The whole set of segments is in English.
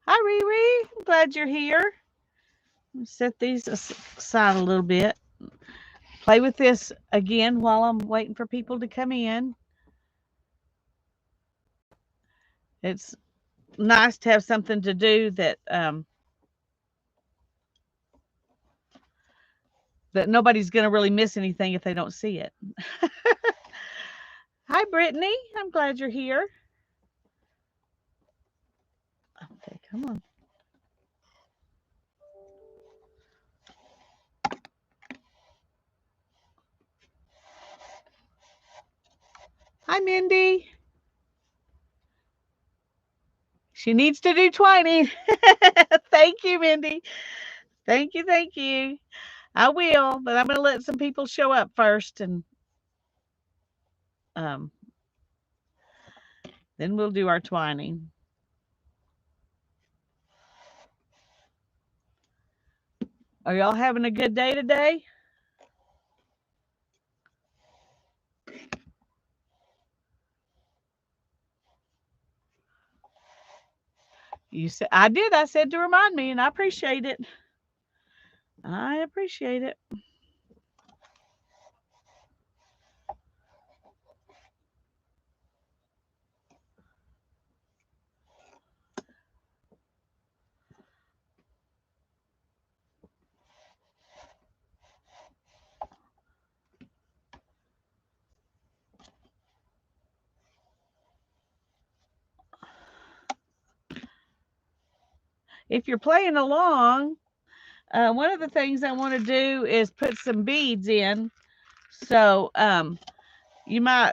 Hi, Riri. I'm glad you're here. Set these aside a little bit. Play with this again while I'm waiting for people to come in. It's nice to have something to do that nobody's going to really miss anything if they don't see it. Hi, Brittany. I'm glad you're here. Okay, come on. Hi, Mindy. She needs to do 20. Thank you, Mindy. Thank you. Thank you. I will, but I'm going to let some people show up first, and um, then we'll do our twining. Are y'all having a good day today? You said I did. I said to remind me, and I appreciate it. I appreciate it. If you're playing along, one of the things I want to do is put some beads in. So you might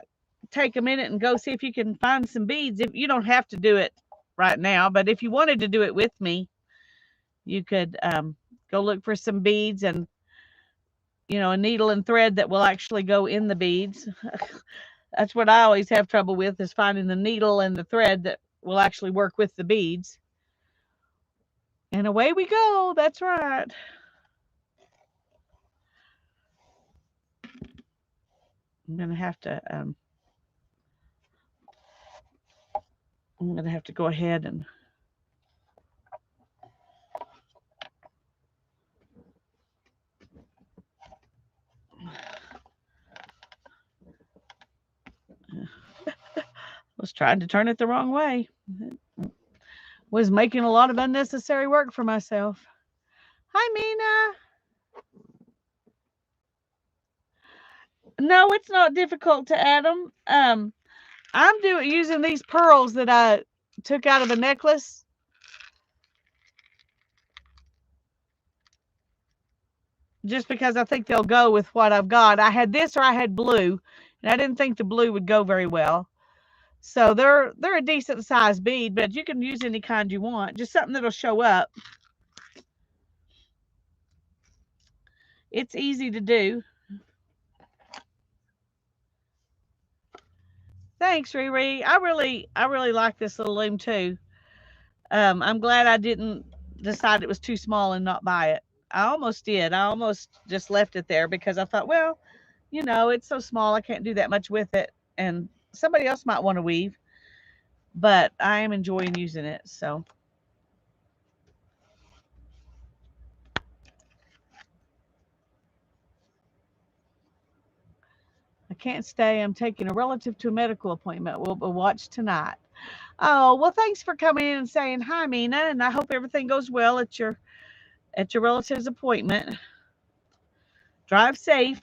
take a minute and go see if you can find some beads. If you don't have to do it right now, but if you wanted to do it with me, you could go look for some beads and a needle and thread that will actually go in the beads. That's what I always have trouble with, is finding the needle and the thread that will actually work with the beads. And away we go. That's right. I'm gonna have to go ahead and was trying to turn it the wrong way. Was making a lot of unnecessary work for myself. Hi, Mina. No, it's not difficult to add them. I'm using these pearls that I took out of a necklace. Just because I think they'll go with what I've got. I had this or I had blue, and I didn't think the blue would go very well. So they're a decent sized bead, but you can use any kind you want. Just something that'll show up. It's easy to do. Thanks, Riri. I really like this little loom too. I'm glad I didn't decide it was too small and not buy it. I almost did. I almost just left it there because I thought, well, it's so small I can't do that much with it, and somebody else might want to weave. But I am enjoying using it. So I can't stay. I'm taking a relative to a medical appointment. We'll watch tonight. Oh, well, thanks for coming in and saying hi, Mina, and I hope everything goes well at your relative's appointment. Drive safe.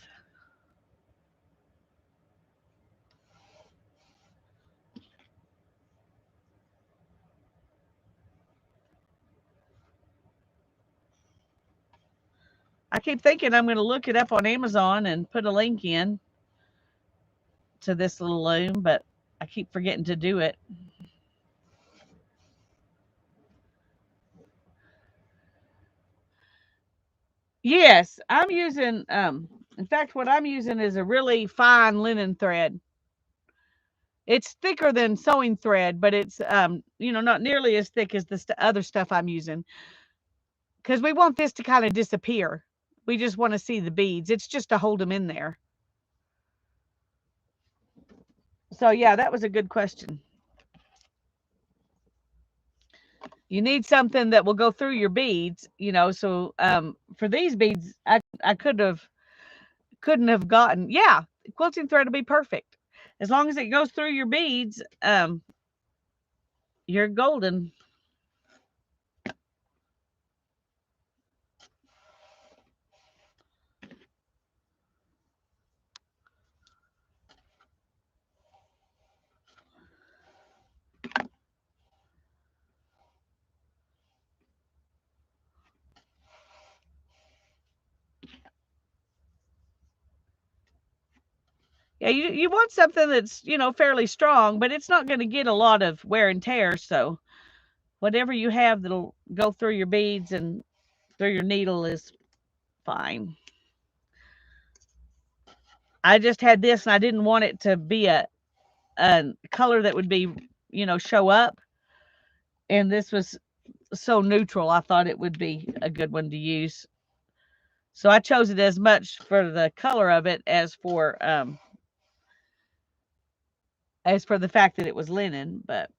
I keep thinking I'm going to look it up on Amazon and put a link in to this little loom, but I keep forgetting to do it. Yes, I'm using in fact what I'm using is a really fine linen thread. It's thicker than sewing thread, but it's not nearly as thick as the other stuff I'm using, because we want this to kind of disappear. We just want to see the beads. It's just to hold them in there. So yeah, that was a good question. You need something that will go through your beads, you know. So for these beads, I couldn't have gotten, yeah, quilting thread will be perfect as long as it goes through your beads. You're golden. Yeah, you want something that's, you know, fairly strong, but it's not going to get a lot of wear and tear. So whatever you have that'll go through your beads and through your needle is fine. I just had this and I didn't want it to be a color that would be, you know, show up. And this was so neutral. I thought it would be a good one to use. So I chose it as much for the color of it as for the fact that it was linen. But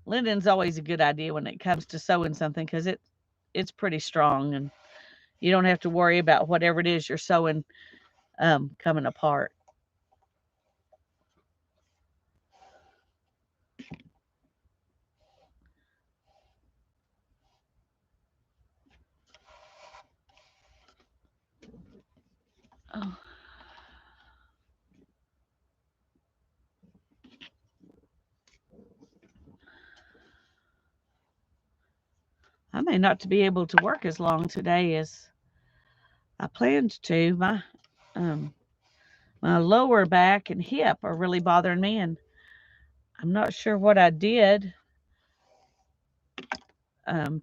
linen's always a good idea when it comes to sewing something because it's pretty strong and you don't have to worry about whatever it is you're sewing coming apart. Oh, I may not to be able to work as long today as I planned to. Um, my lower back and hip are really bothering me, and I'm not sure what I did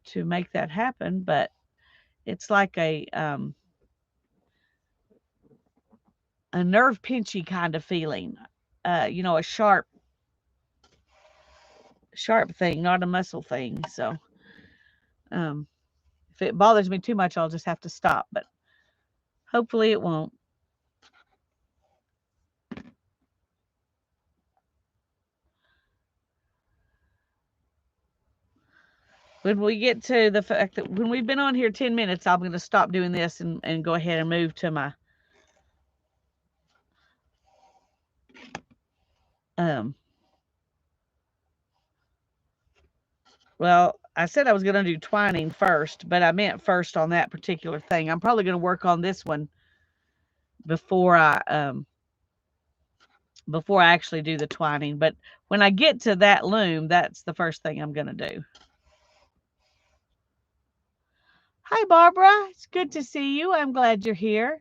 to make that happen, but it's like a nerve pinchy kind of feeling. You know, a sharp thing, not a muscle thing. So um, if it bothers me too much, I'll just have to stop. But hopefully it won't. When we get to the fact that when we've been on here 10 minutes, I'm going to stop doing this and go ahead and move to my um, well, I said I was going to do twining first, but I meant first on that particular thing. I'm probably going to work on this one before I actually do the twining. But when I get to that loom, that's the first thing I'm going to do. Hi, Barbara. It's good to see you. I'm glad you're here.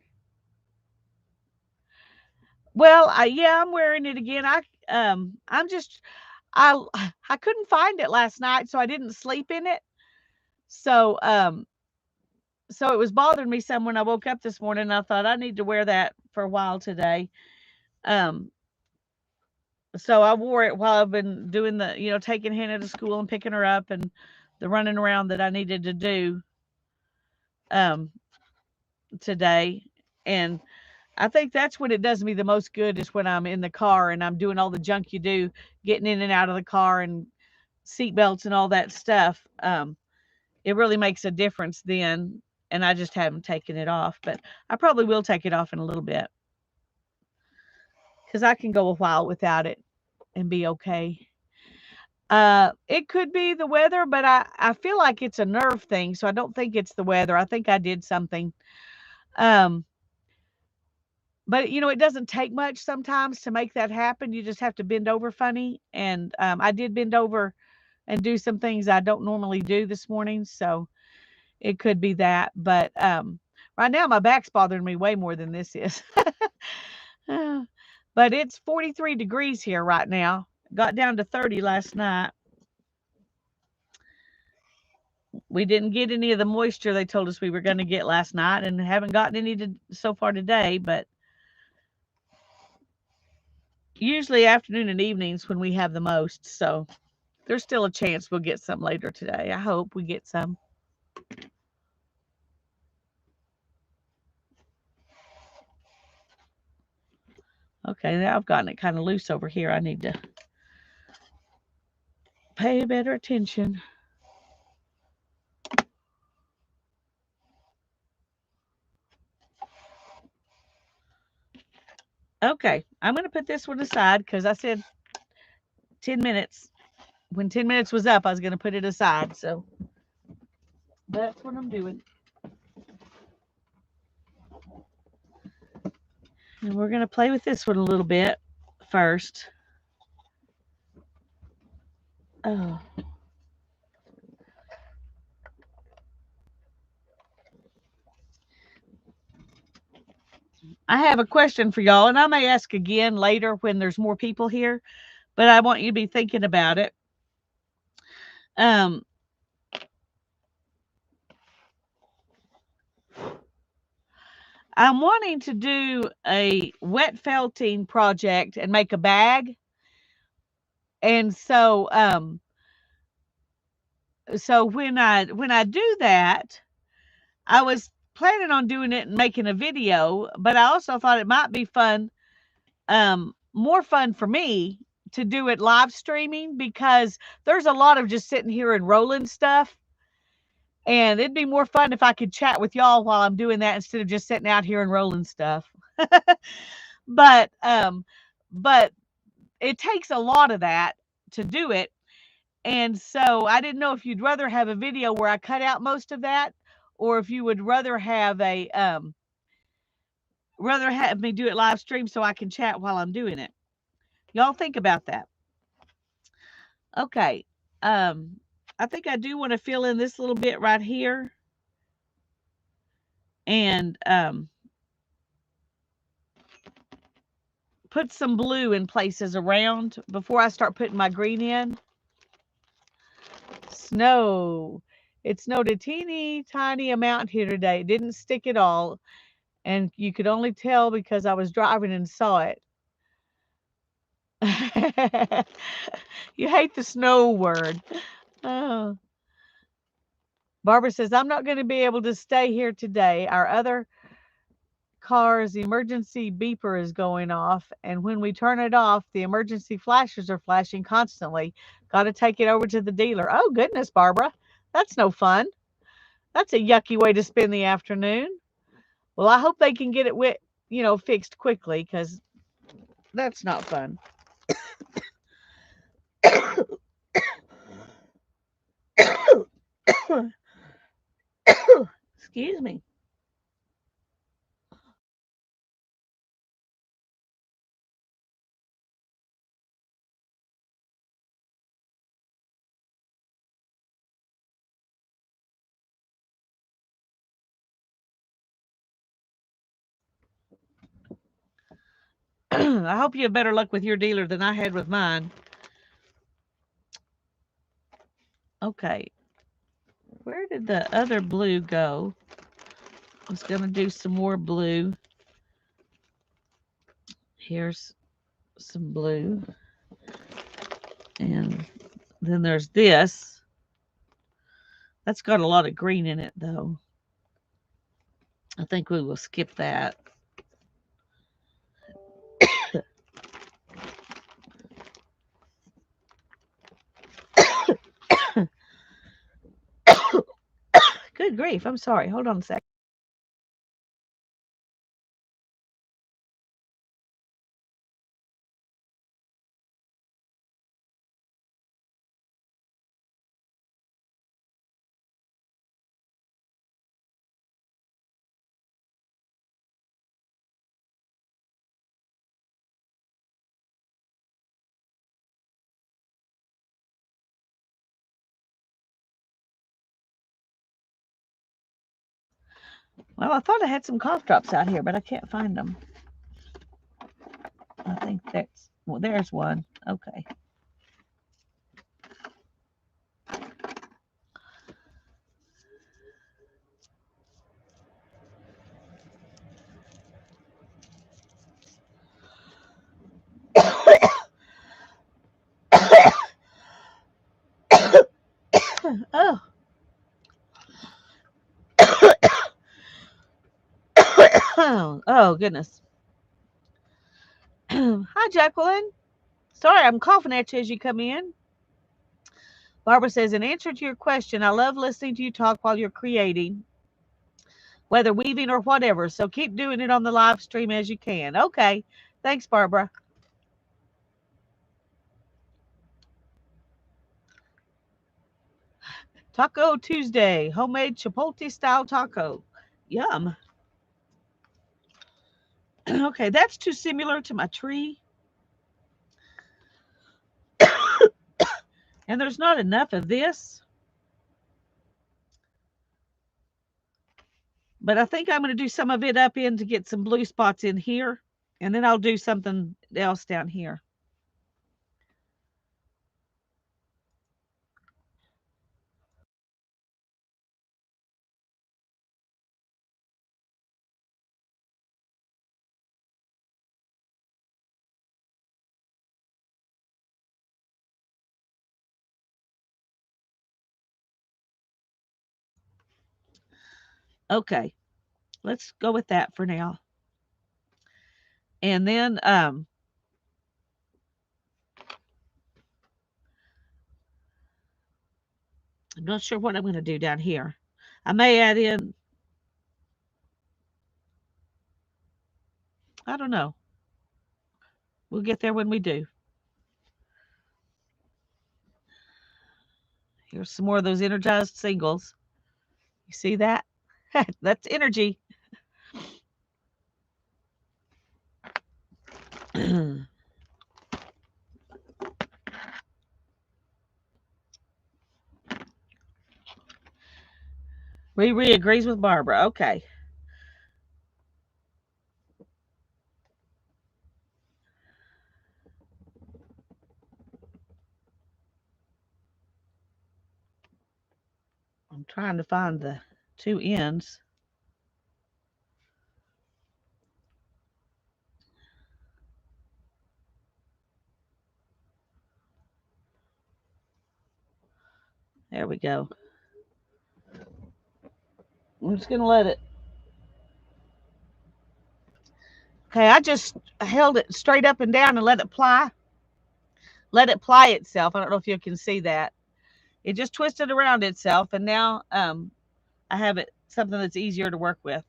Well, yeah, I'm wearing it again. I'm just I I couldn't find it last night, so I didn't sleep in it. So so it was bothering me some when I woke up this morning. And I thought I need to wear that for a while today. Um, so I wore it while I've been doing the, you know, taking Hannah to school and picking her up and the running around that I needed to do um today. And I think that's when it does me the most good is when I'm in the car and I'm doing all the junk you do, getting in and out of the car and seat belts and all that stuff. It really makes a difference then. And I just haven't taken it off, but I probably will take it off in a little bit because I can go a while without it and be okay. It could be the weather, but I feel like it's a nerve thing, so I don't think it's the weather. I think I did something. Um, but you know, it doesn't take much sometimes to make that happen. You just have to bend over funny, and I did bend over and do some things I don't normally do this morning, so it could be that. But right now, my back's bothering me way more than this is. Uh, but it's 43 degrees here right now. Got down to 30 last night. We didn't get any of the moisture they told us we were going to get last night and haven't gotten any so far today, but usually afternoon and evenings when we have the most. So there's still a chance we'll get some later today. I hope we get some. Okay, now I've gotten it kind of loose over here. I need to pay better attention. Okay, I'm going to put this one aside because I said 10 minutes. When 10 minutes was up, I was going to put it aside. So that's what I'm doing. And we're going to play with this one a little bit first. Oh. I have a question for y'all, and I may ask again later when there's more people here, but I want you to be thinking about it. Um, I'm wanting to do a wet felting project and make a bag. And so when I do that, I was planning on doing it and making a video, but I also thought it might be fun, more fun for me to do it live streaming because there's a lot of just sitting here and rolling stuff. And it'd be more fun if I could chat with y'all while I'm doing that instead of just sitting out here and rolling stuff. but but it takes a lot of that to do it. And so I didn't know if you'd rather have a video where I cut out most of that, or if you would rather have me do it live stream so I can chat while I'm doing it. Y'all think about that. Okay. I think I do want to fill in this little bit right here. And put some blue in places around before I start putting my green in. Snow. It snowed a teeny tiny amount here today. It didn't stick at all. And you could only tell because I was driving and saw it. You hate the snow word. Oh. Barbara says, I'm not going to be able to stay here today. Our other car's emergency beeper is going off, and when we turn it off, the emergency flashers are flashing constantly. Got to take it over to the dealer. Oh, goodness, Barbara. That's no fun. That's a yucky way to spend the afternoon. Well, I hope they can get it fixed quickly because that's not fun. Excuse me. I hope you have better luck with your dealer than I had with mine. Okay. Where did the other blue go? I was going to do some more blue. Here's some blue. And then there's this. That's got a lot of green in it, though. I think we will skip that. Good grief. I'm sorry. Hold on a sec. Well, I thought I had some cough drops out here, but I can't find them. I think there's one. Okay. Oh. Oh, goodness. Hi, Jacqueline. Sorry, I'm coughing at you as you come in. Barbara says, in answer to your question, I love listening to you talk while you're creating, whether weaving or whatever. So keep doing it on the live stream as you can. Okay. Thanks, Barbara. Taco Tuesday, homemade chipotle style taco. Yum. Okay, that's too similar to my tree. And there's not enough of this. But I think I'm going to do some of it up in to get some blue spots in here. And then I'll do something else down here. Okay, let's go with that for now. And then I'm not sure what I'm going to do down here. I may add in, I don't know. We'll get there when we do. Here's some more of those energized singles. You see that? That's energy. Riri agrees with Barbara. Okay. I'm trying to find the two ends. There we go. I'm just going to let it. Okay, I just held it straight up and down and let it ply. Let it ply itself. I don't know if you can see that. It just twisted around itself, and now I have it something that's easier to work with.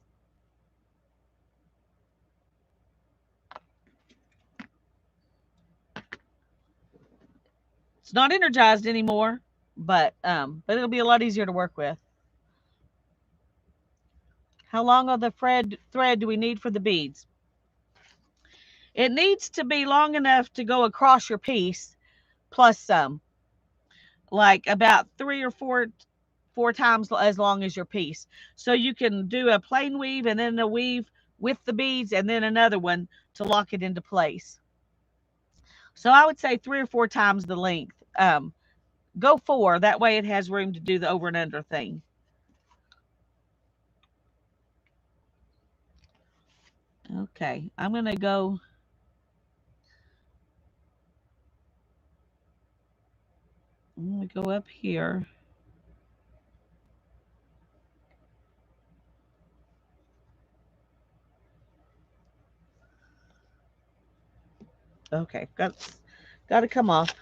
It's not energized anymore, but it'll be a lot easier to work with. How long of the thread do we need for the beads? It needs to be long enough to go across your piece, plus some, like about 3 or 4 times as long as your piece. So you can do a plain weave and then a weave with the beads and then another one to lock it into place. So I would say 3 or 4 times the length. Go 4. That way it has room to do the over and under thing. Okay, I'm going to go. I'm going to go up here. Okay, got to come off.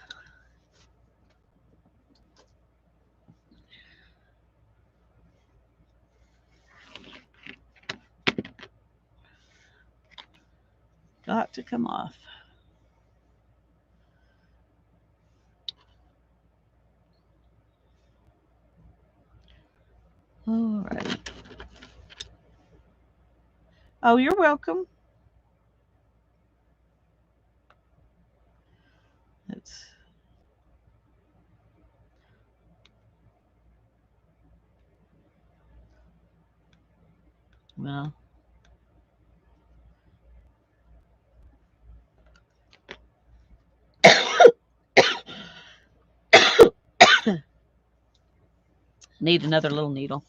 Got to come off. All right. Oh, you're welcome. It's well. Need another little needle.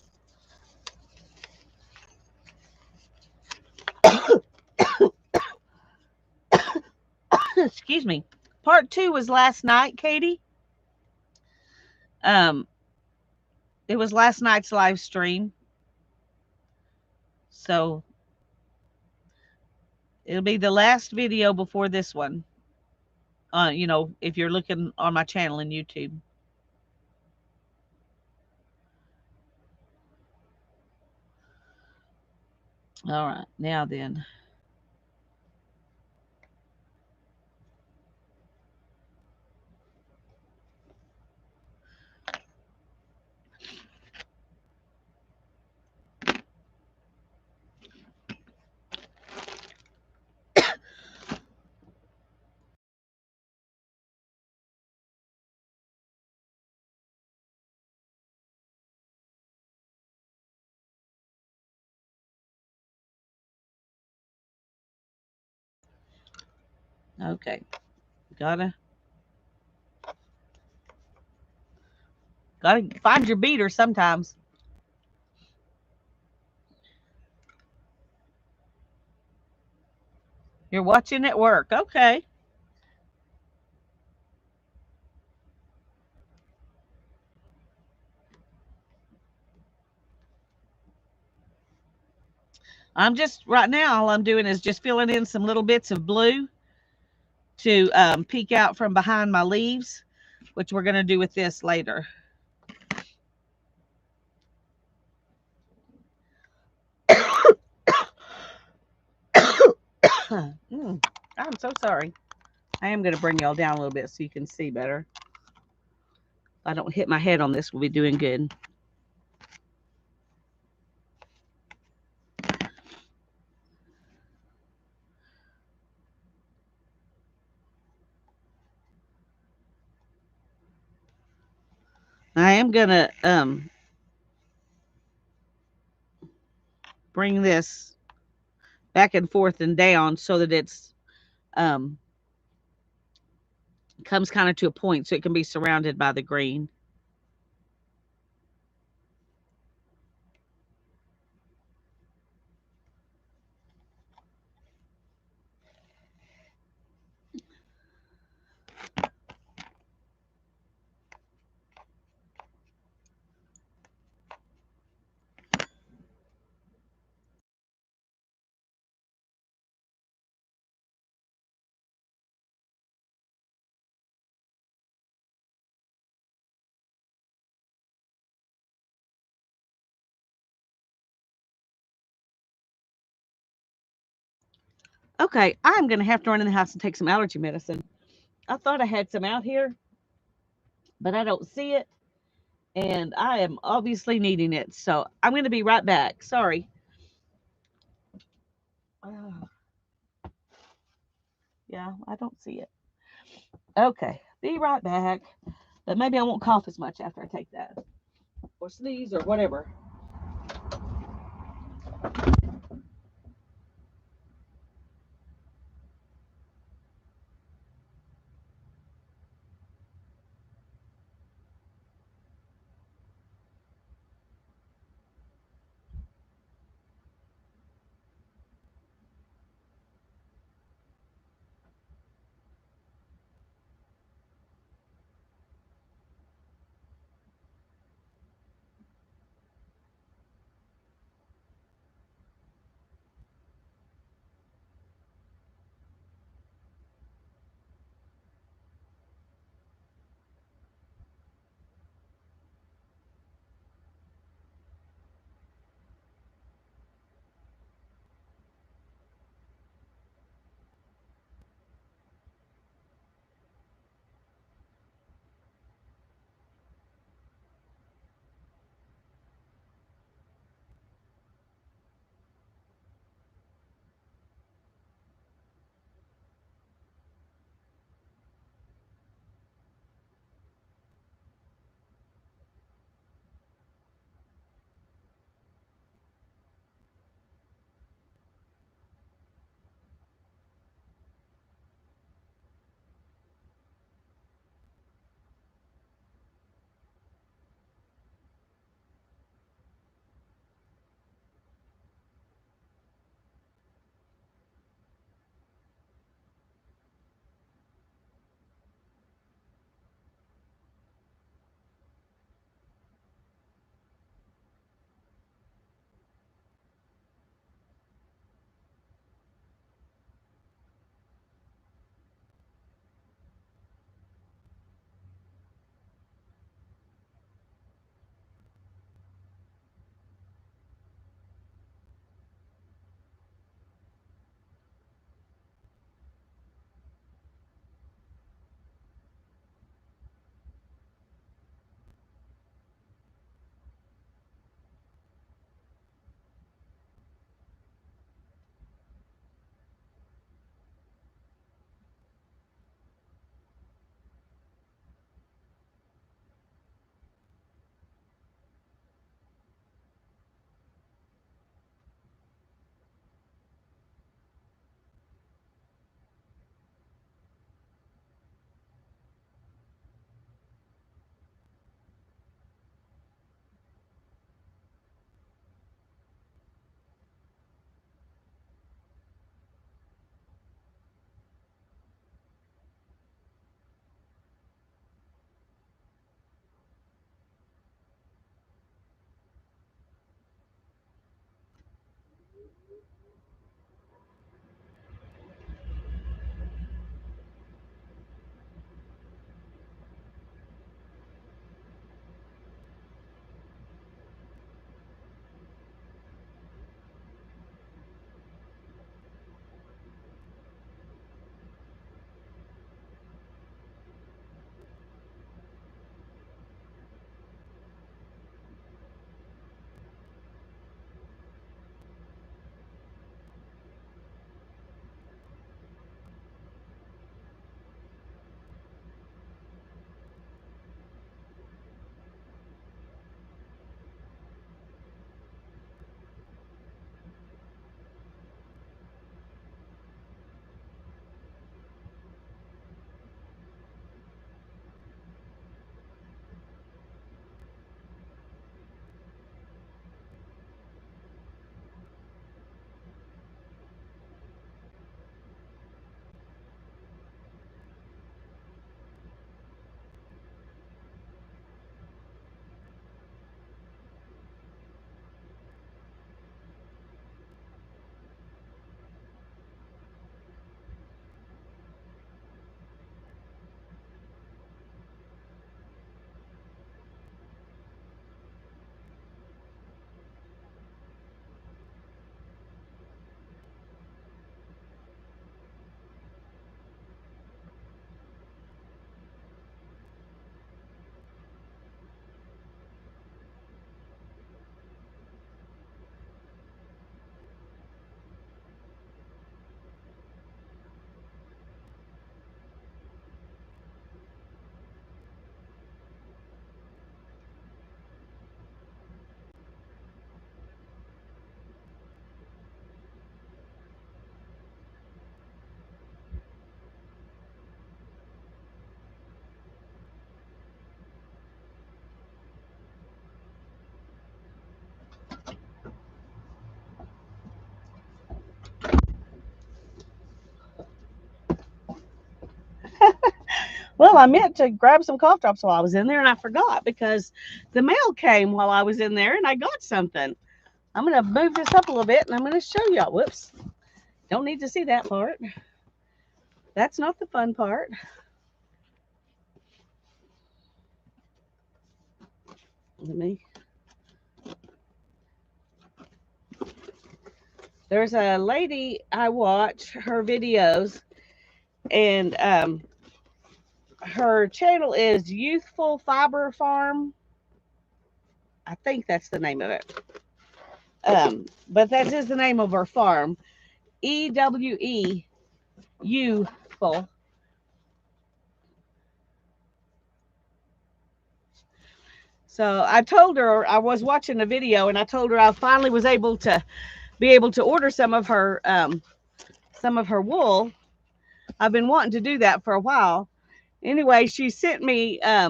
Excuse me. Part 2 was last night, Katie. It was last night's live stream. So it'll be the last video before this one. If you're looking on my channel in YouTube. All right, now then. Okay, gotta gotta find your beater sometimes. You're watching it work. Okay. I'm just right now. All I'm doing is just filling in some little bits of blue to peek out from behind my leaves, which we're going to do with this later. I'm so sorry. I am going to bring y'all down a little bit so you can see better. If I don't hit my head on this, we'll be doing good. I am going to bring this back and forth and down so that it's um, comes kind of to a point so it can be surrounded by the green. Okay, I'm going to have to run in the house and take some allergy medicine. I thought I had some out here, but I don't see it. And I am obviously needing it. So I'm going to be right back. Sorry. Uh, yeah, I don't see it. Okay, be right back. But maybe I won't cough as much after I take that or sneeze or whatever. Well, I meant to grab some cough drops while I was in there, and I forgot because the mail came while I was in there, and I got something. I'm going to move this up a little bit, and I'm going to show y'all. Whoops. Don't need to see that part. That's not the fun part. Let me. There's a lady I watch her videos, and her channel is Youthful Fiber Farm. I think that's the name of it. But that is the name of her farm. EWE Youthful. So I told her I was watching a video, and I told her I finally was able to order some of her wool. I've been wanting to do that for a while. Anyway, she sent me a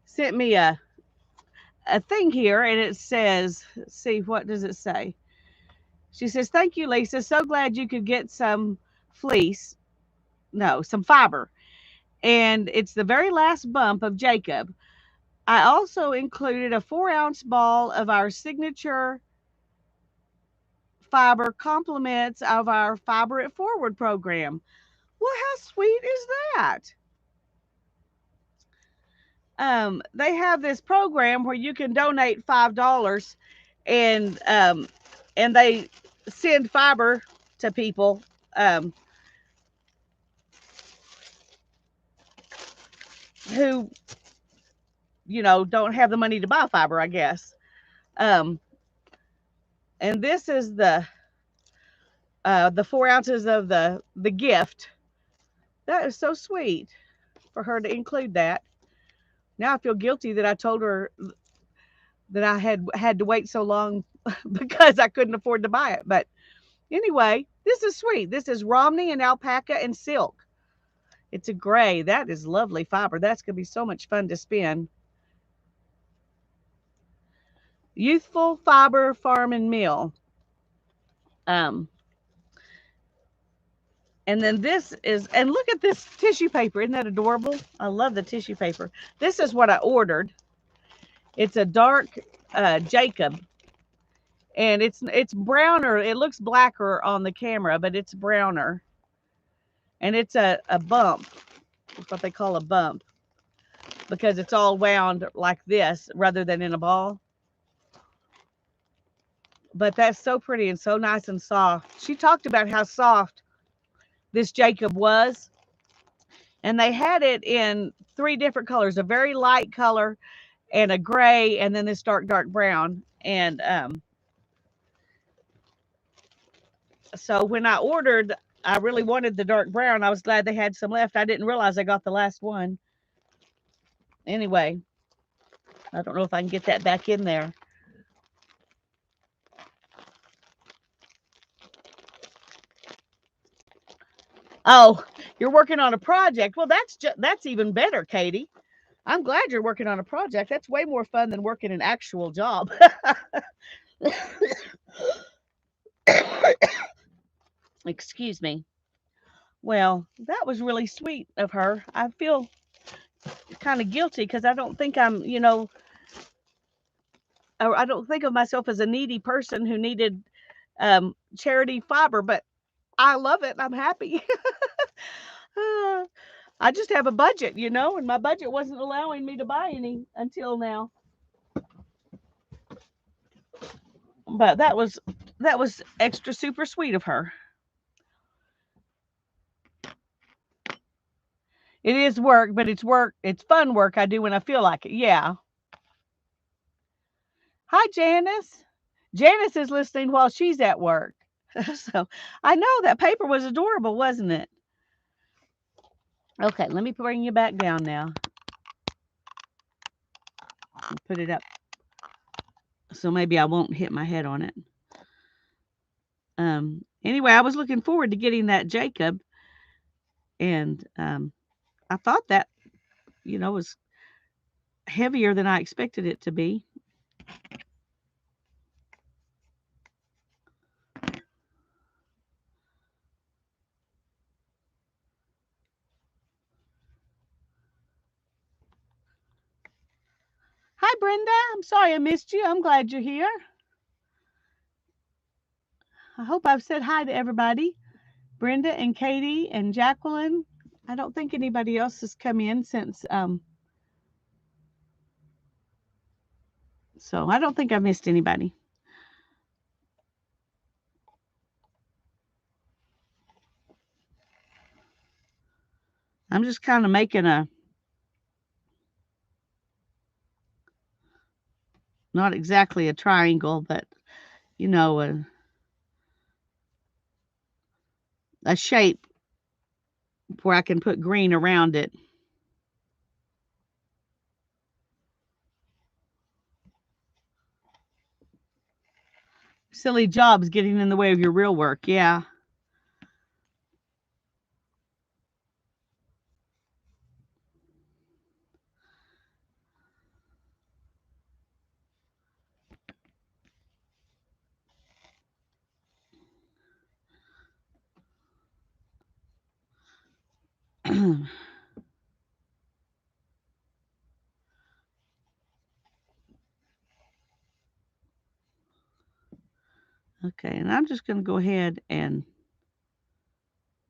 thing here, and it says, let's see, what does it say? She says, "Thank you, Lisa. So glad you could get some fleece. No, some fiber. And it's the very last bump of Jacob. I also included a 4-ounce ball of our signature fiber compliments of our Fiber It Forward program." Well, how sweet is that? They have this program where you can donate $5, and they send fiber to people um, who don't have the money to buy fiber, I guess. Um, and this is the 4 ounces of the gift. That is so sweet for her to include that. Now I feel guilty that I told her that I had to wait so long because I couldn't afford to buy it. But anyway, this is sweet. This is Romney and alpaca and silk. It's a gray. That is lovely fiber. That's going to be so much fun to spin. Youthful Fiber Farm and Mill. Um, and then this is, and look at this tissue paper. Isn't that adorable? I love the tissue paper. This is what I ordered. It's a dark Jacob, and it's browner. It looks blacker on the camera, but it's browner. And it's a bump. It's what they call a bump because it's all wound like this rather than in a ball. But that's so pretty and so nice and soft. She talked about how soft this Jacob was. And they had it in 3 different colors, a very light color and a gray, and then this dark brown. And so when I ordered, I really wanted the dark brown. I was glad they had some left. I didn't realize I got the last one. Anyway, I don't know if I can get that back in there. Oh, you're working on a project. Well, that's even better, Katie. I'm glad you're working on a project. That's way more fun than working an actual job. Excuse me. Well, that was really sweet of her. I feel kind of guilty because I don't think I don't think of myself as a needy person who needed charity fiber, but I love it. I'm happy. I just have a budget, and my budget wasn't allowing me to buy any until now. But that was extra super sweet of her. It is work, but it's work. It's fun work I do when I feel like it. Yeah. Hi, Janice. Janice is listening while she's at work. So I know that paper was adorable, wasn't it? Okay, let me bring you back down now. Put it up so maybe I won't hit my head on it. Anyway, I was looking forward to getting that Jacob, and I thought that was heavier than I expected it to be. Brenda. I'm sorry I missed you. I'm glad you're here. I hope I've said hi to everybody. Brenda and Katie and Jacqueline. I don't think anybody else has come in since so I don't think I've missed anybody. I'm just kind of making a not exactly a triangle, but you know, a shape where I can put green around it. Silly jobs getting in the way of your real work. Yeah. Okay, and I'm just going to go ahead and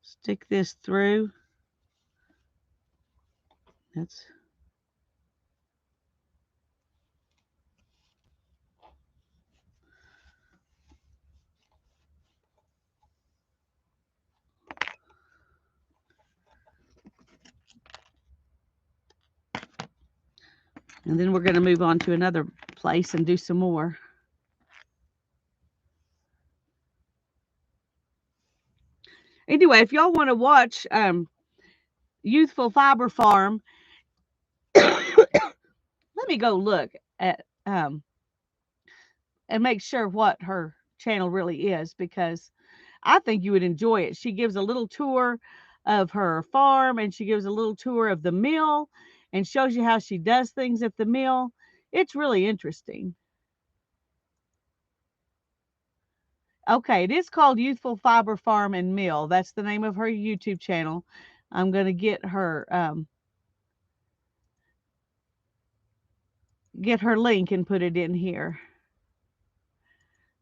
stick this through. That's and then we're going to move on to another place and do some more. Anyway, if y'all want to watch Youthful Fiber Farm, let me go look at and make sure what her channel really is, because I think you would enjoy it. She gives a little tour of her farm and she gives a little tour of the mill and shows you how she does things at the mill. It's really interesting. Okay, it is called Youthful Fiber Farm and Mill. That's the name of her YouTube channel. I'm going to get her link and put it in here,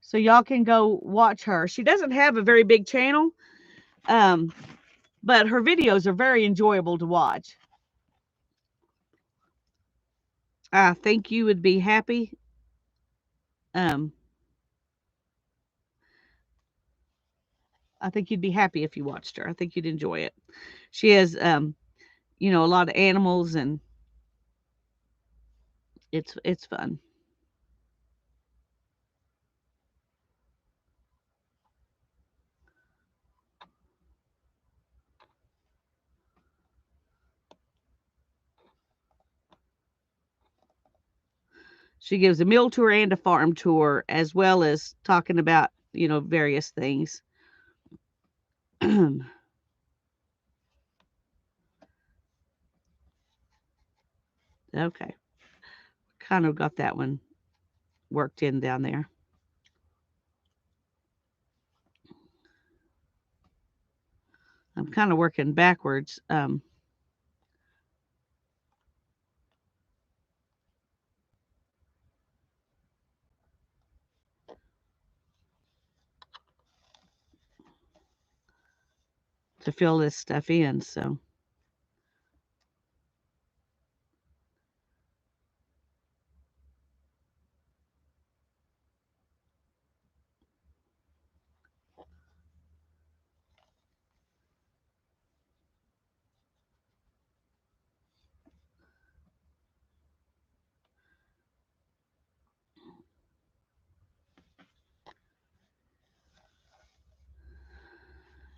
so y'all can go watch her. She doesn't have a very big channel, but her videos are very enjoyable to watch. I think you would be happy. I think you'd be happy if you watched her. I think you'd enjoy it. She has, you know, a lot of animals, and it's fun. She gives a mill tour and a farm tour, as well as talking about, you know, various things. Okay. Kind of got that one worked in down there. I'm kind of working backwards. To fill this stuff in, so.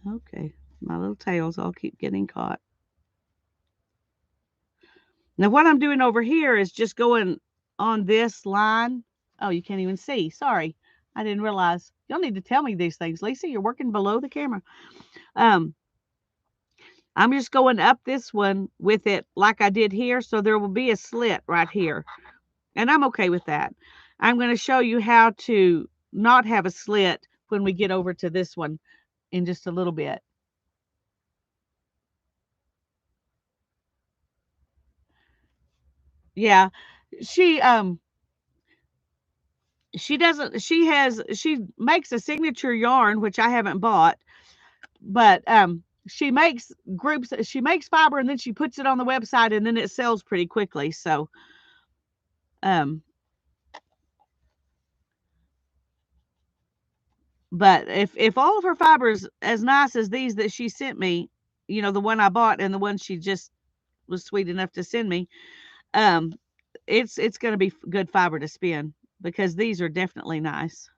Okay, my little tails all keep getting caught. Now what I'm doing over here is just going on this line. Oh, you can't even see. Sorry. I didn't realize. Y'all need to tell me these things. Lisa, you're working below the camera. Um, I'm just going up this one with it like I did here, so there will be a slit right here. And I'm okay with that. I'm going to show you how to not have a slit when we get over to this one in just a little bit. Yeah, She she doesn't she makes a signature yarn which I haven't bought, but she makes fiber and then she puts it on the website and then it sells pretty quickly. So um but if all of her fibers as nice as these that she sent me, the one I bought and the one she just was sweet enough to send me, um it's going to be good fiber to spin because these are definitely nice.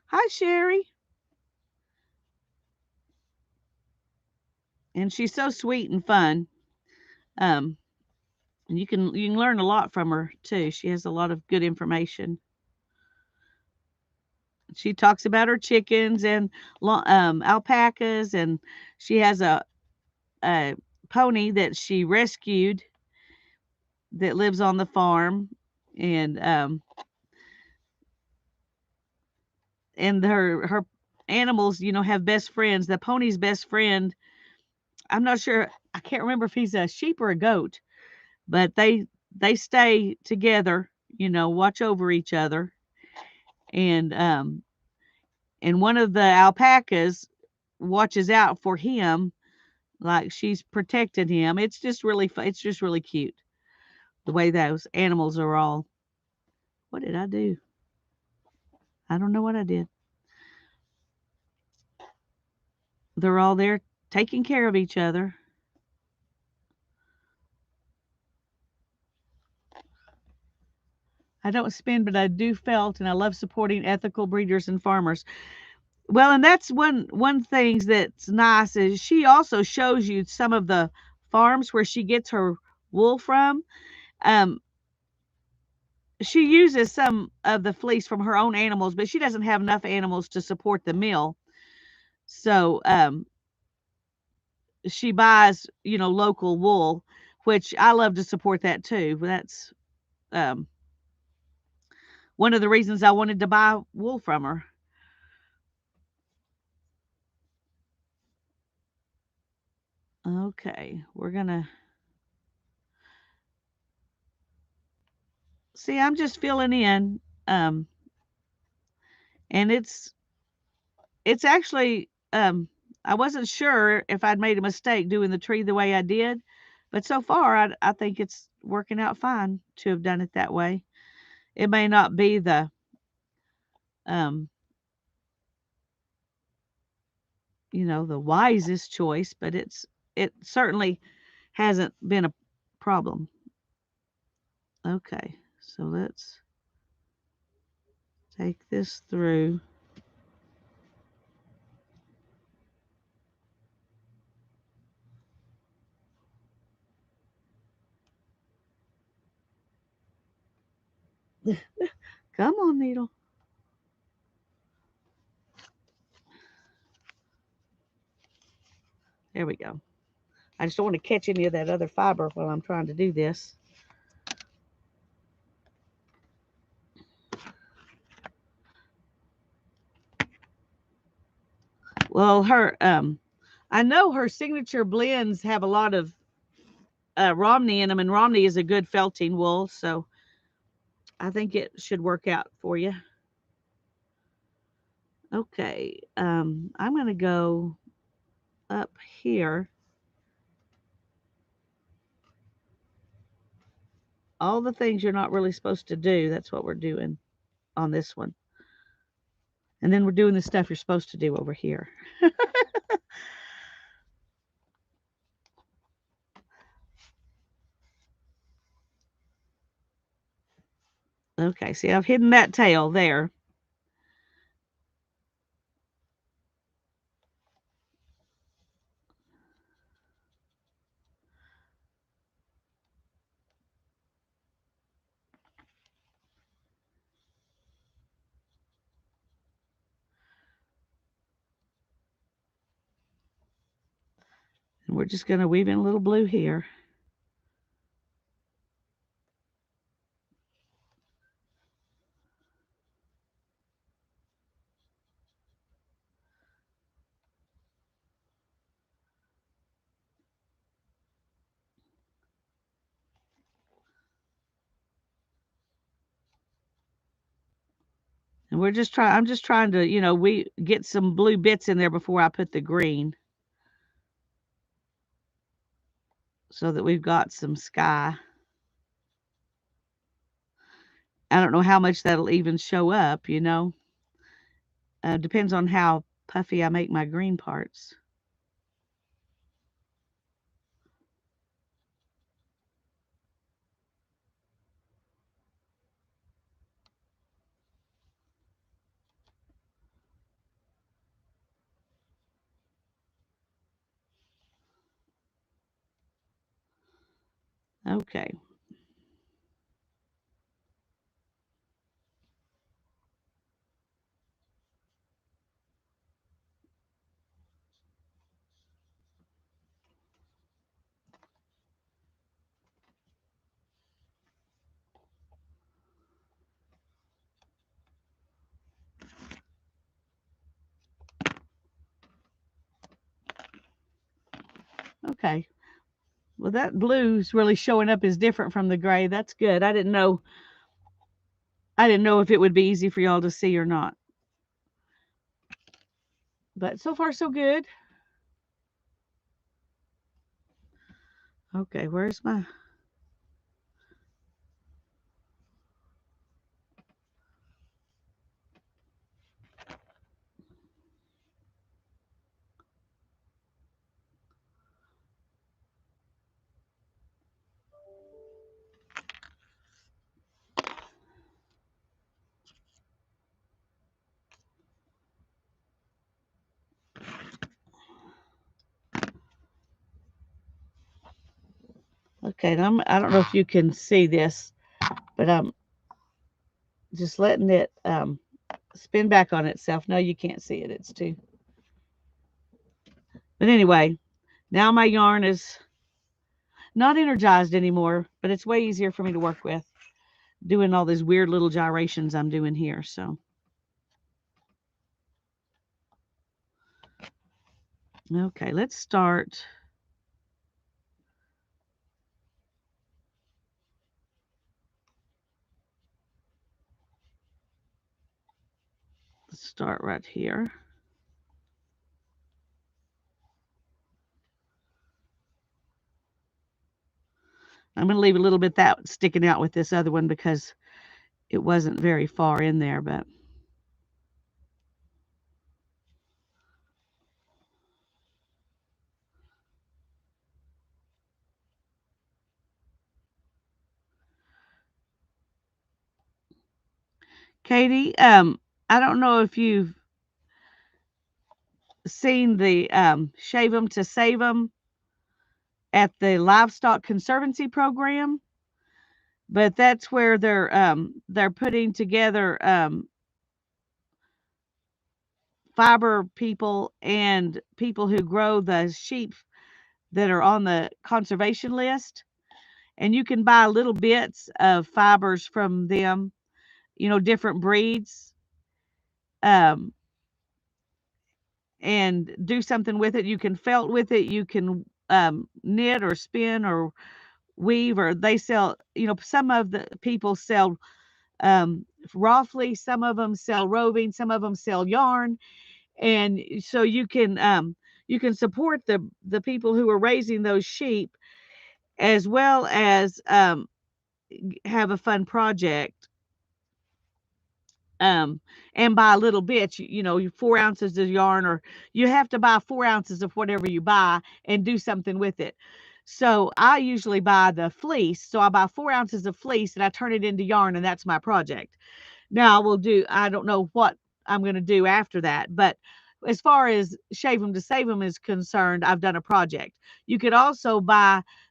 Hi Sherry. And she's so sweet and fun. Um and you can learn a lot from her too. She has a lot of good information. She talks about her chickens and alpacas, and she has a pony that she rescued that lives on the farm, and her animals, have best friends. The pony's best friend, I'm not sure, I can't remember if he's a sheep or a goat, but they stay together, watch over each other, and one of the alpacas watches out for him like she's protecting him. It's just really cute the way those animals are all. What did I do? I don't know what I did. They're all there taking care of each other. I don't spin, but I do felt, and I love supporting ethical breeders and farmers. Well, and that's one thing that's nice is she also shows you some of the farms where she gets her wool from. Um, she uses some of the fleece from her own animals, but she doesn't have enough animals to support the mill. So she buys, local wool, which I love to support that too. That's um, one of the reasons I wanted to buy wool from her. Okay, we're gonna see. I'm just filling in, um, and it's actually I wasn't sure if I'd made a mistake doing the tree the way I did, but so far I think it's working out fine to have done it that way. It may not be um, the wisest choice, but it certainly hasn't been a problem. Okay, so let's take this through. Come on, needle. There we go. I just don't want to catch any of that other fiber while I'm trying to do this. Well, I know her signature blends have a lot of Romney in them, and Romney is a good felting wool, so I think it should work out for you. Okay, I'm going to go up here. All the things you're not really supposed to do, that's what we're doing on this one. And then we're doing the stuff you're supposed to do over here. Okay, see, I've hidden that tail there. And we're just going to weave in a little blue here. And I'm just trying to, we get some blue bits in there before I put the green so that we've got some sky. I don't know how much that'll even show up, depends on how puffy I make my green parts. Okay. Okay. Well, that blue's really showing up as different from the gray. That's good. I didn't know. I didn't know if it would be easy for y'all to see or not. But so far, so good. Okay, where's my... Okay, I don't know if you can see this, but I'm just letting it spin back on itself. No, you can't see it. It's too... But anyway, now my yarn is not energized anymore, but it's way easier for me to work with, doing all these weird little gyrations I'm doing here. So, okay, let's start. Let's start right here. I'm going to leave a little bit that sticking out with this other one because it wasn't very far in there, but... Katie, I don't know if you've seen the Shave 'em to Save 'em at the Livestock Conservancy program, but that's where they're putting together fiber people and people who grow the sheep that are on the conservation list, and you can buy little bits of fibers from them, different breeds, um, and do something with it. You can felt with it. You can knit or spin or weave, or they sell, some of the people sell raw fleece, some of them sell roving, some of them sell yarn. And so you can support the people who are raising those sheep, as well as have a fun project, and buy little bits, 4 ounces of yarn, or you have to buy 4 ounces of whatever you buy and do something with it. So I usually buy the fleece. So I buy 4 ounces of fleece and I turn it into yarn, and that's my project. Now I don't know what I'm going to do after that, but as far as Shave 'em to Save 'em is concerned, I've done a project. You could also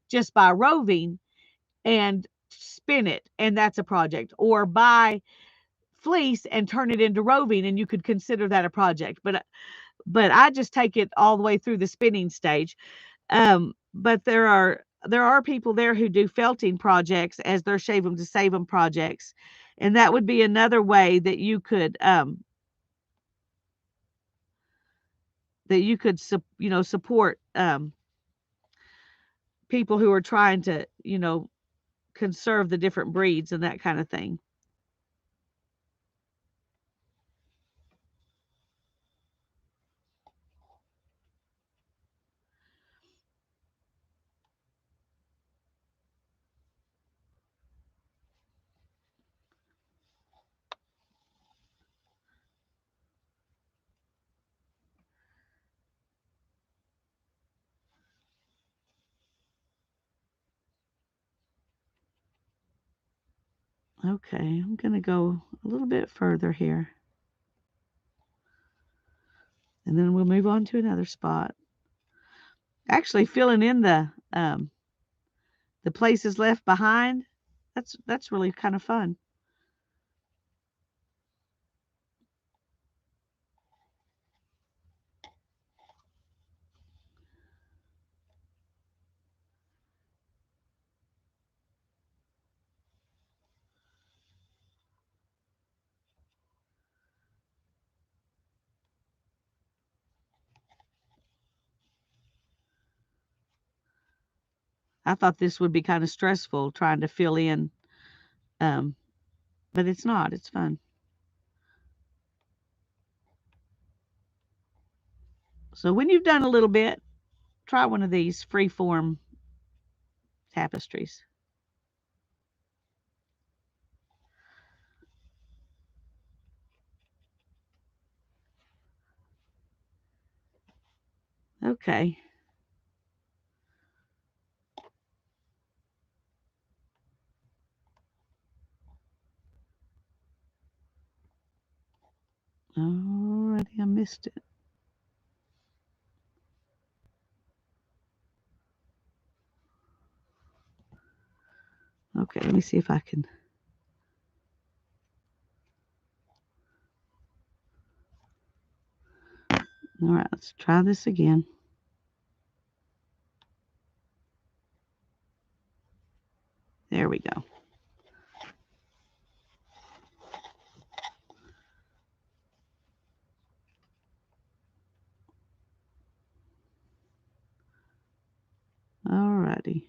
just buy roving and spin it, and that's a project, or buy fleece and turn it into roving, and you could consider that a project. But I just take it all the way through the spinning stage. But there are people there who do felting projects as their Shave 'em to Save 'em projects, and that would be another way that you could support people who are trying to conserve the different breeds and that kind of thing. Okay, I'm going to go a little bit further here. And then we'll move on to another spot. Actually, filling in the places left behind, that's really kind of fun. I thought this would be kind of stressful trying to fill in, um, but it's not. It's fun. So when you've done a little bit, try one of these free-form tapestries. Okay. Alrighty, I missed it. Okay, let me see if I can. All right, let's try this again. There we go. Alrighty.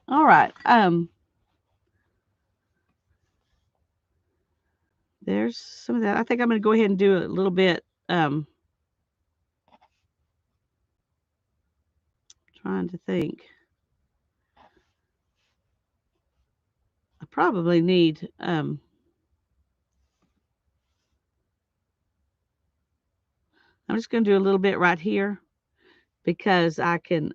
All right. There's some of that. I think I'm going to go ahead and do a little bit. Trying to think. I probably need. I'm just going to do a little bit right here because I can.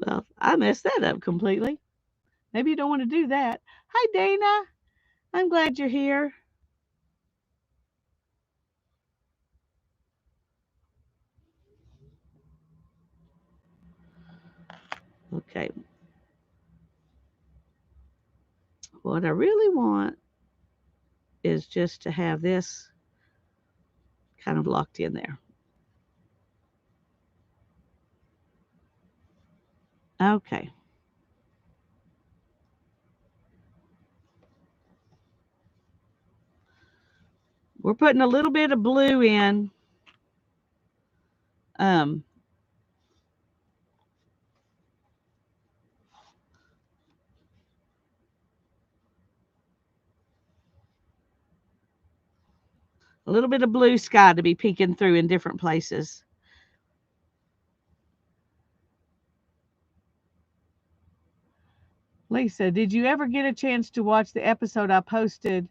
Well, I messed that up completely. Maybe you don't want to do that. Hi, Dana. I'm glad you're here. Okay. What I really want is just to have this kind of locked in there. Okay. We're putting a little bit of blue in. Um, a little bit of blue sky to be peeking through in different places. Lisa, did you ever get a chance to watch the episode I posted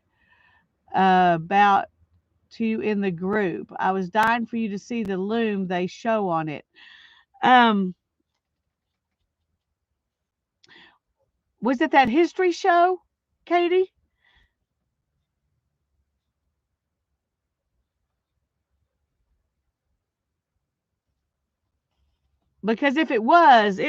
about to you in the group? I was dying for you to see the loom they show on it. Um, was it that history show, Katie? Because if it was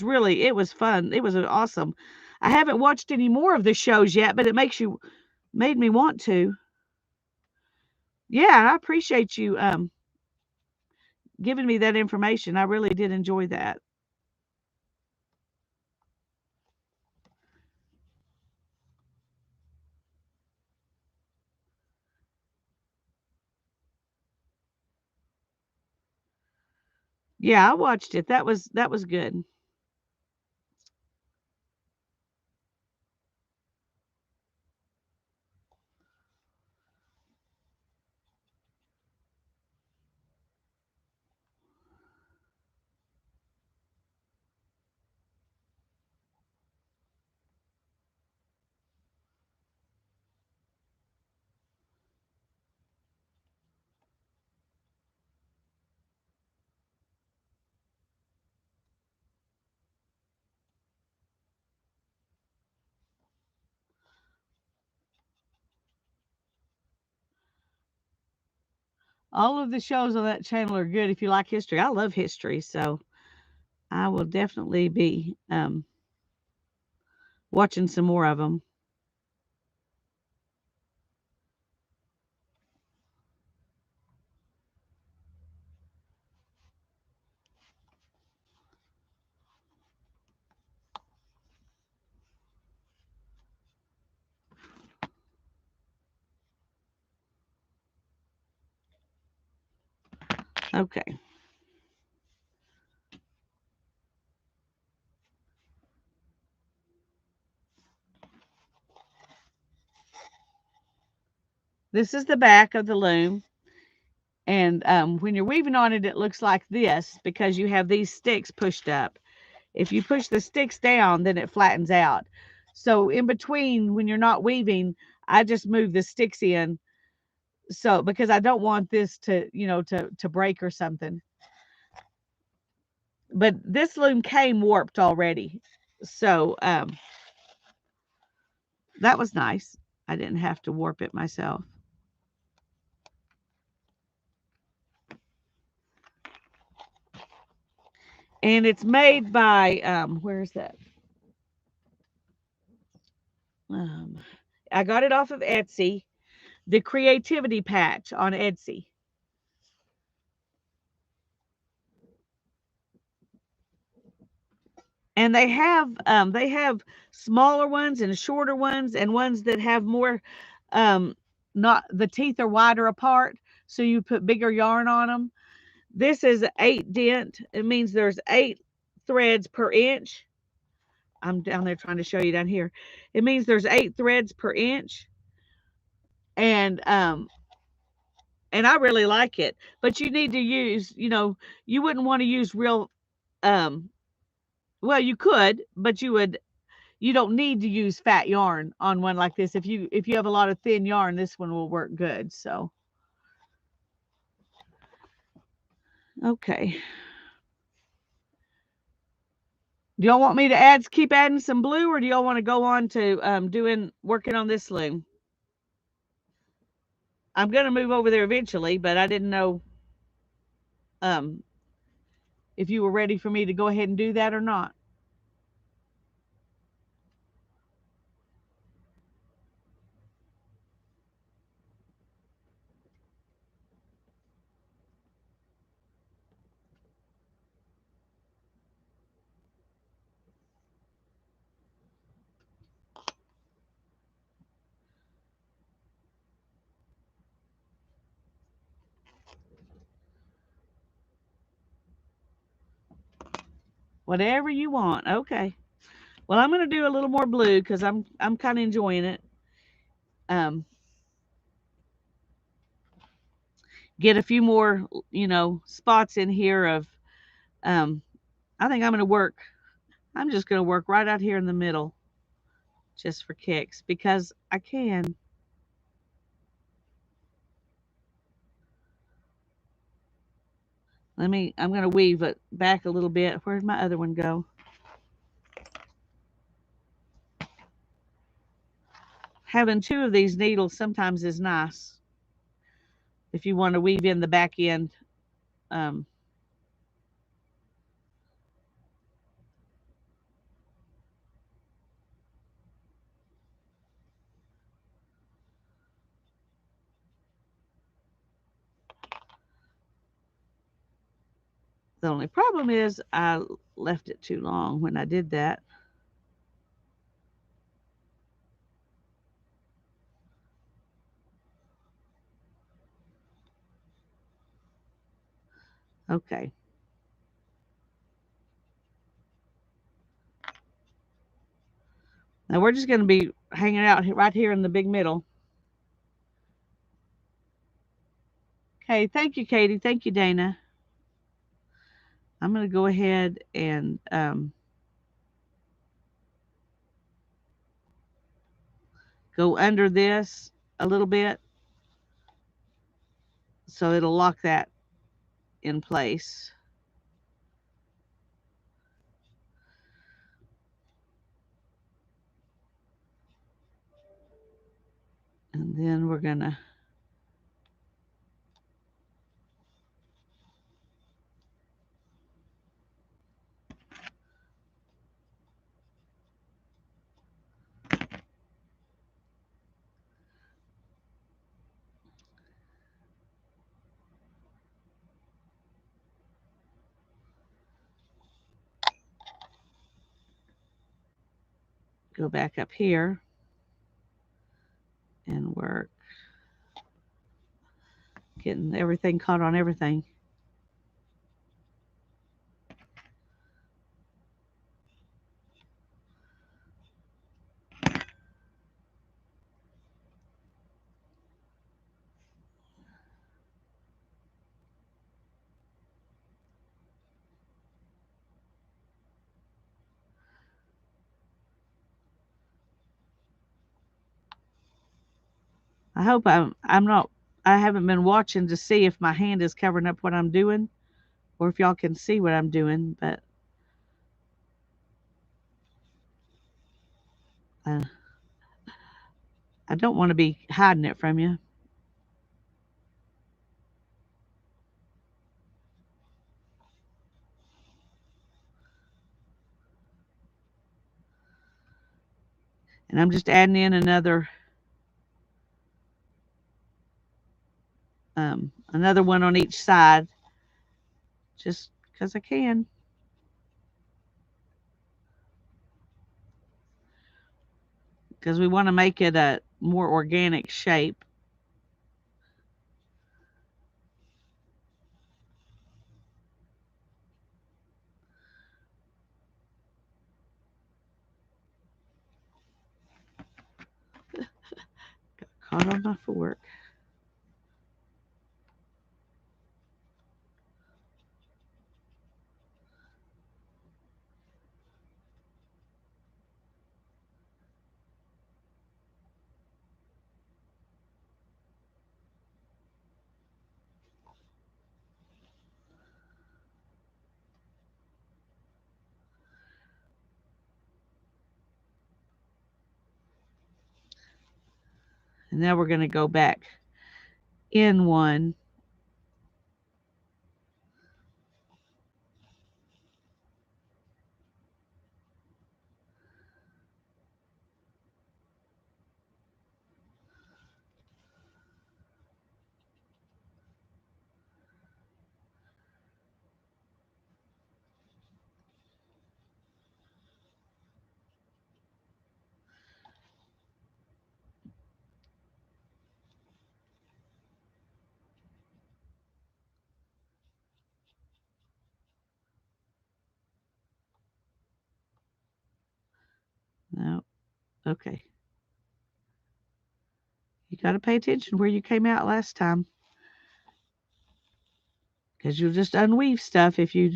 really, it was fun. It was awesome. I haven't watched any more of the shows yet, but it made me want to. Yeah, I appreciate you giving me that information. I really did enjoy that. Yeah, I watched it. That was good. All of the shows on that channel are good if you like history. I love history, so I will definitely be watching some more of them. Okay. This is the back of the loom. And when you're weaving on it, it looks like this because you have these sticks pushed up. If you push the sticks down, then it flattens out. So in between, when you're not weaving, I just move the sticks in. So because I don't want this to, to break or something. But this loom came warped already. So that was nice. I didn't have to warp it myself. And it's made by where's that? Um, I got it off of Etsy, the Creativity Patch on Etsy. And they have smaller ones and shorter ones and ones that have more um not the teeth are wider apart, so you put bigger yarn on them. This is 8 dent. It means there's 8 threads per inch. I'm down there trying to show you down here. It means there's 8 threads per inch. And I really like it. But you need to use, you wouldn't want to use real um well, you could, but you don't need to use fat yarn on one like this. If you have a lot of thin yarn, this one will work good. So, okay. Do y'all want me to keep adding some blue, or do y'all want to go on to working on this loom? I'm gonna move over there eventually, but I didn't know um if you were ready for me to go ahead and do that or not. Whatever you want. Okay. Well, I'm gonna do a little more blue because I'm kind of enjoying it. Um, get a few more, spots in here of um. I think I'm gonna work. I'm just gonna work right out here in the middle, just for kicks because I can. I'm gonna weave it back a little bit. Where'd my other one go? Having two of these needles sometimes is nice if you want to weave in the back end. Um, The only problem is I left it too long when I did that. Okay. Now we're just going to be hanging out right here in the big middle. Okay, thank you, Katie. Thank you, Dana. I'm going to go ahead and go under this a little bit so it'll lock that in place. And then we're going to go back up here and work, getting everything caught on everything. I hope I'm not I haven't been watching to see if my hand is covering up what I'm doing or if y'all can see what I'm doing, but uh, I don't want to be hiding it from you. And I'm just adding in another one on each side just because I can. Because we want to make it a more organic shape. Got caught on my fork. And now we're going to go back in one. No. Okay. You got to pay attention where you came out last time. Because you'll just unweave stuff if you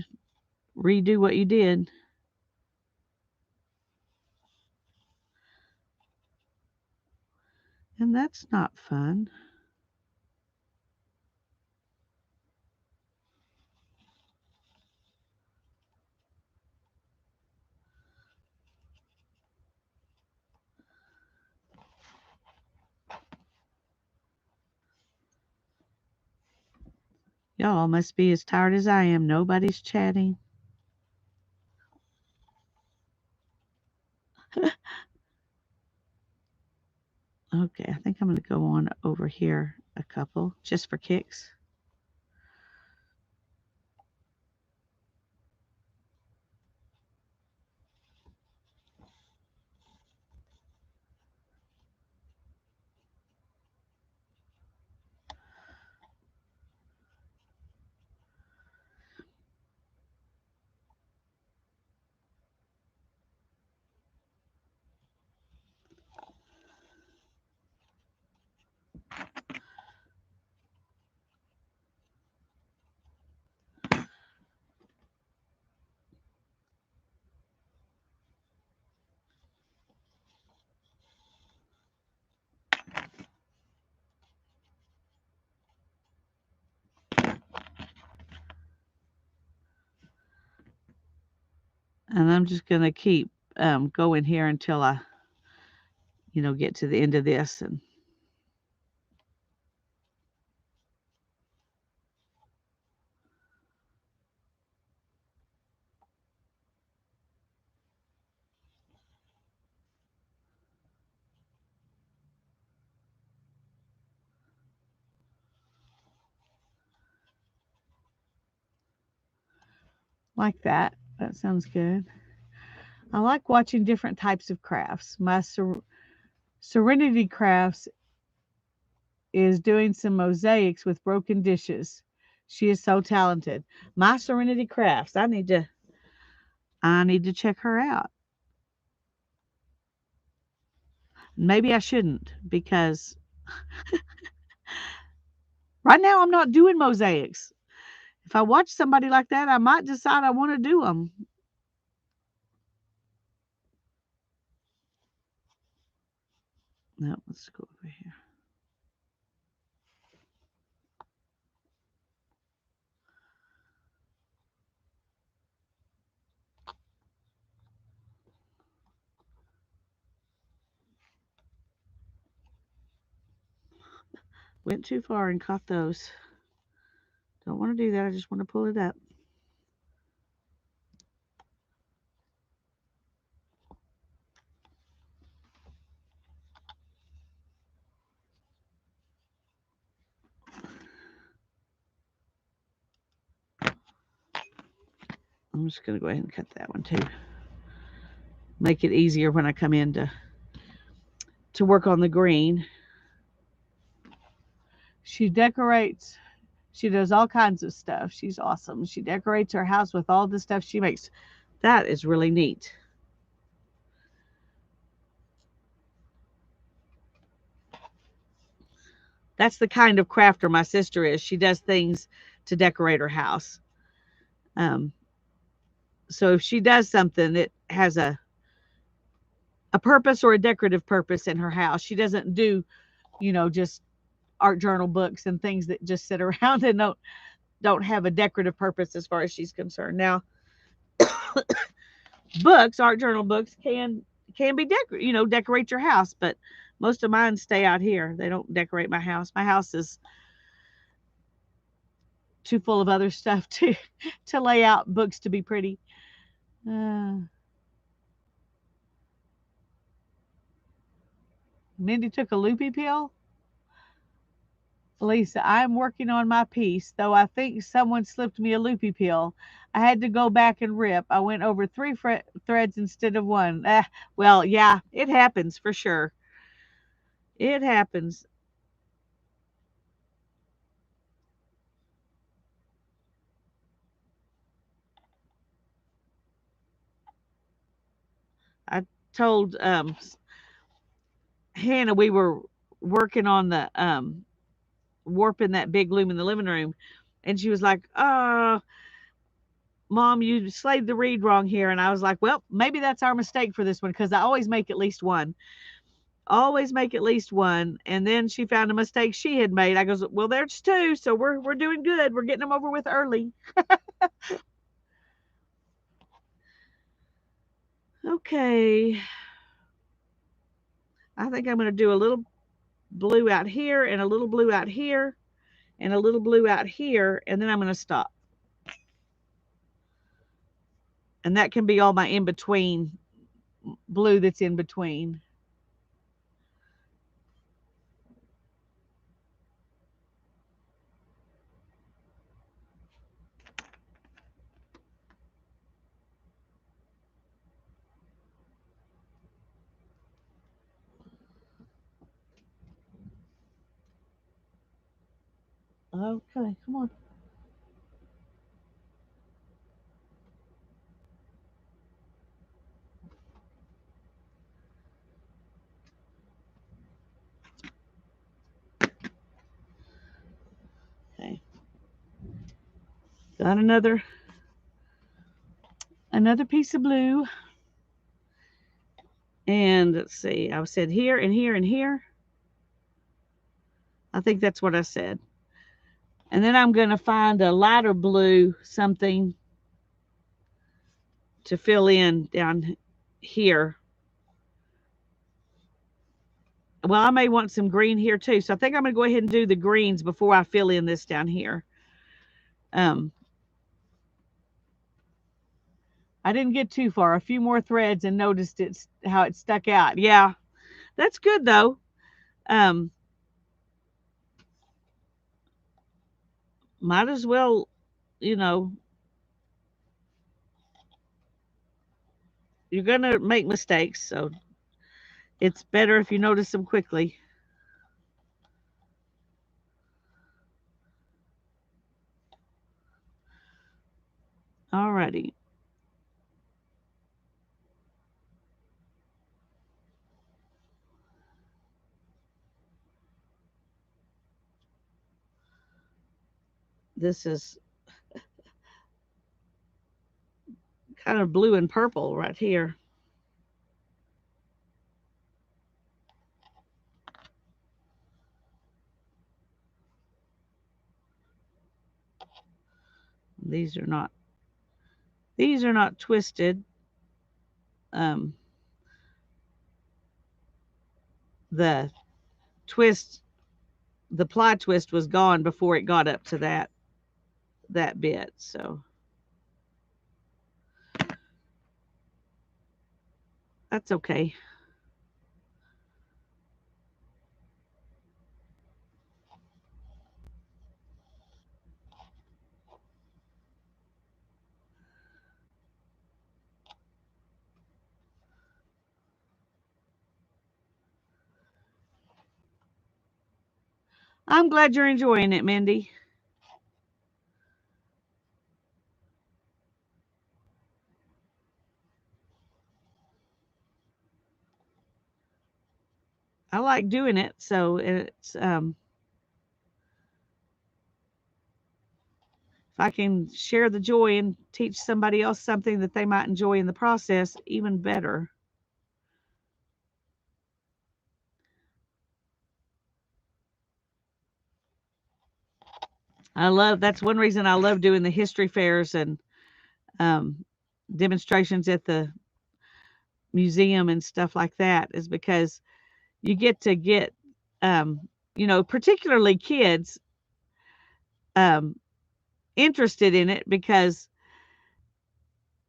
redo what you did. And that's not fun. Y'all must be as tired as I am. Nobody's chatting. Okay, I think I'm going to go on over here a couple just for kicks. And I'm just going to keep going here until I, get to the end of this. And like that. That sounds good. I like watching different types of crafts. My Serenity Crafts is doing some mosaics with broken dishes. She is so talented. My Serenity Crafts. I need to check her out. Maybe I shouldn't because right now I'm not doing mosaics. If I watch somebody like that, I might decide I want to do them. No, let's go over here. Went too far and caught those. Don't want to do that. I just want to pull it up. I'm just going to go ahead and cut that one too. Make it easier when I come in to work on the green. She decorates. She does all kinds of stuff. She's awesome. She decorates her house with all the stuff she makes. That is really neat. That's the kind of crafter my sister is. She does things to decorate her house. Um, so if she does something that has a purpose or a decorative purpose in her house, she doesn't do, just art journal books and things that just sit around and don't have a decorative purpose as far as she's concerned. Now, art journal books can be decorate your house, but most of mine stay out here. They don't decorate my house. My house is too full of other stuff to lay out books to be pretty. Uh, Mindy took a loopy pill. Lisa, I'm working on my piece, though I think someone slipped me a loopy pill. I had to go back and rip. I went over three threads instead of one. Well, yeah, it happens for sure. It happens. I told Hannah we were working on the warping that big loom in the living room, and she was like, "Oh, Mom, you slaved the reed wrong here." And I was like, "Well, maybe that's our mistake for this one because I always make at least one. Always make at least one." And then she found a mistake she had made. I goes, "Well, there's two, so we're doing good. We're getting them over with early." Okay, I think I'm going to do a little blue out here and a little blue out here and a little blue out here, and then I'm going to stop. And that can be all my in between blue that's in between. Okay, come on. Got another piece of blue. And let's see, I said here and here and here. I think that's what I said. And then I'm going to find a lighter blue something to fill in down here. Well, I may want some green here too. So I think I'm going to go ahead and do the greens before I fill in this down here. I didn't get too far. A few more threads and noticed how it stuck out. Yeah, that's good though. Might as well, you know, you're going to make mistakes. So it's better if you notice them quickly. Alrighty. This is kind of blue and purple right here. These are not twisted. The twist, the ply twist was gone before it got up to that bit. So that's okay. I'm glad you're enjoying it, Mindy. I like doing it, so it's if I can share the joy and teach somebody else something that they might enjoy in the process, even better. That's one reason I love doing the history fairs and um, demonstrations at the museum and stuff like that, is because you get to get, particularly kids um, interested in it, because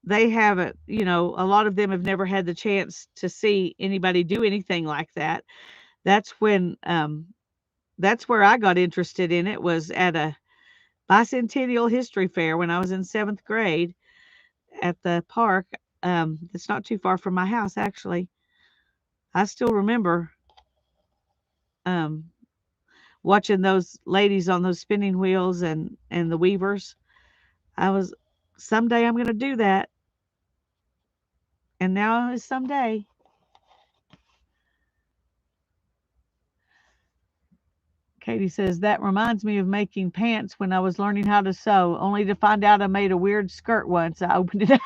they haven't, a lot of them have never had the chance to see anybody do anything like that. That's when, that's where I got interested in it, was at a bicentennial history fair when I was in 7th grade at the park. It's not too far from my house, actually. I still remember um, watching those ladies on those spinning wheels and the weavers. I was Someday I'm going to do that, and now is someday. Katie says that reminds me of making pants when I was learning how to sew, only to find out I made a weird skirt once. I opened it up.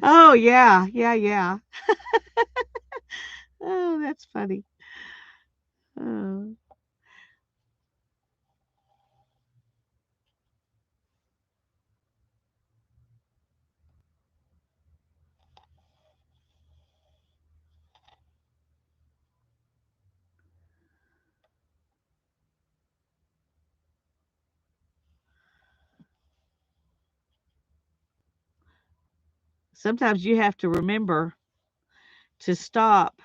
Oh yeah, yeah, yeah. Oh, that's funny. Oh. Sometimes you have to remember to stop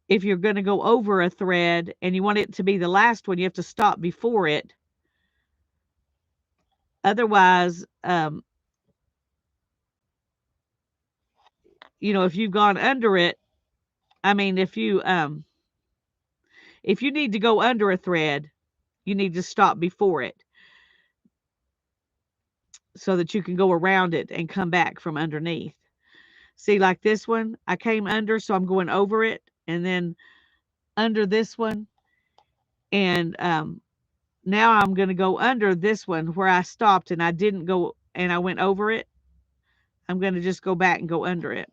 if you're going to go over a thread and you want it to be the last one. You have to stop before it. Otherwise, if you've gone under it, I mean, if you need to go under a thread, you need to stop before it so that you can go around it and come back from underneath. See, like this one, I came under, so I'm going over it, and then under this one, and now I'm going to go under this one where I stopped and I didn't go and I went over it. I'm going to just go back and go under it.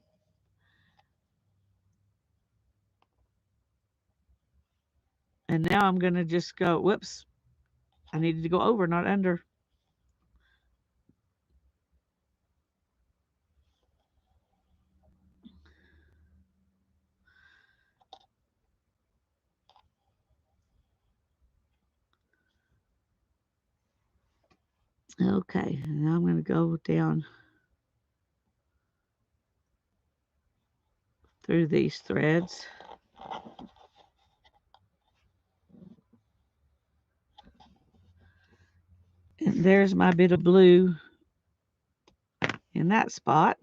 And now I'm going to just go, whoops, I needed to go over, not under. Okay, now I'm going to go down through these threads. And there's my bit of blue in that spot.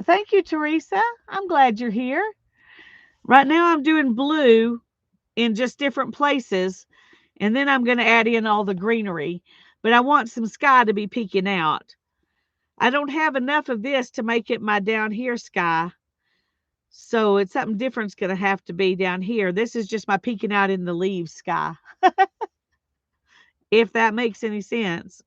Thank you, Teresa. I'm glad you're here. Right now I'm doing blue in just different places, and then I'm going to add in all the greenery. But I want some sky to be peeking out. I don't have enough of this to make it my down here sky. So it's something different's going to have to be down here. This is just my peeking out in the leaves sky, if that makes any sense.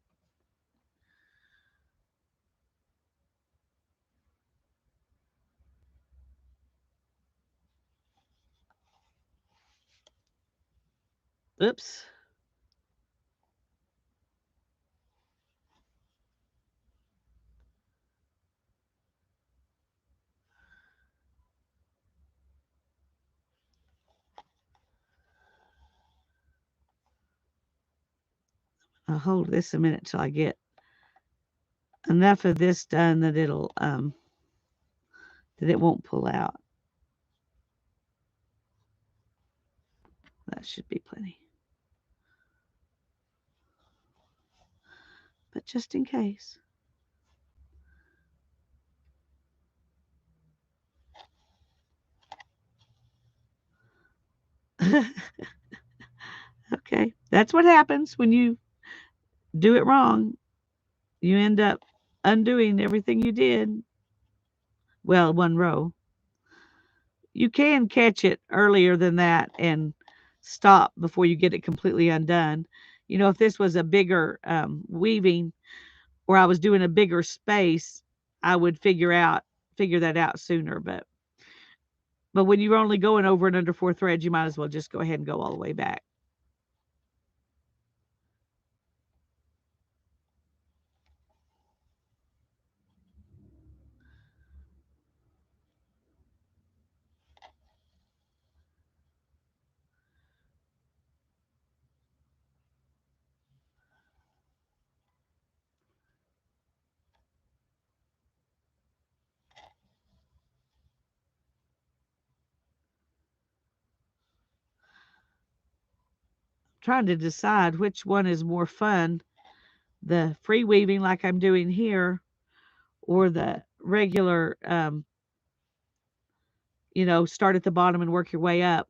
Oops. I'll hold this a minute till I get enough of this done that it'll that it won't pull out. That should be plenty. But just in case. Okay, that's what happens when you do it wrong. You end up undoing everything you did. Well, one row. You can catch it earlier than that and stop before you get it completely undone. You know, if this was a bigger weaving or I was doing a bigger space, I would figure that out sooner. But when you're only going over and under 4 threads, you might as well just go ahead and go all the way back. Trying to decide which one is more fun, the free weaving like I'm doing here or the regular, start at the bottom and work your way up.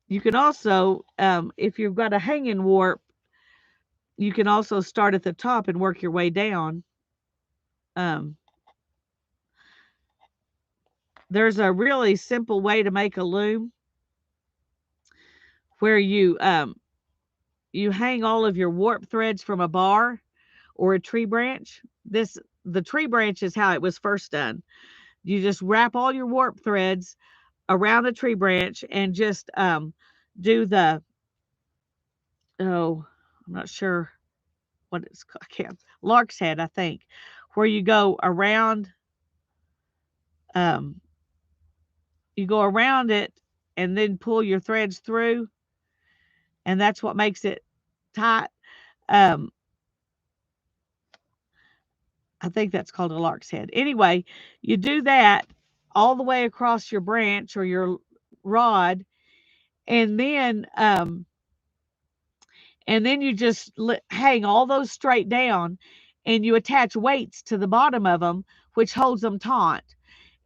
You can also, if you've got a hanging warp, you can also start at the top and work your way down. There's a really simple way to make a loom where you hang all of your warp threads from a bar or a tree branch. The tree branch is how it was first done. You just wrap all your warp threads around a tree branch and just do the, oh, I'm not sure what it's called. I can't, lark's head, I think, where you go around um, it and then pull your threads through, and that's what makes it tight. Um, I think that's called a lark's head. Anyway, you do that all the way across your branch or your rod, and then you just hang all those straight down, and you attach weights to the bottom of them, which holds them taut.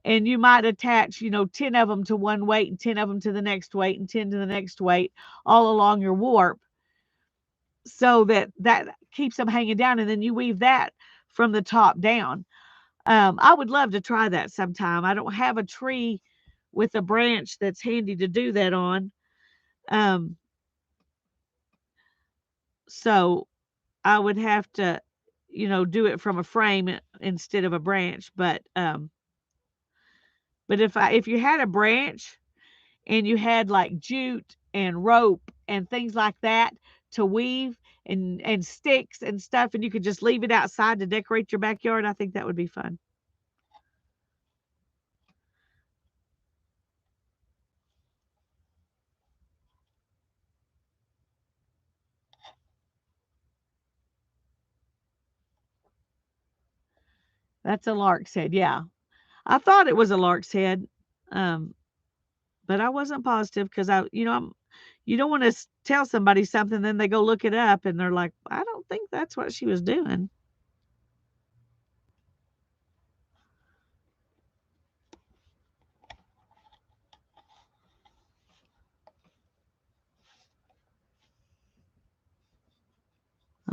And you might attach, 10 of them to one weight and 10 of them to the next weight and 10 to the next weight all along your warp, so that keeps them hanging down, and then you weave that from the top down. I would love to try that sometime. I don't have a tree with a branch that's handy to do that on. Um, so I would have to, do it from a frame instead of a branch. But if you had a branch and you had like jute and rope and things like that to weave and sticks and stuff, and you could just leave it outside to decorate your backyard, I think that would be fun. That's a lark's head, yeah. I thought it was a lark's head, um, but I wasn't positive because you don't want to tell somebody something, then they go look it up and they're like, I don't think that's what she was doing.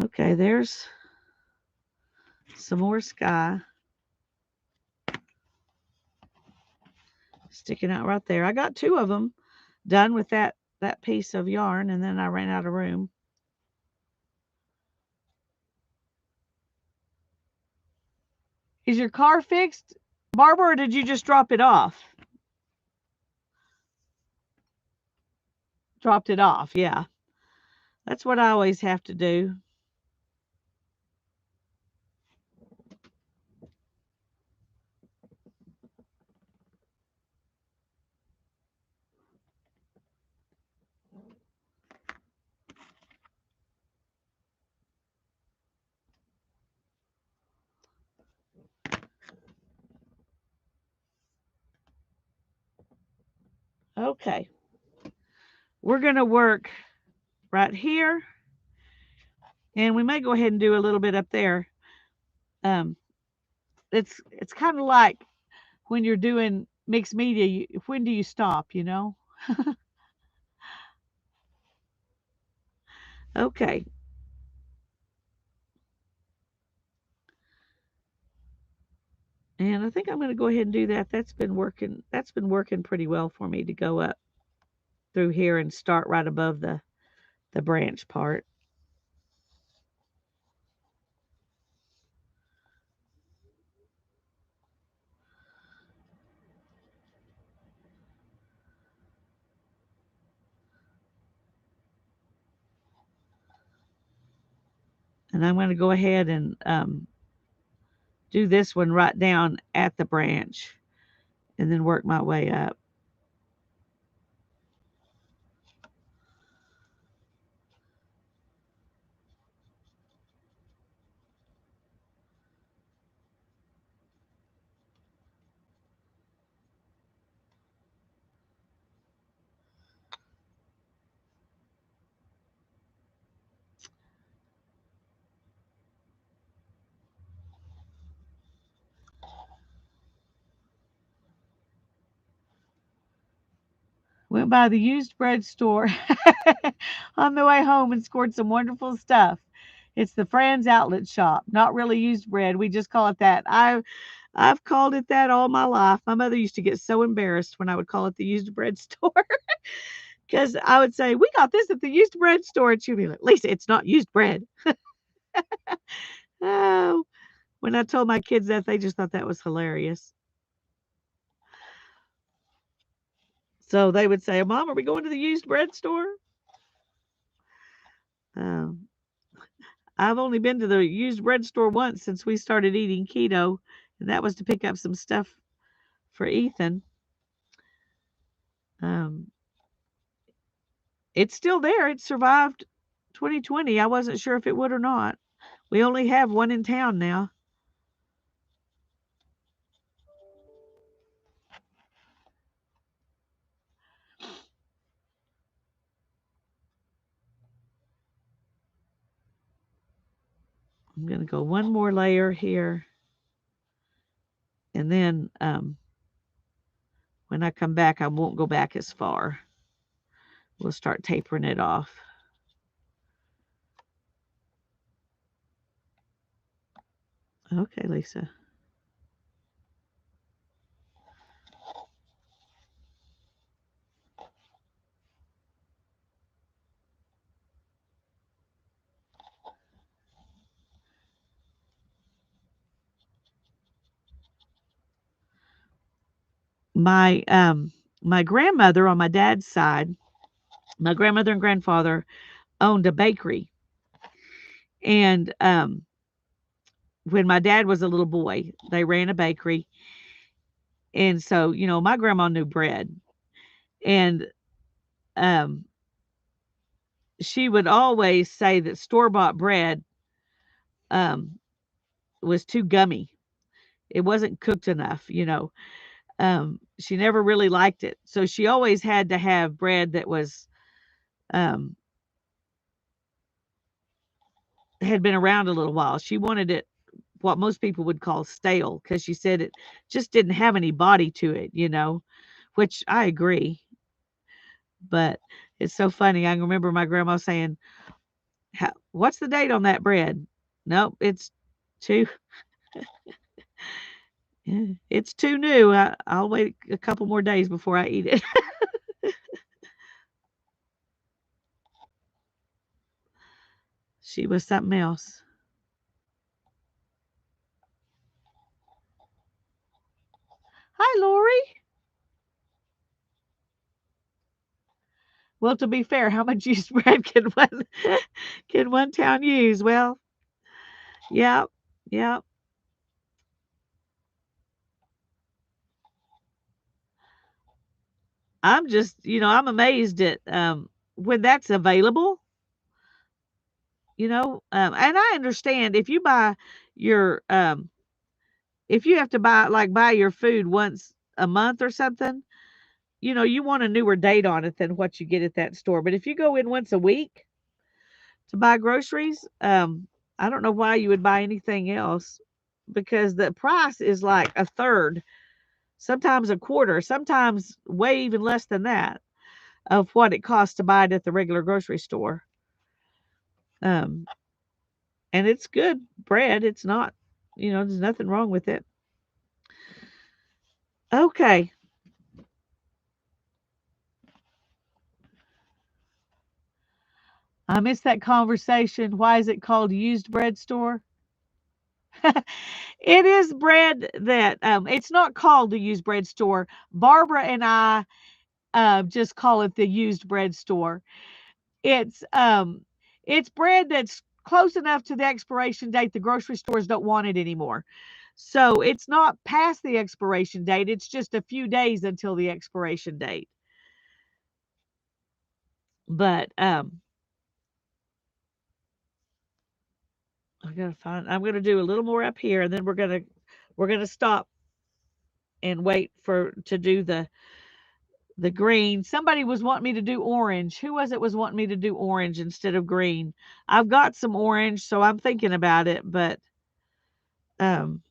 Okay, there's some more sky sticking out right there. I got two of them done with that piece of yarn, and then I ran out of room. Is your car fixed, Barbara, or did you just drop it off? Dropped it off, yeah. That's what I always have to do. Okay. We're going to work right here, and we may go ahead and do a little bit up there. Um, it's kind of like when you're doing mixed media, when do you stop, Okay. And I think I'm going to go ahead and do that. That's been working pretty well for me to go up through here and start right above the branch part. And I'm going to go ahead and do this one right down at the branch and then work my way up. Went by the used bread store on the way home and scored some wonderful stuff. It's the Fran's Outlet Shop. Not really used bread. We just call it that. I've called it that all my life. My mother used to get so embarrassed when I would call it the used bread store because I would say, "We got this at the used bread store." And she'd be like, "Lisa, it's not used bread." Oh, when I told my kids that, they just thought that was hilarious. So they would say, "Mom, are we going to the used bread store?" Um, I've only been to the used bread store once since we started eating keto, and that was to pick up some stuff for Ethan. Um, it's still there. It survived 2020. I wasn't sure if it would or not. We only have one in town now. I'm going to go one more layer here, and then when I come back, I won't go back as far. We'll start tapering it off. Okay, Lisa. my my grandmother on my dad's side, my grandmother and grandfather owned a bakery. And when my dad was a little boy, they ran a bakery. And so, my grandma knew bread. And um, she would always say that store-bought bread um, was too gummy. It wasn't cooked enough. She never really liked it. So she always had to have bread that was um, had been around a little while. She wanted it what most people would call stale because she said it just didn't have any body to it, which I agree. But it's so funny. I remember my grandma saying, "What's the date on that bread?" Nope, too it's too new. I'll wait a couple more days before I eat it. She was something else. Hi, Lori. Well, to be fair, how much used bread can one town use? Well, yeah, yeah. I'm amazed at when that's available. And I understand if you buy your if you have to buy your food once a month or something, you want a newer date on it than what you get at that store. But if you go in once a week to buy groceries, I don't know why you would buy anything else because the price is like a third, sometimes a quarter, sometimes way even less than that of what it costs to buy it at the regular grocery store. Um, and it's good bread. It's not, there's nothing wrong with it. Okay. I missed that conversation. Why is it called used bread store? It is bread that it's not called the used bread store. Barbara and I just call it the used bread store. It's um it's bread that's close enough to the expiration date the grocery stores don't want it anymore. So it's not past the expiration date. It's just a few days until the expiration date. But I'm gonna do a little more up here and then we're gonna stop and wait for to do the green. Somebody was wanting me to do orange. Who was wanting me to do orange instead of green? I've got some orange, so I'm thinking about it, but um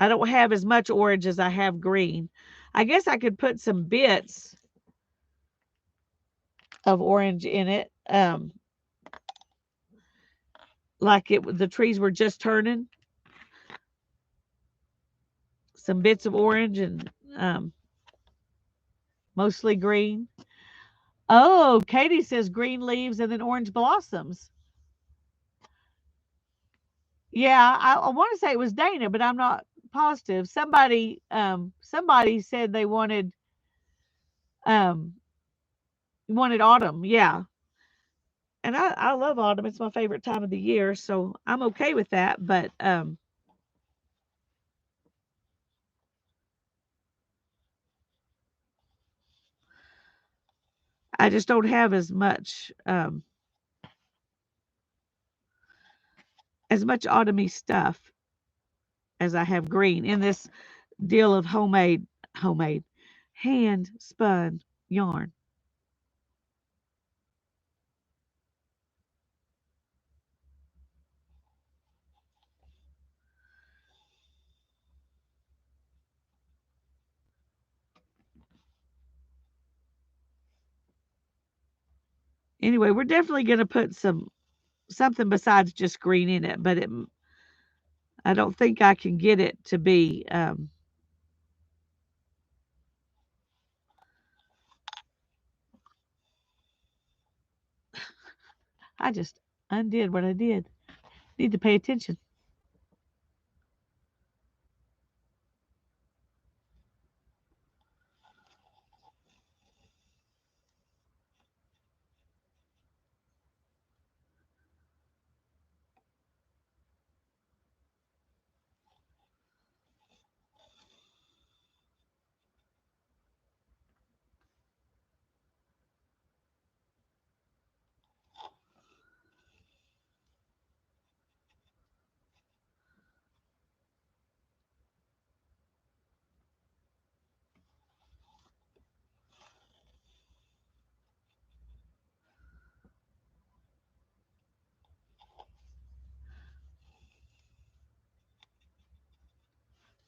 I don't have as much orange as I have green. I guess I could put some bits of orange in it. Like the trees were just turning, some bits of orange and mostly green. Oh, Katie says green leaves and then orange blossoms. Yeah, I want to say it was Dana, but I'm not positive. Somebody said they um wanted autumn. Yeah. And I love autumn. It's my favorite time of the year, so I'm okay with that. But I just don't have as much autumny stuff as I have green in this deal of homemade hand spun yarn. Anyway, we're definitely going to put something besides just green in it, but I don't think I can get it to be I just undid what I did. Need to pay attention.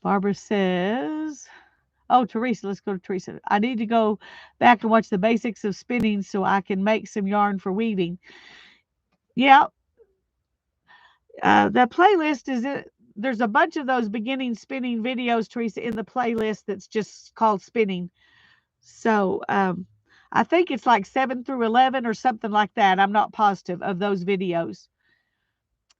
Barbara says, oh, Teresa, let's go to Teresa. I need to go back and watch the basics of spinning so I can make some yarn for weaving. Yeah, the playlist is it. There's a bunch of those beginning spinning videos, Teresa, in the playlist that's just called spinning. So I think it's like 7 through 11 or something like that. I'm not positive of those videos.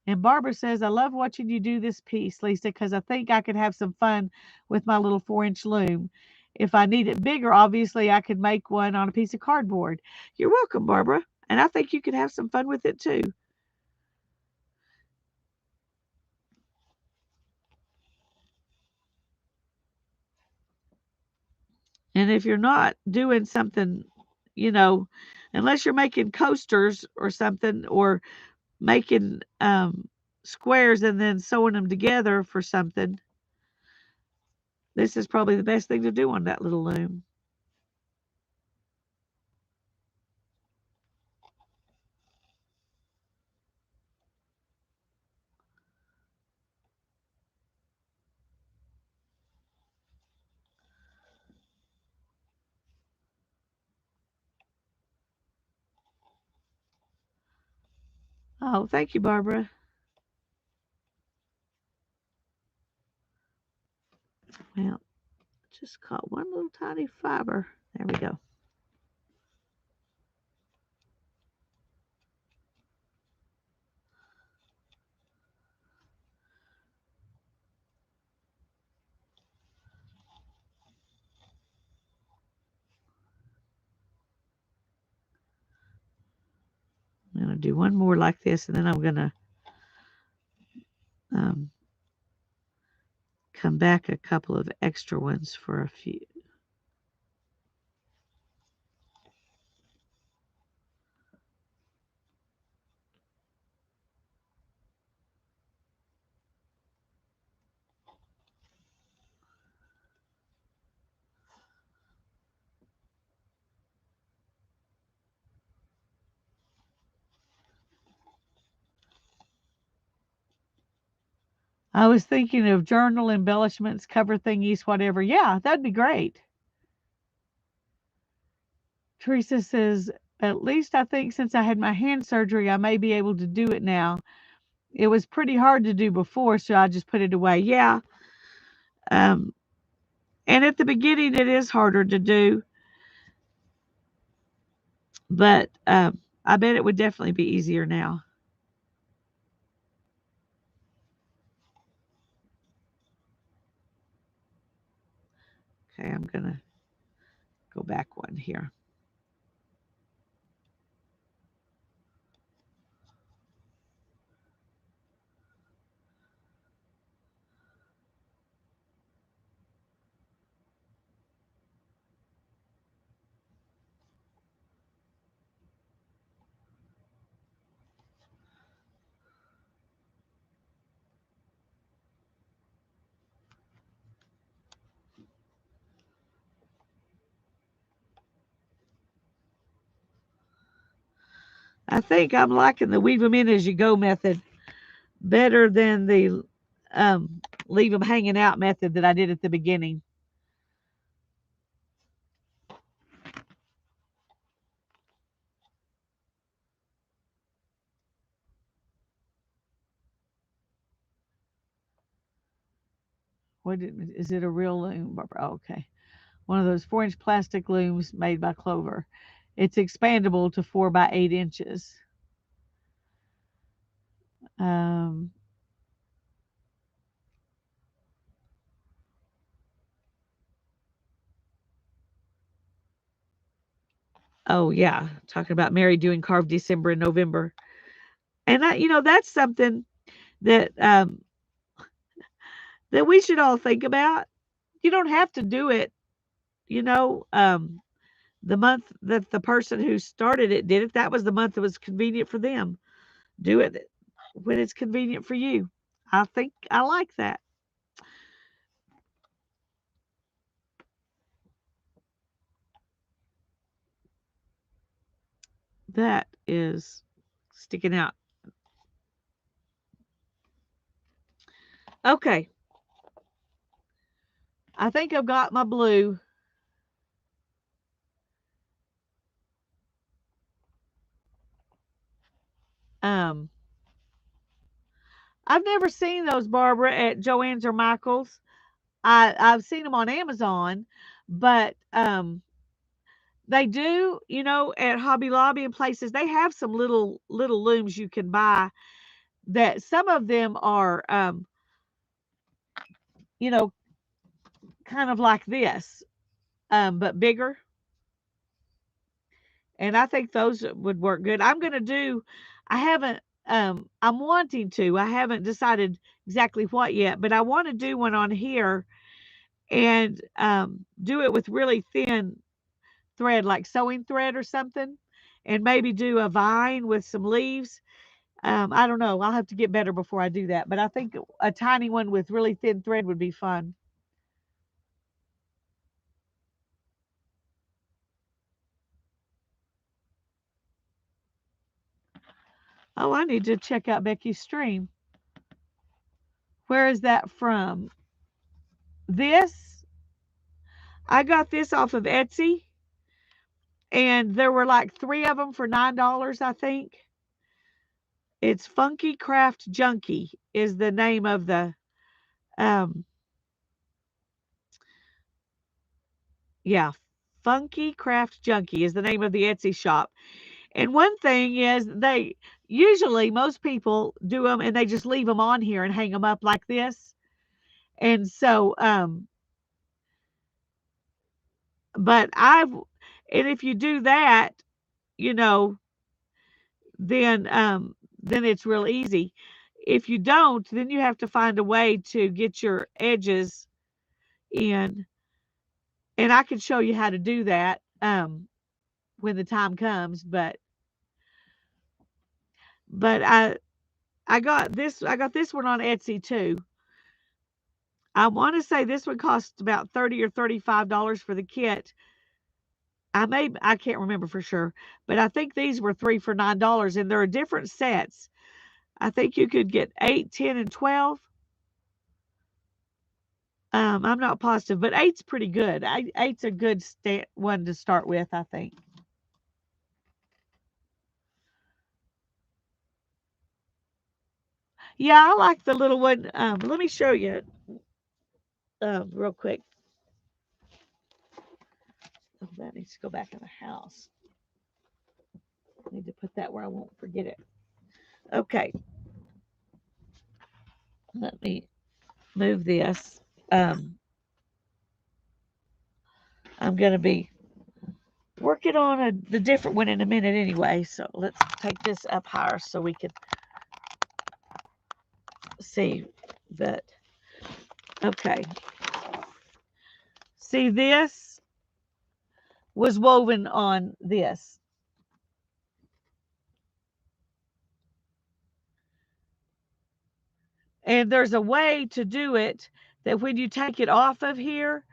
And Barbara says, I love watching you do this piece, Lisa, because I think I could have some fun with my little 4-inch loom. If I need it bigger, obviously I could make one on a piece of cardboard. You're welcome, Barbara. And I think you could have some fun with it too. And if you're not doing something, you know, unless you're making coasters or something, or making squares and then sewing them together for something, this is probably the best thing to do on that little loom. Oh, thank you, Barbara. Well, just caught one little tiny fiber. There we go. I'm going to do one more like this, and then I'm going to um, come back a couple of extra ones for a few. I was thinking of journal embellishments, cover thingies, whatever. Yeah, that'd be great. Teresa says, at least I think since I had my hand surgery, I may be able to do it now. It was pretty hard to do before, so I just put it away. Yeah. Um, and at the beginning, it is harder to do, but I bet it would definitely be easier now. Okay, I'm going to go back one here. I think I'm liking the weave them in as you go method better than the leave them hanging out method that I did at the beginning. Is it a real loom? Oh, okay. One of those 4-inch plastic looms made by Clover. It's expandable to 4 by 8 inches. Um, oh yeah, talking about Mary doing carved December and November, and that's something that that we should all think about. You don't have to do it, you know, the month that the person who started it did it. That was the month that was convenient for them. Do it when it's convenient for you. I think I like that. That is sticking out. Okay. I think I've got my blue. Um, I've never seen those, Barbara, at Joann's or Michael's. I've seen them on Amazon, but they do, at Hobby Lobby and places. They have some little looms you can buy. That some of them are, you know, kind of like this, but bigger. And I think those would work good. I haven't, I'm wanting to, I haven't decided exactly what yet, but I want to do one on here and do it with really thin thread, like sewing thread or something, and maybe do a vine with some leaves. I don't know. I'll have to get better before I do that, but I think a tiny one with really thin thread would be fun. Oh, I need to check out Becky's stream. Where is that from? This, I got this off of Etsy, and there were like 3 of them for $9, I think. It's Funky Craft Junkie is the name of the um yeah, Funky Craft Junkie is the name of the Etsy shop. And one thing is they usually most people do them and they just leave them on here and hang them up like this. And so but I've and if you do that, you know, then it's real easy. If you don't, then you have to find a way to get your edges in, and I can show you how to do that when the time comes. But I got this one on Etsy too. I want to say this one cost about $30 or $35 for the kit. I can't remember for sure, but I think these were 3 for $9, and there are different sets. I think you could get 8, 10, and 12. I'm not positive, but eight's pretty good. Eight's a good one to start with, I think. Yeah, I like the little one. Let me show you real quick. Oh, that needs to go back in the house. I need to put that where I won't forget it. Okay, let me move this. Um, I'm going to be working on the different one in a minute anyway. So let's take this up higher so we can see that. Okay. See, this was woven on this. And there's a way to do it that when you take it off of here,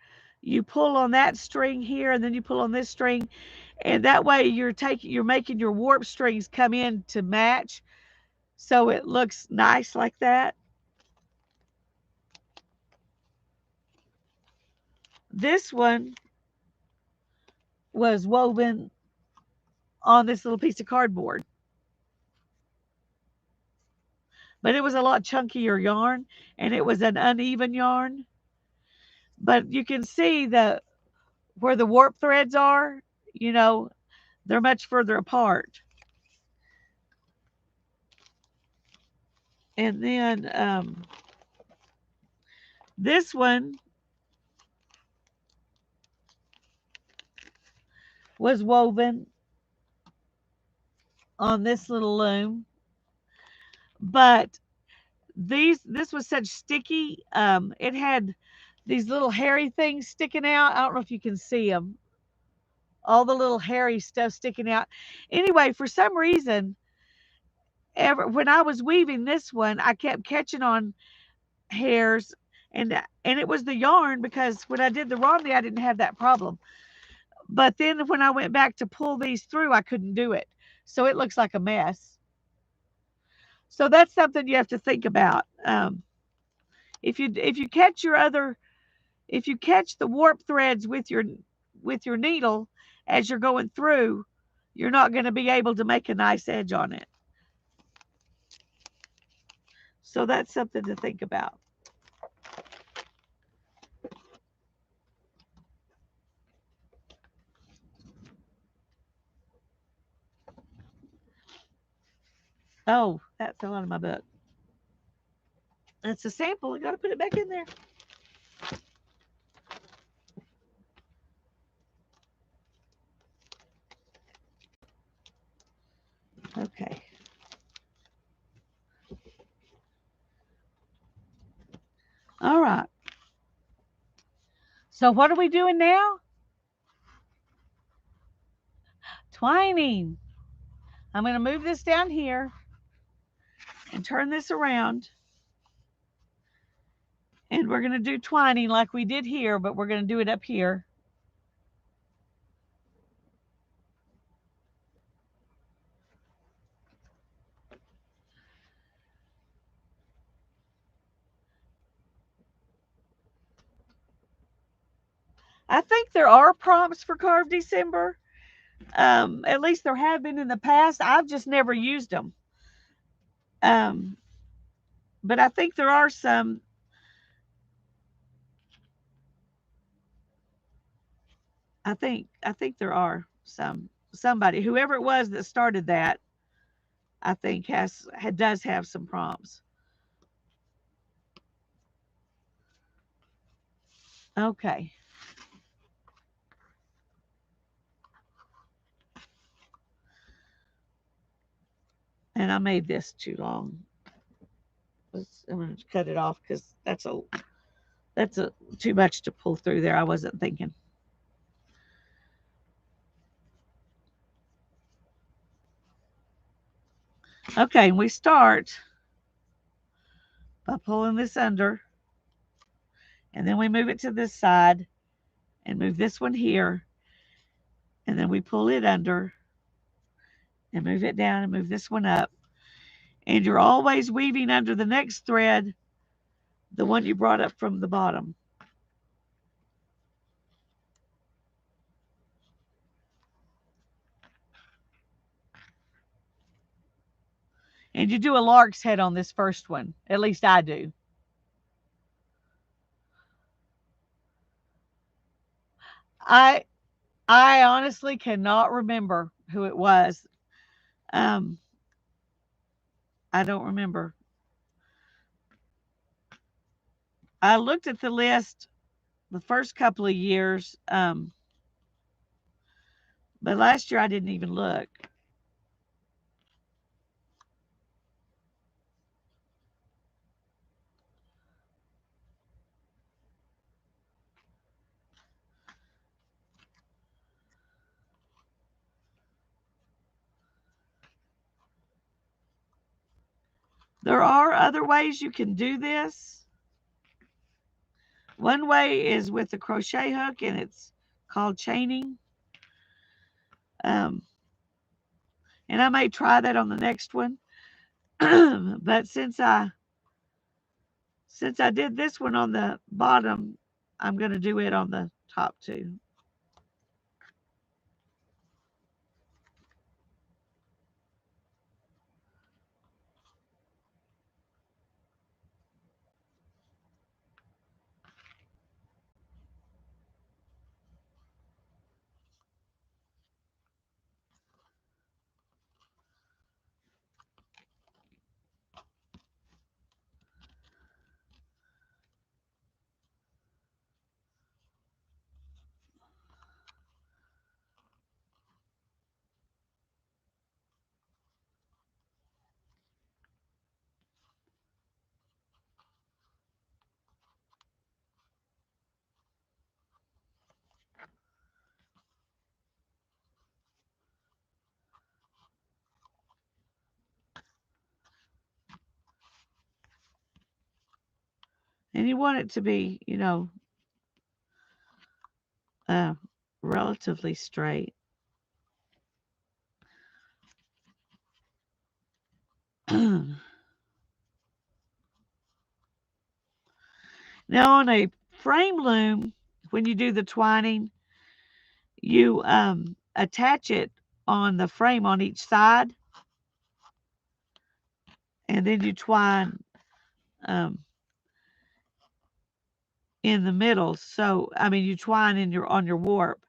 you pull on that string here and then you pull on this string. And that way you're making your warp strings come in to match. So it looks nice like that. This one was woven on this little piece of cardboard, but it was a lot chunkier yarn and it was an uneven yarn. But you can see where the warp threads are, you know, they're much further apart. And then this one was woven on this little loom, but this was such sticky. It had these little hairy things sticking out. I don't know if you can see them. All the little hairy stuff sticking out. Anyway, for some reason, when I was weaving this one, I kept catching on hairs, and it was the yarn because when I did the Romney, I didn't have that problem. But then when I went back to pull these through, I couldn't do it. So it looks like a mess. So that's something you have to think about. If you catch your other if you catch the warp threads with your needle as you're going through, you're not going to be able to make a nice edge on it. So that's something to think about. Oh, that fell out of my book. That's a sample. I got to put it back in there. Okay. All right. So what are we doing now? Twining. I'm going to move this down here and turn this around. And we're going to do twining like we did here, but we're going to do it up here. I think there are prompts for Carve December. At least there have been in the past. I've just never used them. But I think there are some. I think there are some. Somebody, whoever it was that started that, I think does have some prompts. Okay. And I made this too long. I'm going to cut it off because that's too much to pull through there. I wasn't thinking. Okay, we start by pulling this under, and then we move it to this side and move this one here, and then we pull it under and move it down and move this one up. And you're always weaving under the next thread, the one you brought up from the bottom. And you do a lark's head on this first one. At least I do. I honestly cannot remember who it was. Um, I don't remember. I looked at the list the first couple of years, but last year I didn't even look. There are other ways you can do this. One way is with the crochet hook, and it's called chaining. And I may try that on the next one. But since I did this one on the bottom, I'm going to do it on the top too. And you want it to be, uh, relatively straight. Now on a frame loom, when you do the twining, you attach it on the frame on each side, and then you twine um, in the middle. So, I mean, you twine in your on your warp,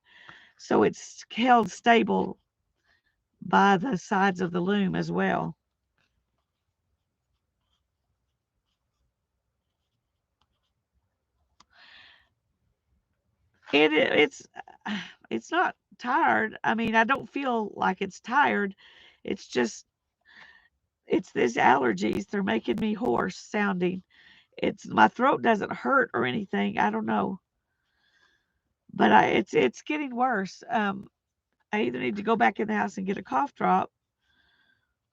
so it's held stable by the sides of the loom as well. It's it's not tired. I mean, I don't feel like it's tired. It's just it's these allergies. They're making me hoarse sounding. It's my throat doesn't hurt or anything. I don't know, but it's getting worse. I either need to go back in the house and get a cough drop,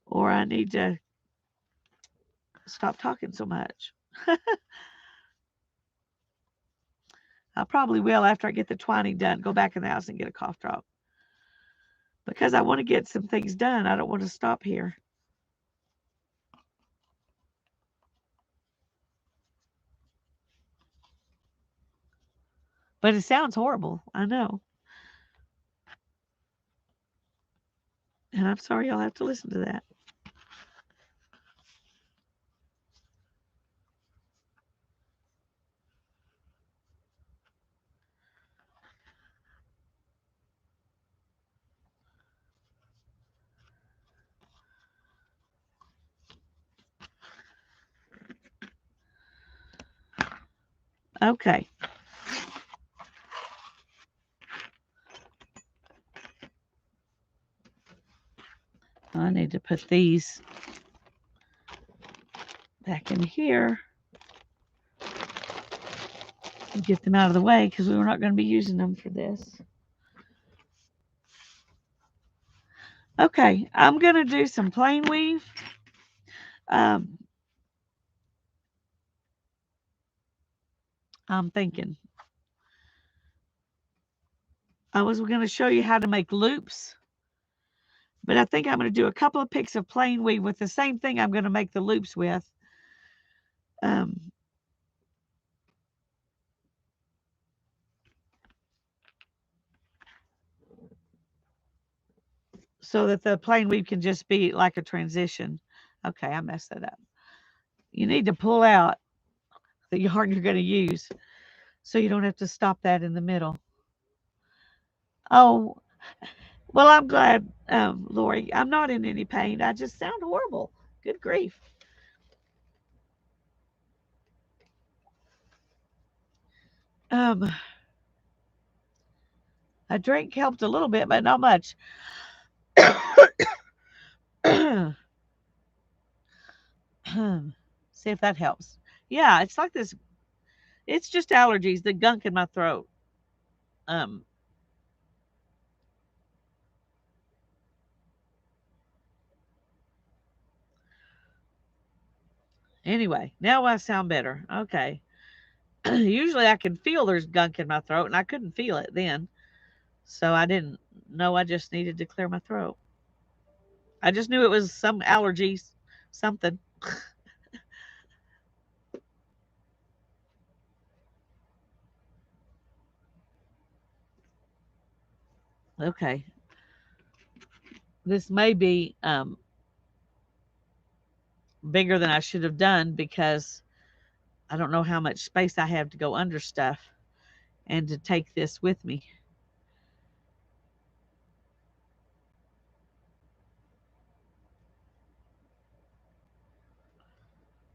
or I need to stop talking so much. I probably will after I get the twining done. Go back in the house and get a cough drop because I want to get some things done. I don't want to stop here. But it sounds horrible. I know. And I'm sorry y'all have to listen to that. Okay. I need to put these back in here and get them out of the way because we were not going to be using them for this. Okay, I'm going to do some plain weave. Um, I'm thinking I was going to show you how to make loops, but I think I'm going to do a couple of picks of plain weave with the same thing I'm going to make the loops with. Um, so that the plain weave can just be like a transition. Okay, I messed that up. You need to pull out the yarn you're going to use so you don't have to stop that in the middle. Oh, well, I'm glad, Lori. I'm not in any pain. I just sound horrible. Good grief. Um, a drink helped a little bit, but not much. See if that helps. Yeah, it's like this. It's just allergies, the gunk in my throat. Um, anyway, now I sound better. Okay. Usually I can feel there's gunk in my throat, and I couldn't feel it then. So I didn't know I just needed to clear my throat. I just knew it was some allergies, something. Okay. This may be bigger than I should have done because I don't know how much space I have to go under stuff and to take this with me.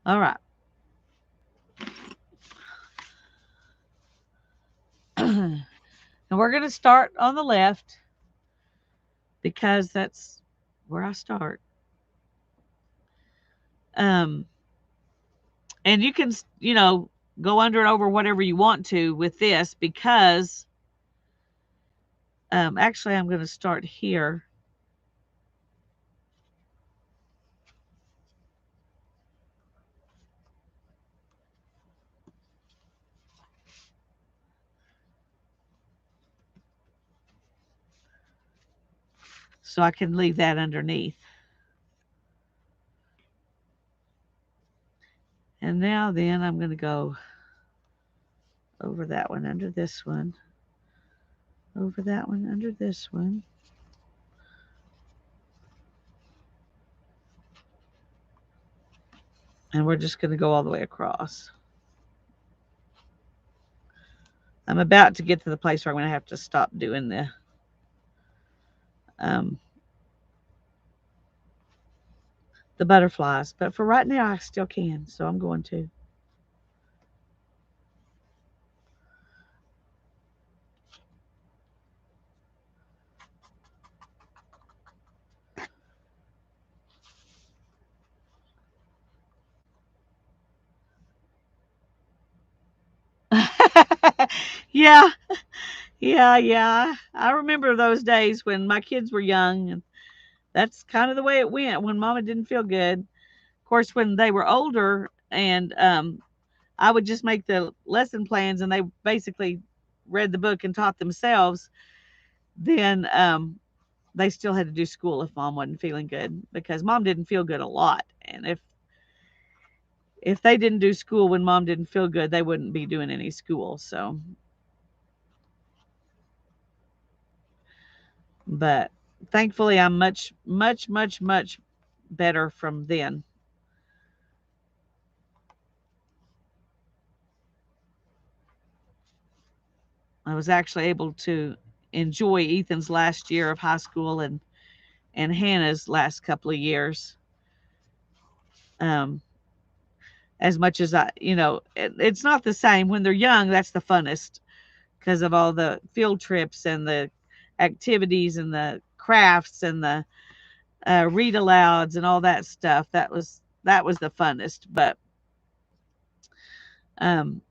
All right. And we're going to start on the left because that's where I start. Um, and you can, go under and over whatever you want to with this because actually I'm going to start here. So I can leave that underneath. And now then I'm going to go over that one, under this one, over that one, under this one. And we're just going to go all the way across. I'm about to get to the place where I'm going to have to stop doing um, the butterflies. But for right now, I still can, so I'm going to. Yeah, yeah. I remember those days when my kids were young, and that's kind of the way it went when Mama didn't feel good. Of course, when they were older, and I would just make the lesson plans, and they basically read the book and taught themselves. Then they still had to do school if Mom wasn't feeling good because Mom didn't feel good a lot, and if they didn't do school when Mom didn't feel good, they wouldn't be doing any school. So, but thankfully, I'm much, much, much, much better from then. I was actually able to enjoy Ethan's last year of high school and Hannah's last couple of years. Um, as much as it's not the same when they're young. That's the funnest because of all the field trips and the activities and the crafts and the read alouds and all that stuff. That was the funnest. Um,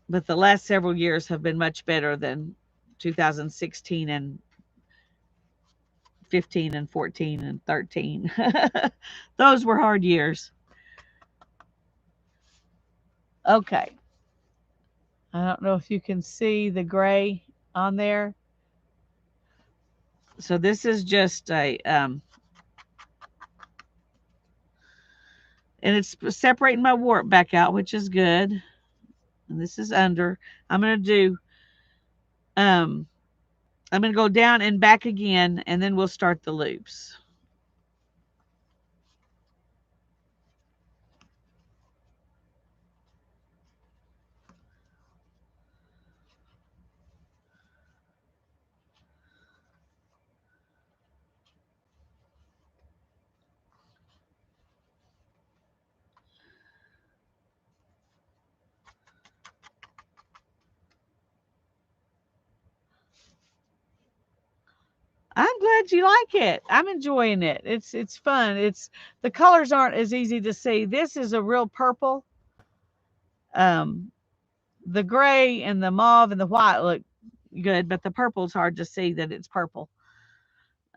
but the last several years have been much better than 2016 and 15 and 14 and 13. Those were hard years. Okay. I don't know if you can see the gray on there. So this is just and it's separating my warp back out, which is good. And this is under. I'm going to do, um, I'm going to go down and back again, and then we'll start the loops. I'm glad you like it. I'm enjoying it. It's fun. It's the colors aren't as easy to see. This is a real purple. Um, the gray and the mauve and the white look good, but the purple's hard to see that it's purple.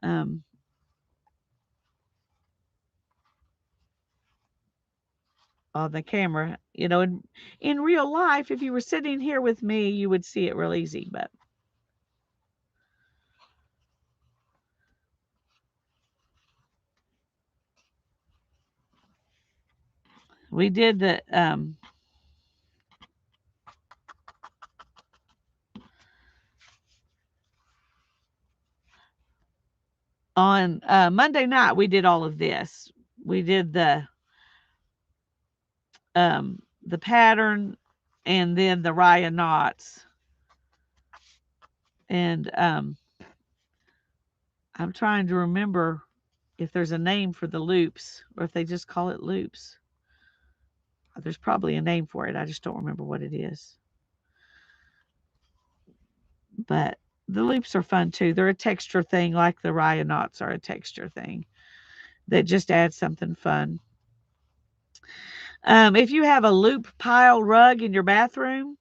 Um, on the camera, in real life, if you were sitting here with me, you would see it real easy. But we did the on Monday night. We did all of this. We did the pattern, and then the Raya knots, and I'm trying to remember if there's a name for the loops or if they just call it loops. There's probably a name for it. I just don't remember what it is. But the loops are fun too. They're a texture thing, like the Raya knots are a texture thing that just adds something fun. If you have a loop pile rug in your bathroom,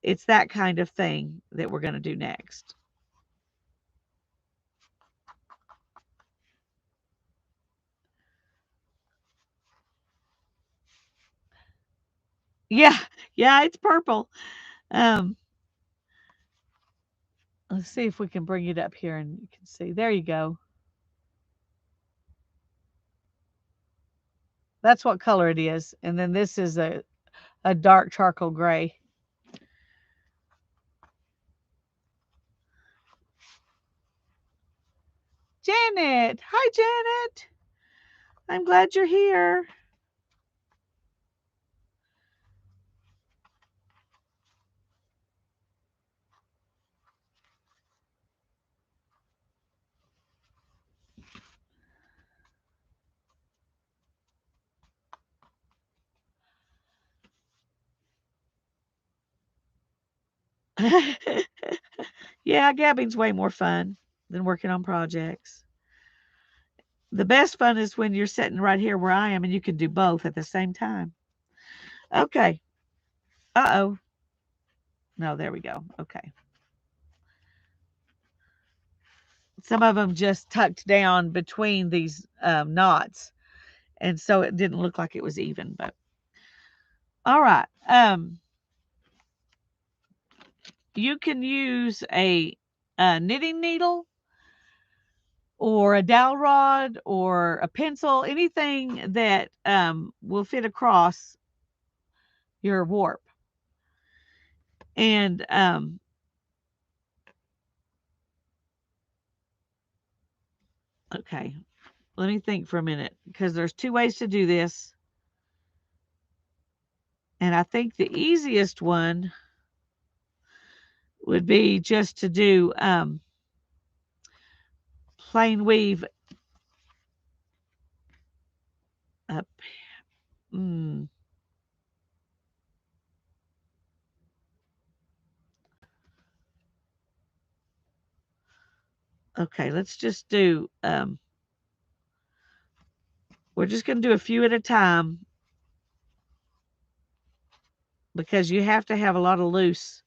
it's that kind of thing that we're going to do next. Yeah, yeah, it's purple. Um, let's see if we can bring it up here and you can see. There you go. That's what color it is. And then this is a dark charcoal gray. Janet. Hi, Janet. I'm glad you're here. Yeah, gabbing's way more fun than working on projects. The best fun is when you're sitting right here where I am and you can do both at the same time. Okay. Uh-oh. No, there we go. Okay. Some of them just tucked down between these knots. And so it didn't look like it was even, but all right. You can use a knitting needle or a dowel rod or a pencil, anything that will fit across your warp. And okay, let me think for a minute because there's two ways to do this. And I think the easiest one would be just to do plain weave up. Mm, okay, let's just do, we're just going to do a few at a time because you have to have a lot of loose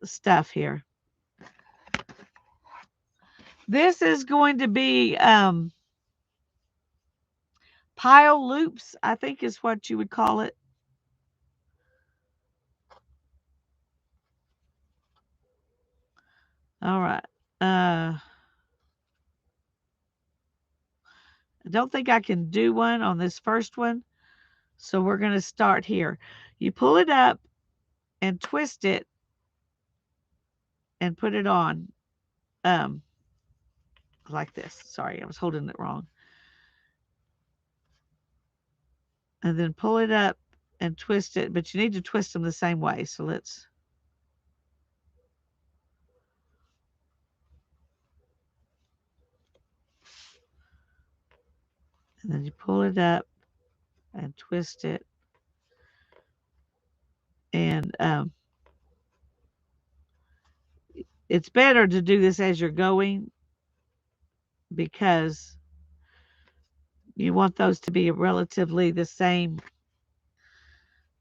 stuff here. This is going to be pile loops, I think is what you would call it. All right. I don't think I can do one on this first one. So we're going to start here. You pull it up and twist it and put it on like this. Sorry, I was holding it wrong. And then pull it up and twist it, but you need to twist them the same way. So let's. And then you pull it up and twist it. And it's better to do this as you're going because you want those to be relatively the same.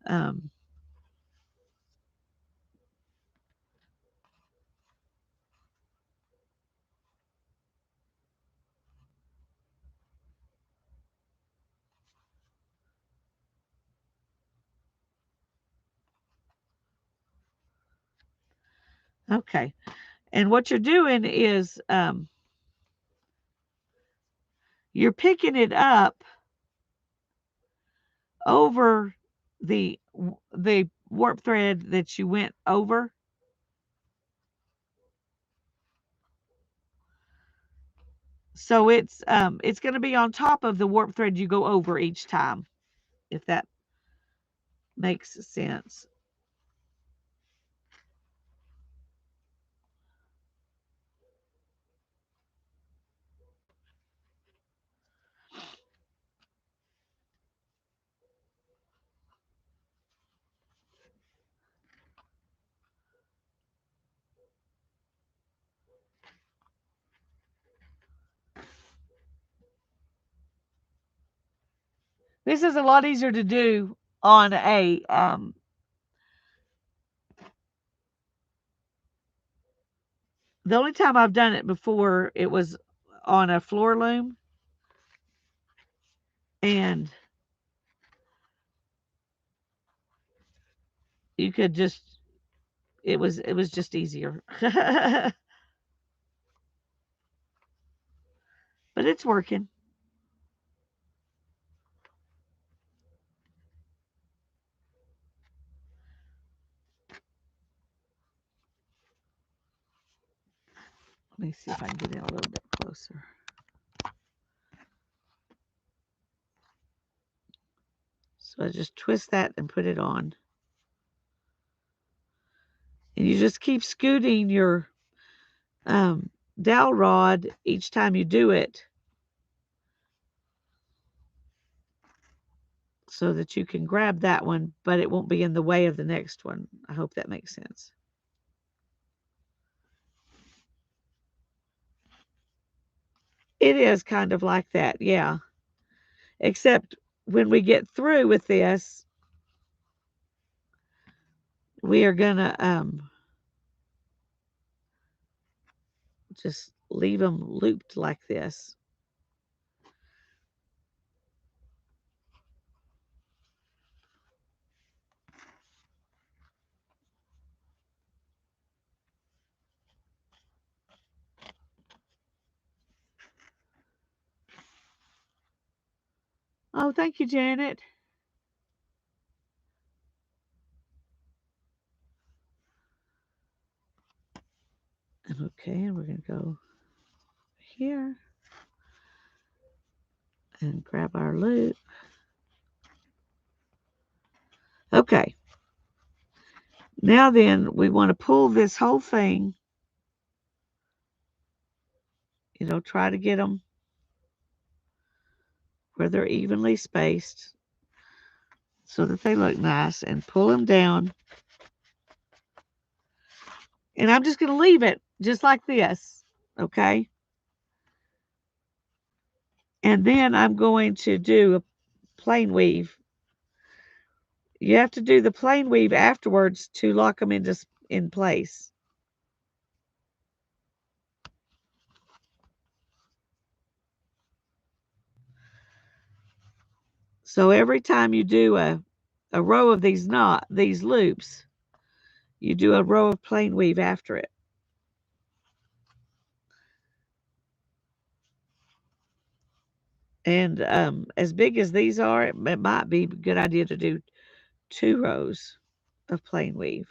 Um, okay. And what you're doing is you're picking it up over the warp thread that you went over. So it's going to be on top of the warp thread you go over each time, if that makes sense. This is a lot easier to do on a the only time I've done it before, it was on a floor loom. And you could just, it was just easier. But it's working. Let me see if I can get in a little bit closer. So I just twist that and put it on. And you just keep scooting your dowel rod each time you do it so that you can grab that one, but it won't be in the way of the next one. I hope that makes sense. It is kind of like that, yeah. Except when we get through with this, we are going to just leave them looped like this. Oh, thank you, Janet. Okay, and we're going to go here and grab our loop. Okay. Now then, we want to pull this whole thing, try to get them where they're evenly spaced so that they look nice, and pull them down. And I'm just going to leave it just like this, okay? And then I'm going to do a plain weave. You have to do the plain weave afterwards to lock them in place. So every time you do a row of these loops, you do a row of plain weave after it. And as big as these are, it might be a good idea to do 2 rows of plain weave.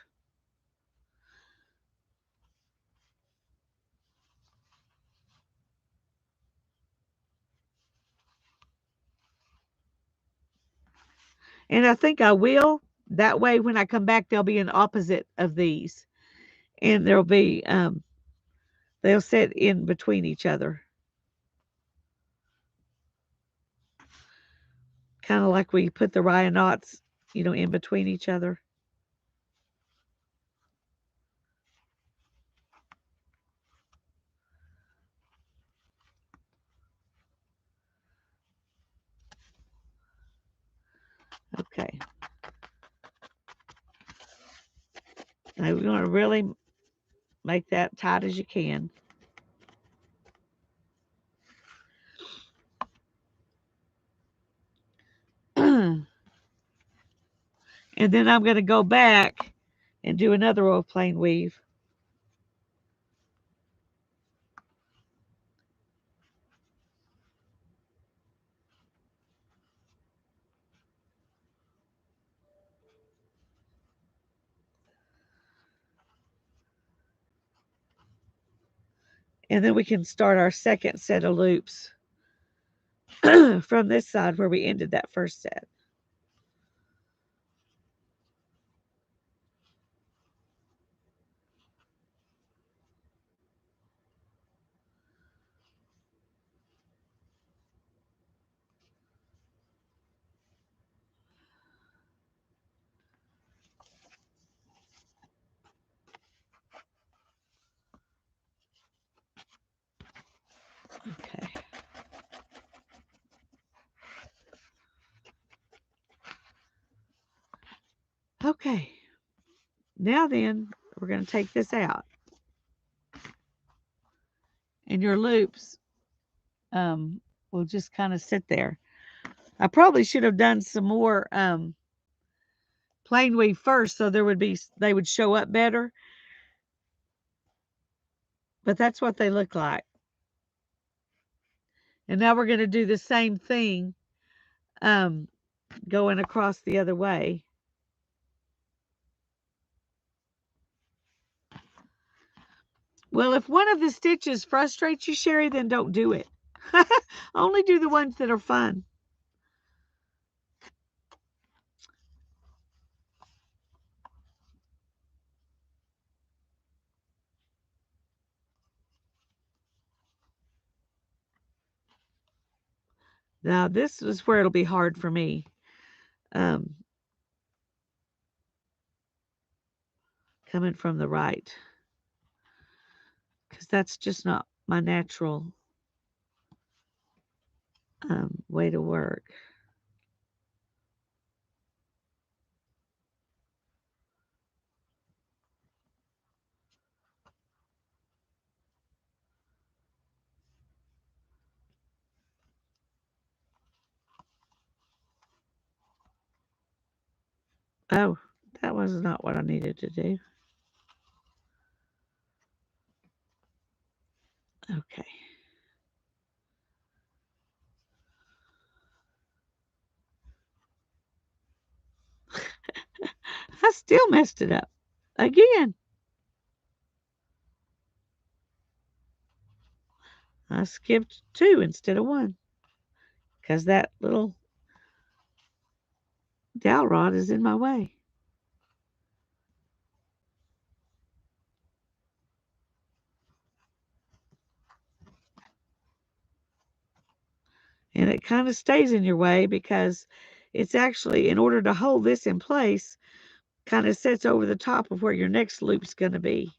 And I think I will. That way, when I come back, they'll be in opposite of these. And there'll be, they'll sit in between each other. Kind of like we put the Ryan knots, in between each other. Okay. Now we're going to really make that tight as you can. And then I'm going to go back and do another row of plain weave. And then we can start our second set of loops from this side where we ended that first set. Okay. Okay. Now then, we're going to take this out. And your loops will just kind of sit there. I probably should have done some more plain weave first so they would show up better. But that's what they look like. And now we're going to do the same thing going across the other way. Well, if one of the stitches frustrates you, Sherry, then don't do it. Only do the ones that are fun. Now, this is where it'll be hard for me. Coming from the right, because that's just not my natural way to work. Oh, that was not what I needed to do. Okay. I still messed it up again. I skipped 2 instead of 1 because that little dowel rod is in my way. And it kind of stays in your way because it's actually, in order to hold this in place, kind of sits over the top of where your next loop's going to be.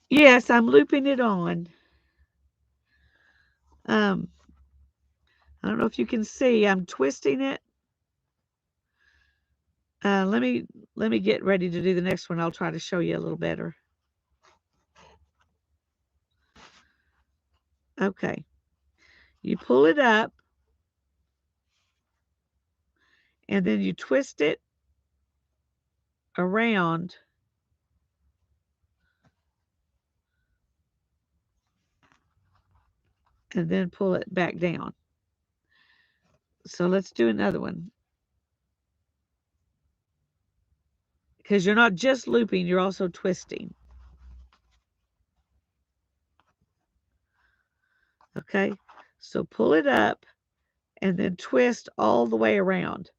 Yes, I'm looping it on. I don't know if you can see, I'm twisting it. Let me get ready to do the next one. I'll try to show you a little better. Okay. You pull it up and then you twist it around and then pull it back down. So let's do another one. Because you're not just looping, you're also twisting. Okay, so pull it up and then twist all the way around.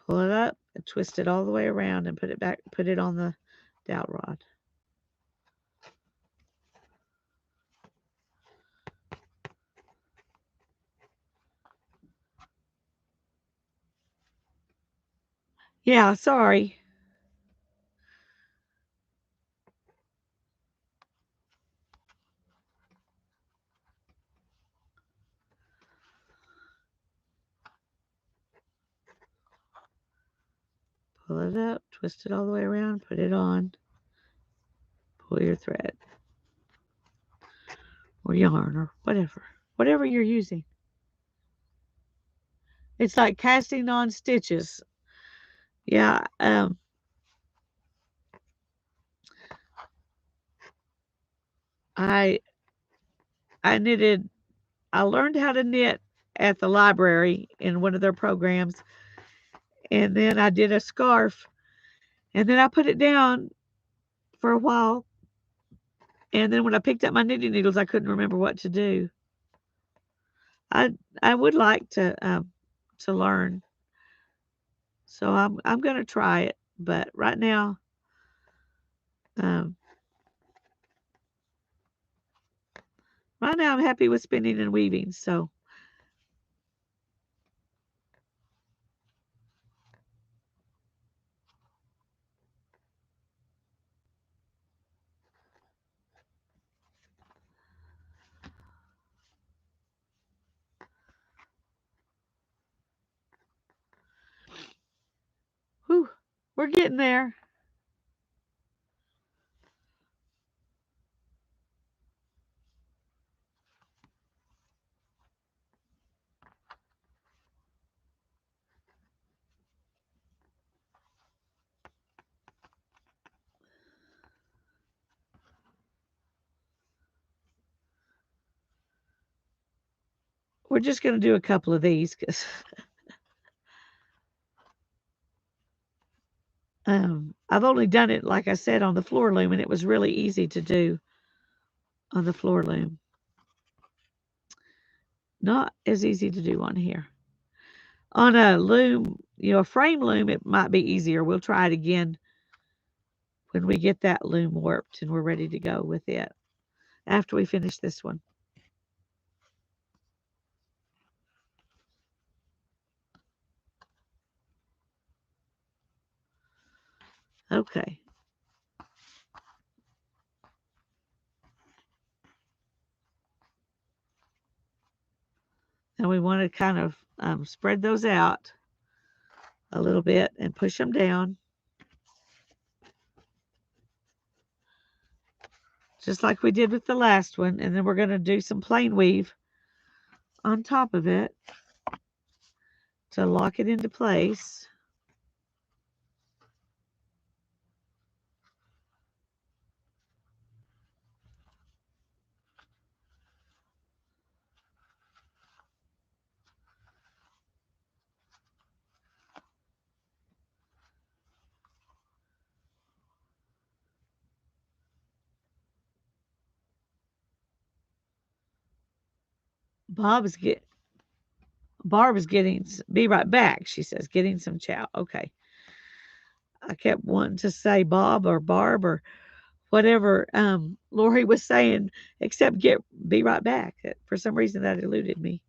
Pull it up and twist it all the way around and put it back, put it on the dowel rod. Yeah, sorry. Pull it up, twist it all the way around, put it on, pull your thread or yarn or whatever you're using. It's like casting on stitches. Yeah, I knitted. I learned how to knit at the library in one of their programs, and then I did a scarf, and then I put it down for a while, and then when I picked up my knitting needles, I couldn't remember what to do. I would like to learn, so I'm going to try it, but right now, um, I'm happy with spinning and weaving. So, whew, we're getting there. we're just going to do a couple of these because I've only done it, like I said, on the floor loom, and it was really easy to do on the floor loom. Not as easy to do on here. On a loom, a frame loom, it might be easier. We'll try it again when we get that loom warped and we're ready to go with it after we finish this one. Okay. Now we want to kind of spread those out a little bit and push them down. Just like we did with the last one. And then we're going to do some plain weave on top of it to lock it into place. Barb's getting, be right back, she says, getting some chow. Okay. I kept wanting to say Bob or Barb or whatever Lori was saying, except be right back. For some reason, that eluded me.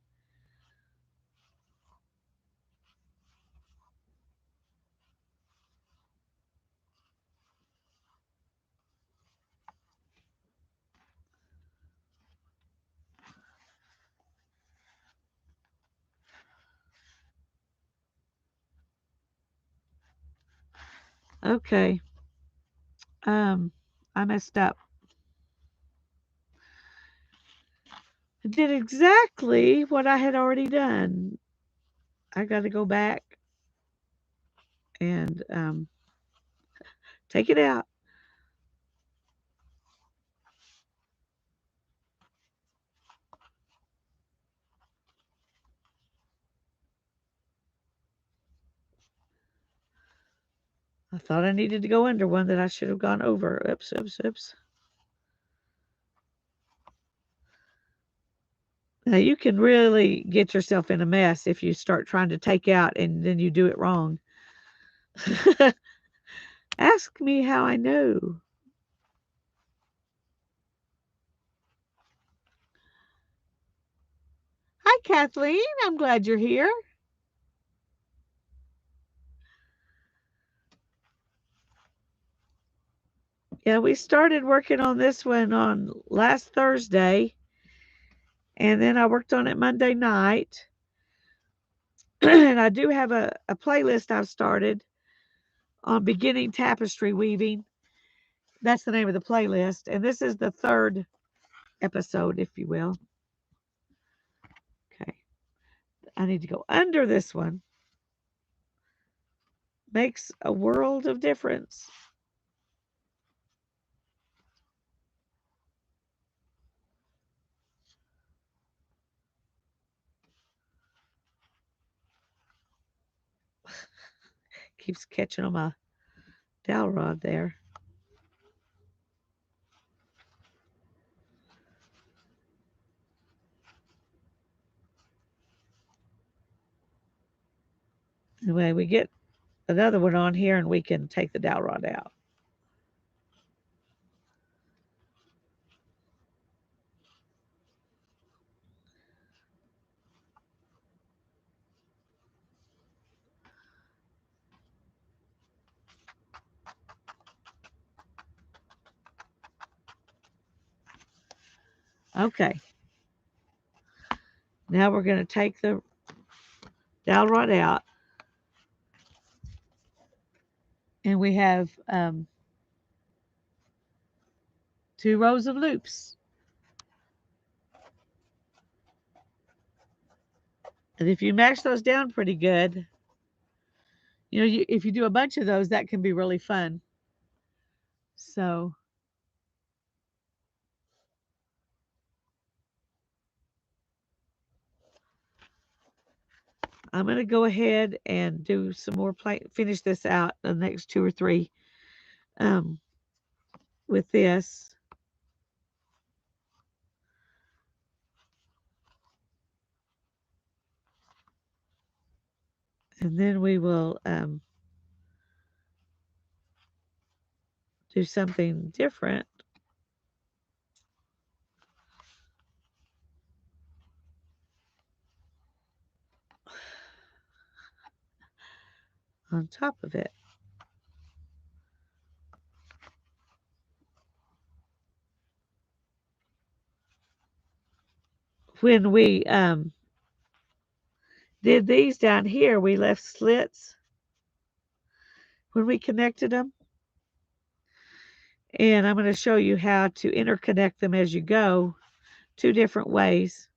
Okay. I messed up. I did exactly what I had already done. I got to go back and take it out. I thought I needed to go under one that I should have gone over. Oops, oops, oops. Now you can really get yourself in a mess if you start trying to take out and then you do it wrong. Ask me how I know. Hi, Kathleen. I'm glad you're here. Yeah, we started working on this one on last Thursday, and then I worked on it Monday night. And I do have a playlist I've started on beginning tapestry weaving. That's the name of the playlist. And this is the third episode, if you will. Okay. I need to go under this one. Makes a world of difference. Keeps catching on my dowel rod there. Anyway, we get another one on here and we can take the dowel rod out. Okay. Now we're going to take the dowel rod out. And we have 2 rows of loops. And if you mash those down pretty good, if you do a bunch of those, that can be really fun. So I'm going to go ahead and do some more finish this out the next 2 or 3 um, with this. And then we will do something different. On top of it. When we did these down here, we left slits when we connected them. And I'm going to show you how to interconnect them as you go, 2 different ways,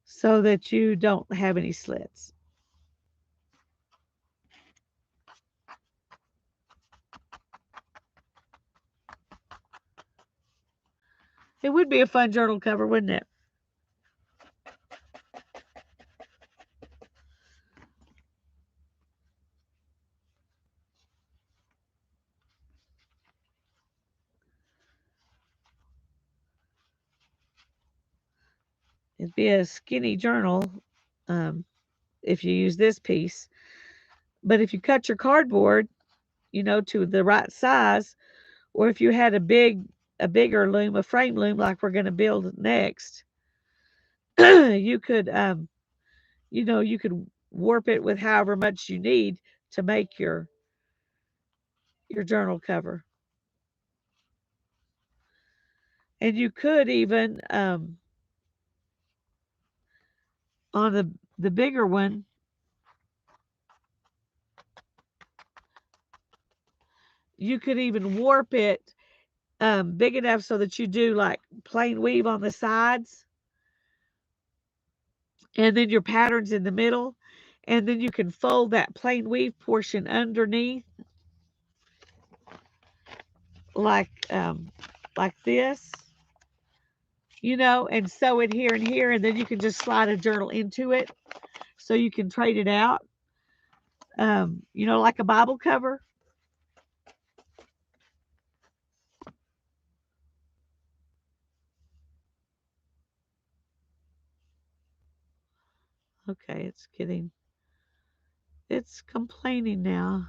so that you don't have any slits. It would be a fun journal cover, wouldn't it? It'd be a skinny journal if you use this piece. But if you cut your cardboard, to the right size, or if you had a bigger loom, a frame loom like we're going to build next, you could you could warp it with however much you need to make your journal cover. And you could even on the bigger one, you could even warp it big enough so that you do like plain weave on the sides, and then your patterns in the middle, and then you can fold that plain weave portion underneath like this, and sew it here and here, and then you can just slide a journal into it so you can trade it out, like a Bible cover. Okay, it's complaining now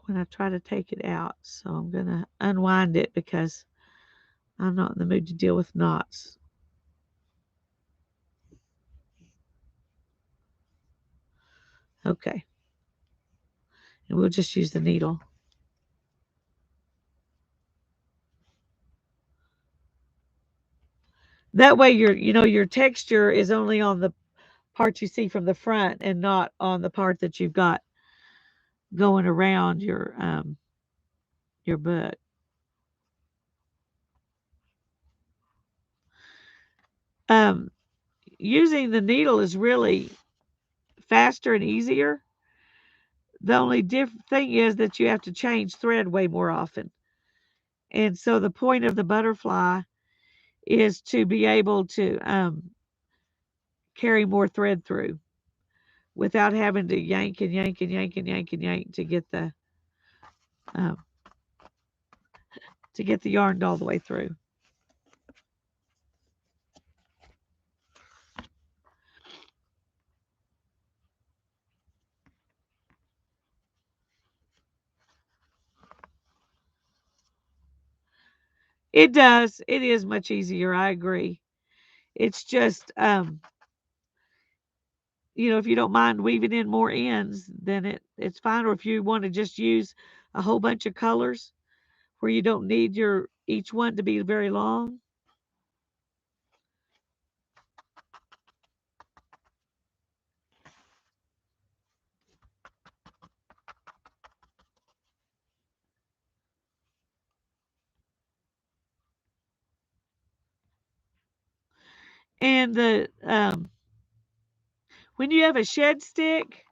when I try to take it out. So I'm going to unwind it because I'm not in the mood to deal with knots. Okay. And we'll just use the needle. That way your texture is only on the part you see from the front and not on the part that you've got going around your book. Using the needle is really faster and easier. The only thing is that you have to change thread way more often. And so the point of the butterfly is to be able to carry more thread through without having to yank and yank and yank and yank and yank um, to get the yarn all the way through. It does. It is much easier. I agree. It's just, if you don't mind weaving in more ends, then it's fine. Or if you want to just use a whole bunch of colors where you don't need each one to be very long. And when you have a shed stick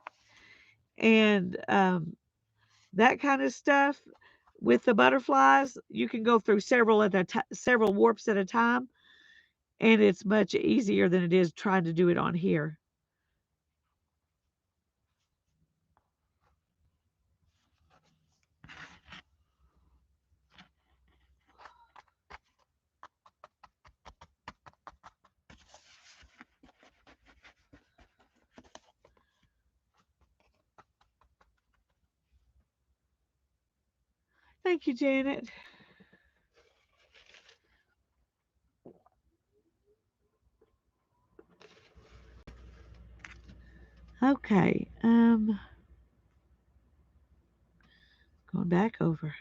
and that kind of stuff with the butterflies, you can go through several warps at a time, and it's much easier than it is trying to do it on here. Thank you, Janet. Okay, going back over.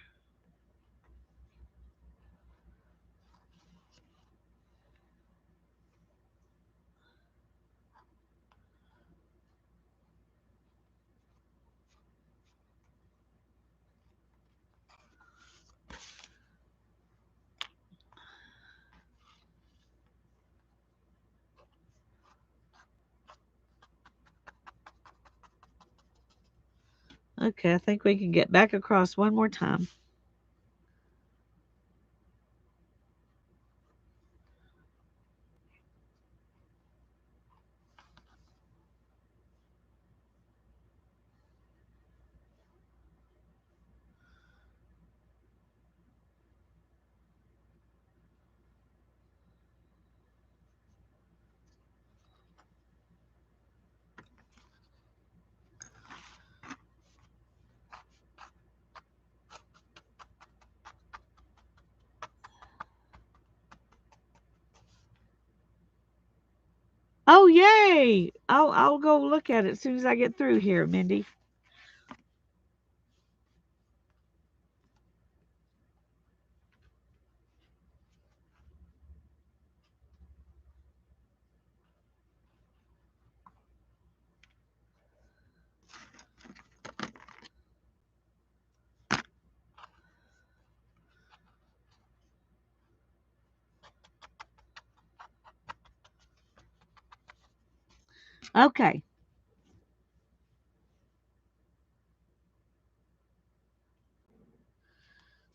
Okay, I think we can get back across one more time. Oh, yay! I'll go look at it as soon as I get through here, Mindy. Okay.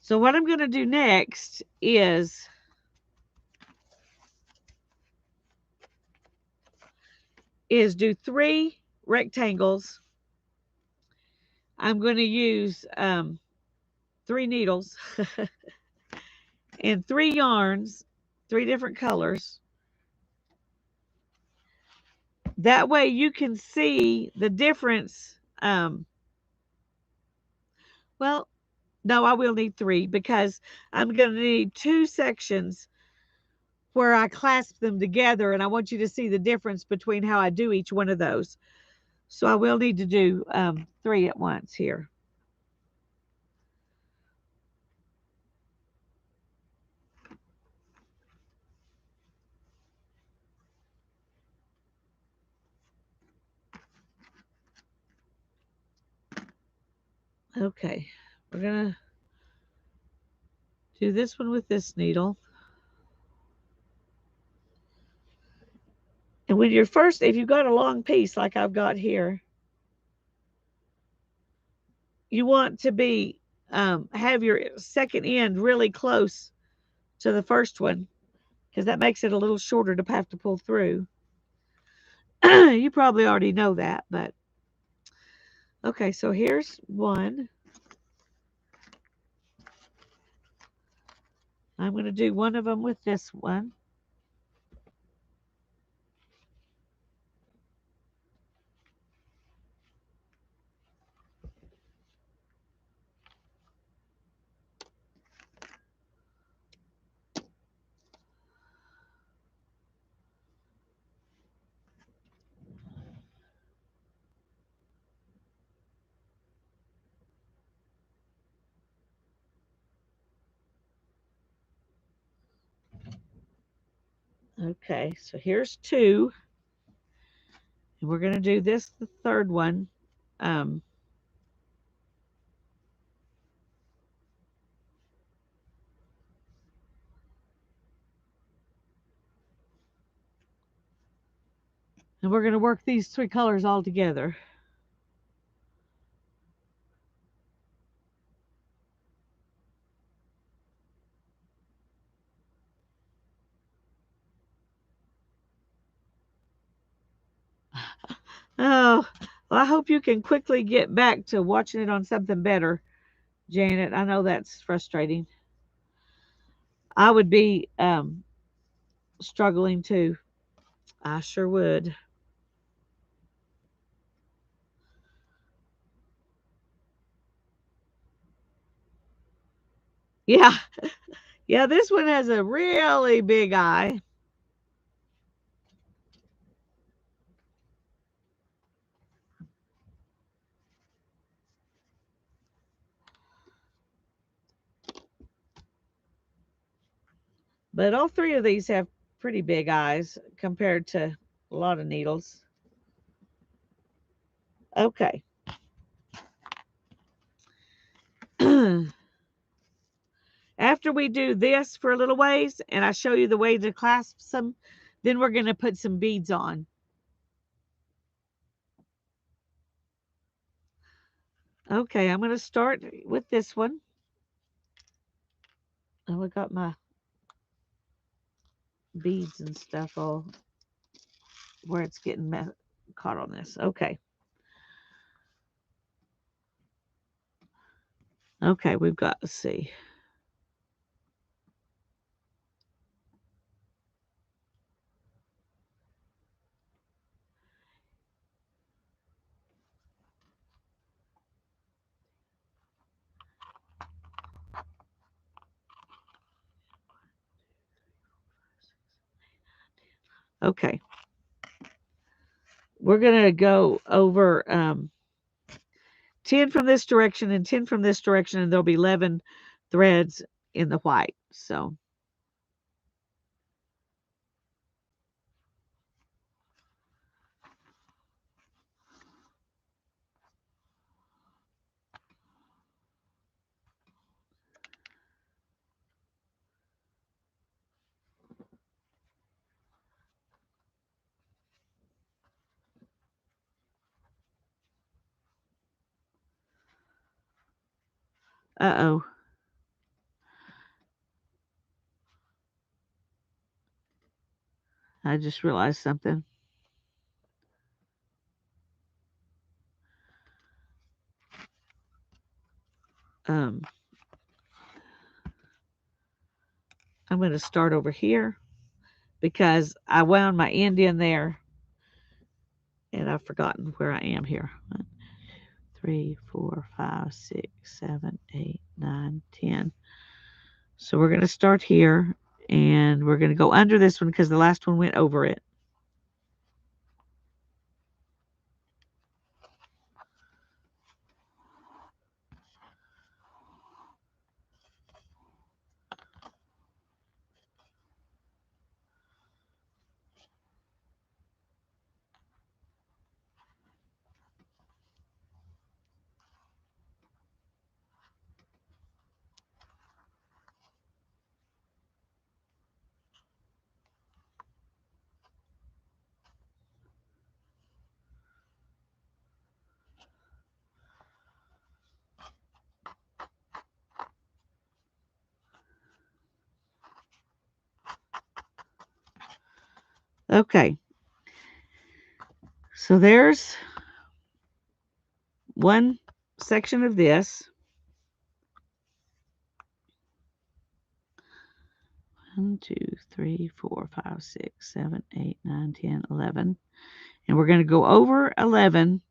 So what I'm going to do next is do 3 rectangles. I'm going to use 3 needles and 3 yarns, 3 different colors. That way you can see the difference. Well, no, I will need 3 because I'm going to need 2 sections where I clasp them together, and I want you to see the difference between how I do each one of those. So I will need to do 3 at once here. Okay, we're going to do this one with this needle. And when you're first, if you've got a long piece like I've got here, you want to be have your second end really close to the first one because that makes it a little shorter to have to pull through. You probably already know that, but okay, so here's one. I'm going to do one of them with this one. Okay, so here's 2. And we're going to do this, the third one. And we're going to work these 3 colors all together. Oh, well, I hope you can quickly get back to watching it on something better, Janet. I know that's frustrating. I would be struggling too. I sure would. Yeah, yeah, this one has a really big eye. But all three of these have pretty big eyes compared to a lot of needles. Okay. After we do this for a little ways and I show you the way to clasp some, then we're going to put some beads on. Okay, I'm going to start with this one. Oh, I got my beads and stuff all where it's getting caught on this. Okay. Okay, we've got, let's see. Okay. We're going to go over 10 from this direction and 10 from this direction, and there'll be 11 threads in the white. So, uh-oh. I just realized something. Um, I'm going to start over here because I wound my end in there and I've forgotten where I am here. 1, 3, 4, 5, 6, 7, 8, 9, 10. So we're going to start here and we're going to go under this one because the last one went over it. Okay. So there's one section of this. 1, 2, 3, 4, 5, 6, 7, 8, 9, 10, 11. And we're going to go over 11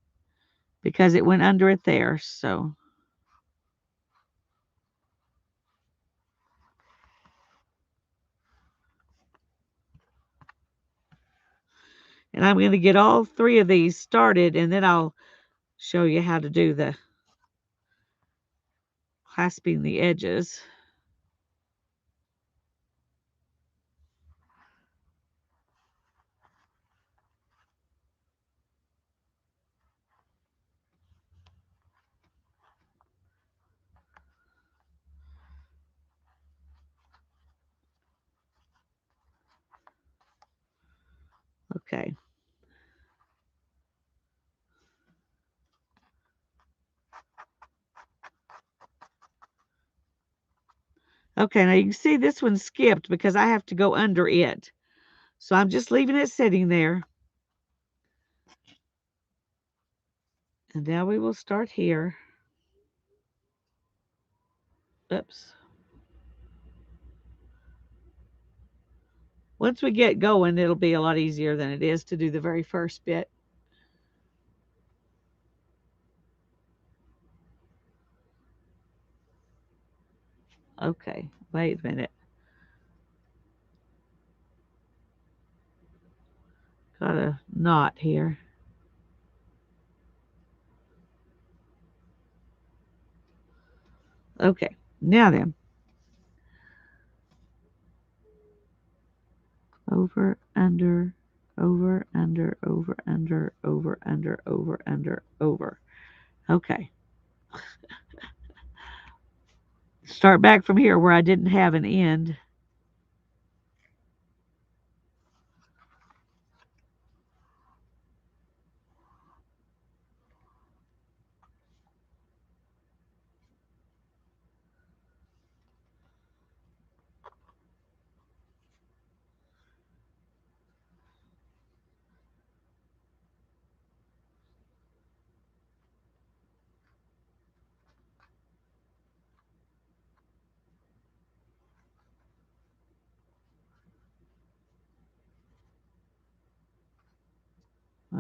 because it went under it there. So, and I'm going to get all three of these started and then I'll show you how to do the clasping the edges. Okay. Okay, now you can see this one skipped because I have to go under it. So I'm just leaving it sitting there. And now we will start here. Oops. Once we get going, it'll be a lot easier than it is to do the very first bit. Okay, wait a minute. Got a knot here. Okay, now then. Over, under, over, under, over, under, over, under, over, under, over. Okay. Start back from here where I didn't have an end.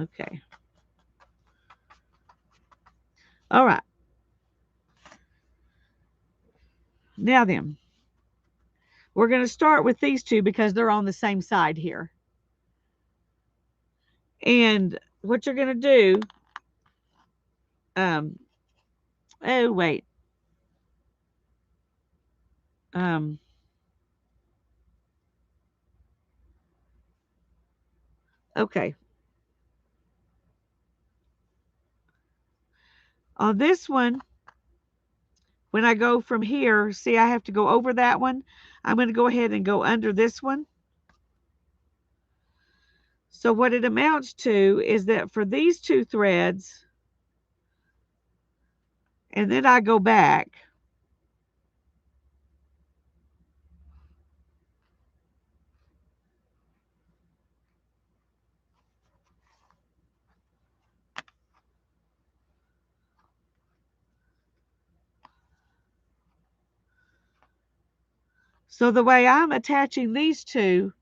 Okay. All right. Now then, we're going to start with these two because they're on the same side here. And what you're going to do, oh, wait. Um, okay. On this one, when I go from here, see, I have to go over that one. I'm going to go ahead and go under this one. So what it amounts to is that for these two threads, and then I go back, so the way I'm attaching these two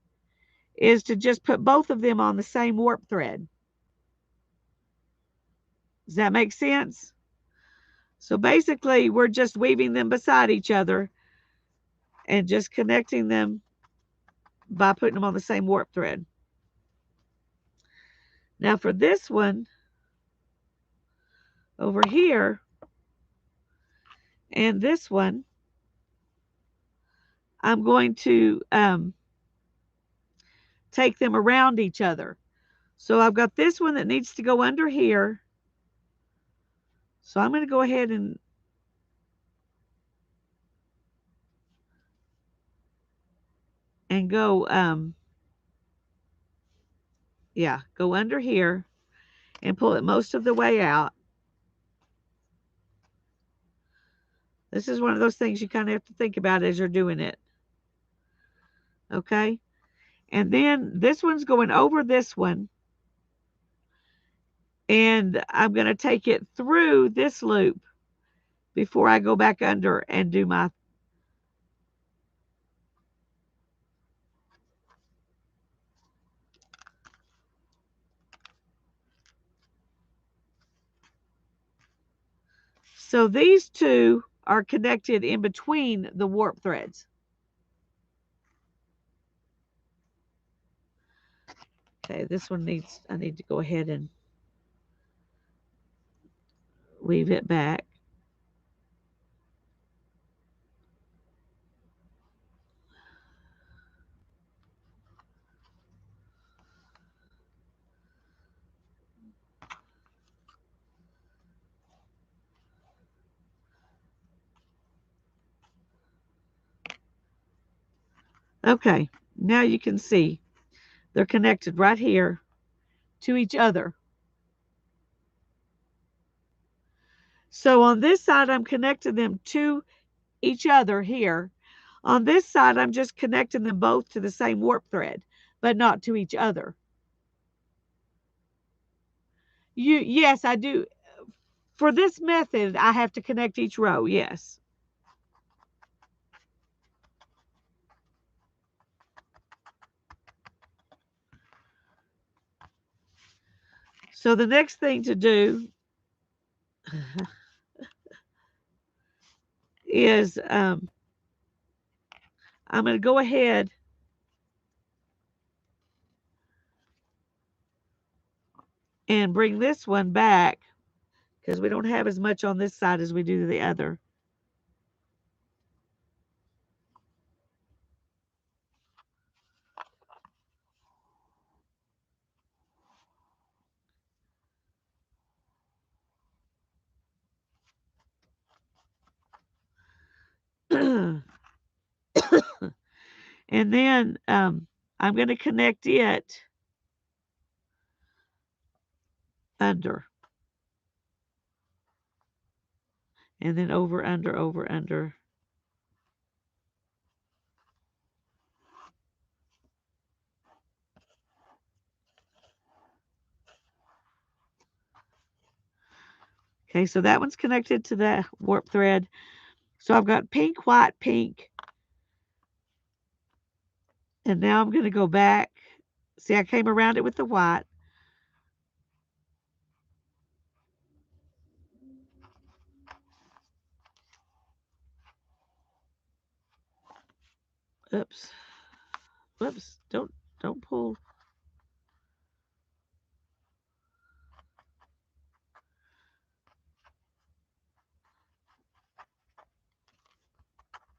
is to just put both of them on the same warp thread. Does that make sense? So basically, we're just weaving them beside each other and just connecting them by putting them on the same warp thread. Now for this one over here and this one, I'm going to take them around each other. So I've got this one that needs to go under here. So I'm going to go ahead and go, go under here and pull it most of the way out. This is one of those things you kind of have to think about as you're doing it. Okay? And then this one's going over this one. And I'm going to take it through this loop before I go back under and do my so these two are connected in between the warp threads. Okay, this one I need to go ahead and weave it back. Okay, now you can see they're connected right here to each other. So on this side, I'm connecting them to each other here. On this side, I'm just connecting them both to the same warp thread, but not to each other. Yes, I do. For this method, I have to connect each row, yes. So the next thing to do is I'm going to go ahead and bring this one back because we don't have as much on this side as we do the other. And then I'm going to connect it under. And then over, under, over, under. Okay, so that one's connected to the warp thread. So I've got pink, white, pink. And now I'm going to go back. See, I came around it with the white. Oops. Whoops. Don't pull.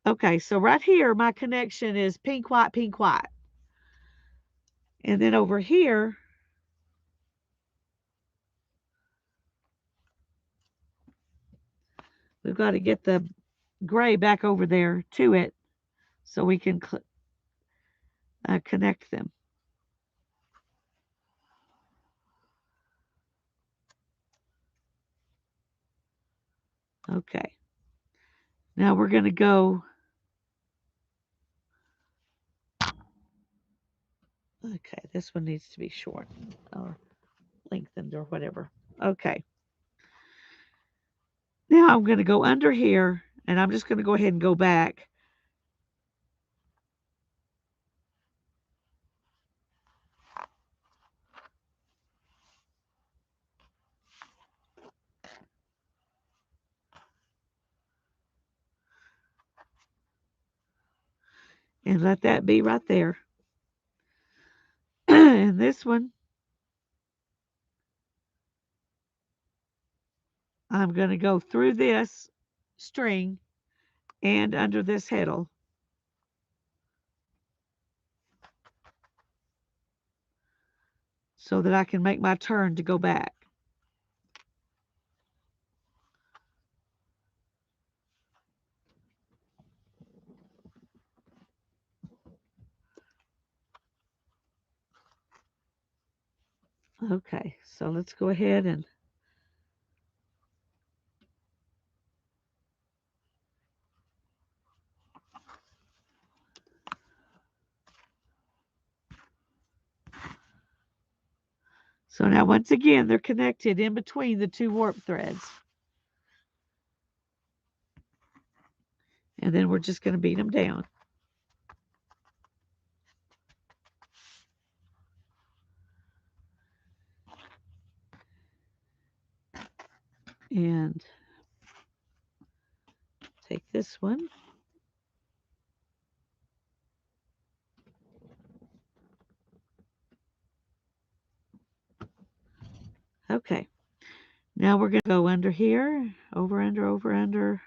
Okay, so right here, my connection is pink, white, pink, white. And then over here, we've got to get the gray back over there to it so we can connect them. Okay. Now we're going to go. Okay, this one needs to be shortened or lengthened or whatever. Okay. Now I'm going to go under here, and I'm just going to go ahead and go back. And let that be right there. And this one, I'm going to go through this string and under this heddle. So that I can make my turn to go back. Okay, so let's go ahead and so now once again they're connected in between the two warp threads. And then we're just going to beat them down. And take this one. Okay. Now we're going to go under here, over, under, over, under,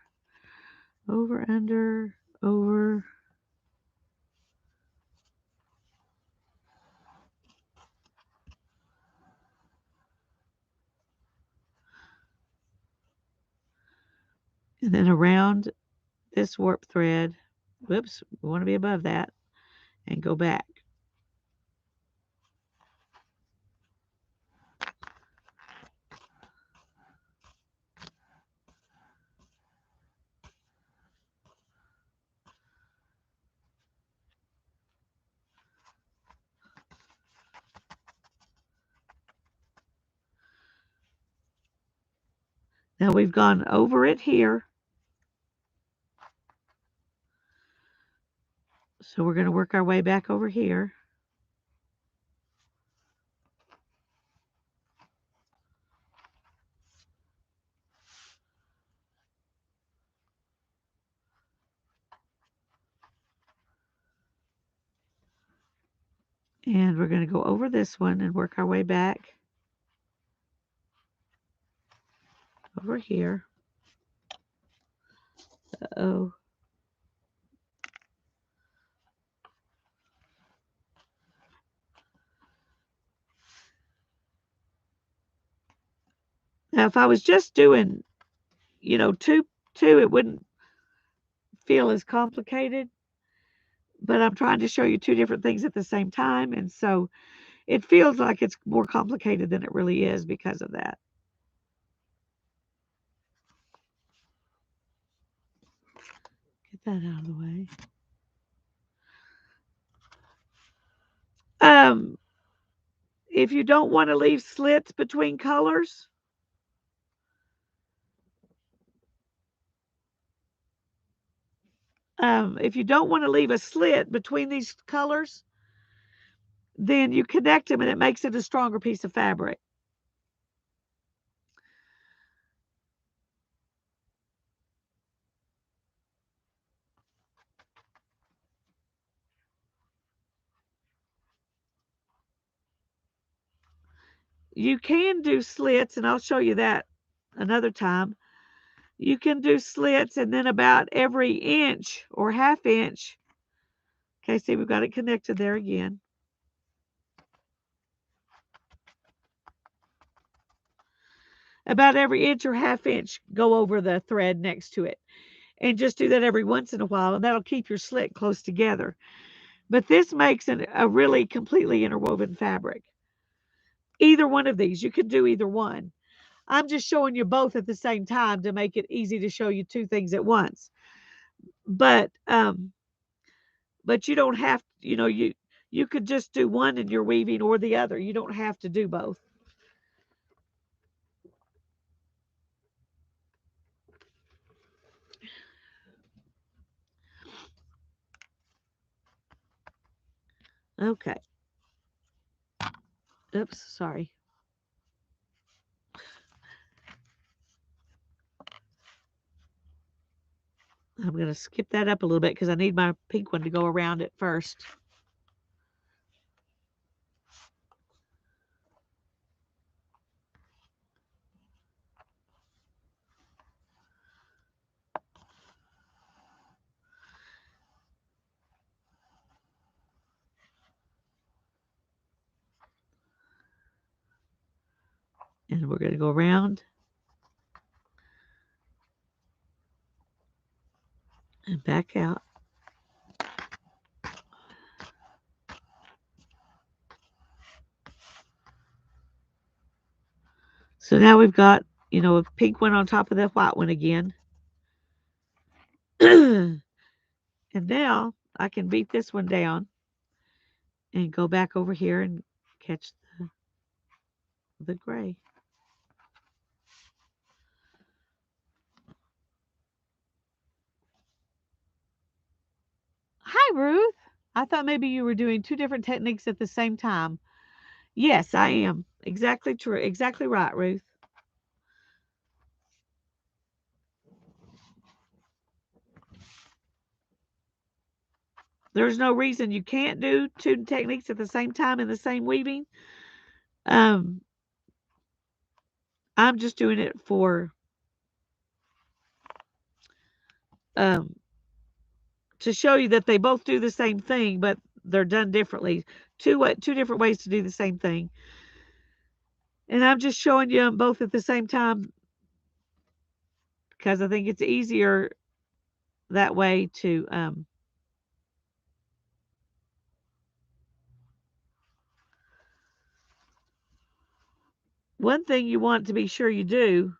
over, under, over. And then around this warp thread. Whoops, we want to be above that and go back. Now we've gone over it here. So we're going to work our way back over here. And we're going to go over this one and work our way back over here. Uh-oh. Now, if I was just doing, two, it wouldn't feel as complicated. But I'm trying to show you two different things at the same time. And so it feels like it's more complicated than it really is because of that. Get that out of the way. If you don't want to leave slits between colors, if you don't want to leave a slit between these colors, then you connect them and it makes it a stronger piece of fabric. You can do slits, and I'll show you that another time. You can do slits, and then about every inch or half inch. Okay, see, we've got it connected there again. About every inch or half inch, go over the thread next to it. And just do that every once in a while, and that'll keep your slit close together. But this makes a really completely interwoven fabric. Either one of these, you can do either one. I'm just showing you both at the same time to make it easy to show you two things at once. But you don't have, you could just do one in your weaving or the other. You don't have to do both. Okay. Oops, sorry. I'm going to skip that up a little bit because I need my pink one to go around it first. And we're going to go around and back out. So now we've got, a pink one on top of the white one again. And now I can beat this one down and go back over here and catch the gray. Hi, Ruth. I thought maybe you were doing two different techniques at the same time. Yes, I am. Exactly true. Exactly right, Ruth. There's no reason you can't do two techniques at the same time in the same weaving. I'm just doing it for to show you that they both do the same thing, but they're done differently. Two different ways to do the same thing. And I'm just showing you them both at the same time because I think it's easier that way to one thing you want to be sure you do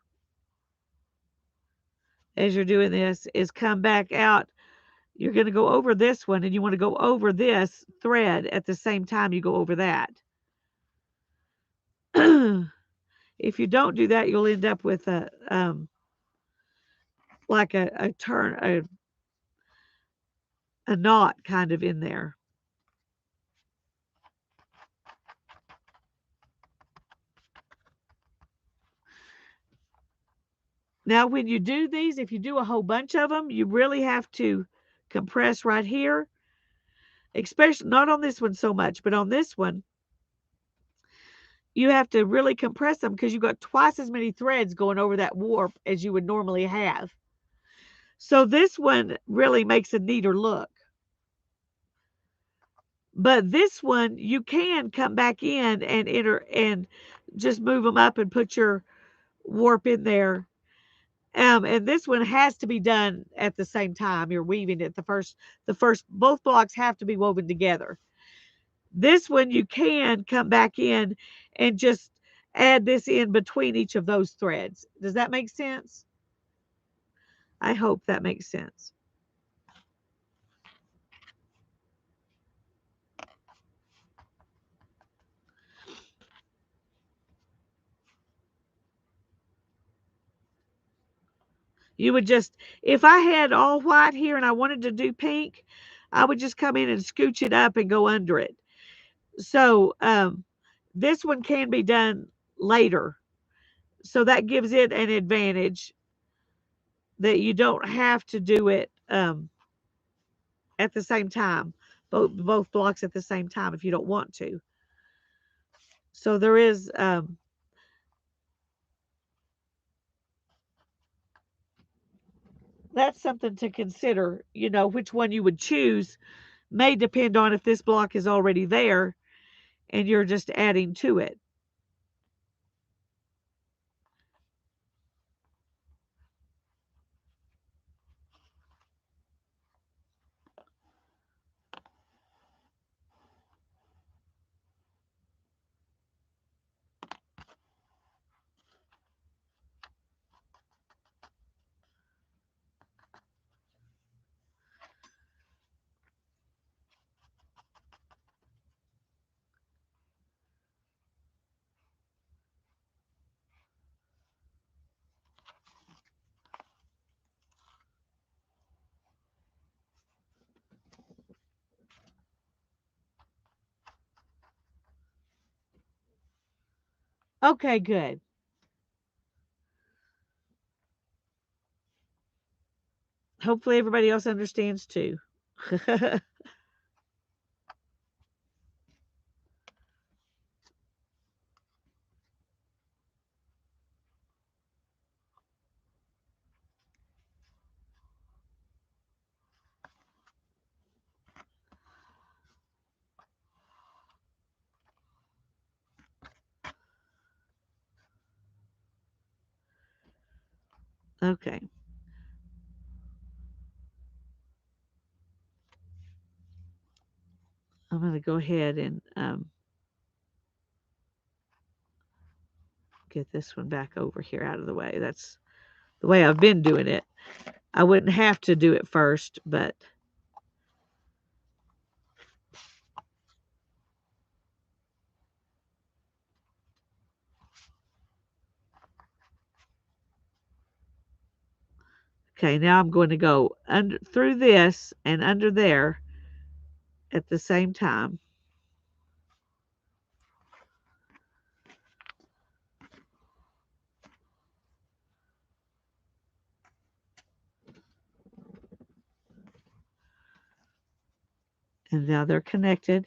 as you're doing this is come back out. You're going to go over this one and you want to go over this thread at the same time you go over that. If you don't do that, you'll end up with a like a knot kind of in there. Now, when you do these, if you do a whole bunch of them, you really have to compress right here, especially not on this one so much, but on this one, you have to really compress them because you've got twice as many threads going over that warp as you would normally have. So this one really makes a neater look. But this one, you can come back in and enter and just move them up and put your warp in there. And this one has to be done at the same time. You're weaving it. Both blocks have to be woven together. This one, you can come back in and just add this in between each of those threads. Does that make sense? I hope that makes sense. You would just, if I had all white here and I wanted to do pink, I would just come in and scooch it up and go under it. So this one can be done later. So that gives it an advantage that you don't have to do it at the same time, both blocks at the same time if you don't want to. So there is that's something to consider. You know, which one you would choose may depend on if this block is already there and you're just adding to it. Okay, good. Hopefully everybody else understands too. Okay. I'm going to go ahead and get this one back over here out of the way. That's the way I've been doing it. I wouldn't have to do it first, but okay, now I'm going to go under through this and under there at the same time. And now they're connected.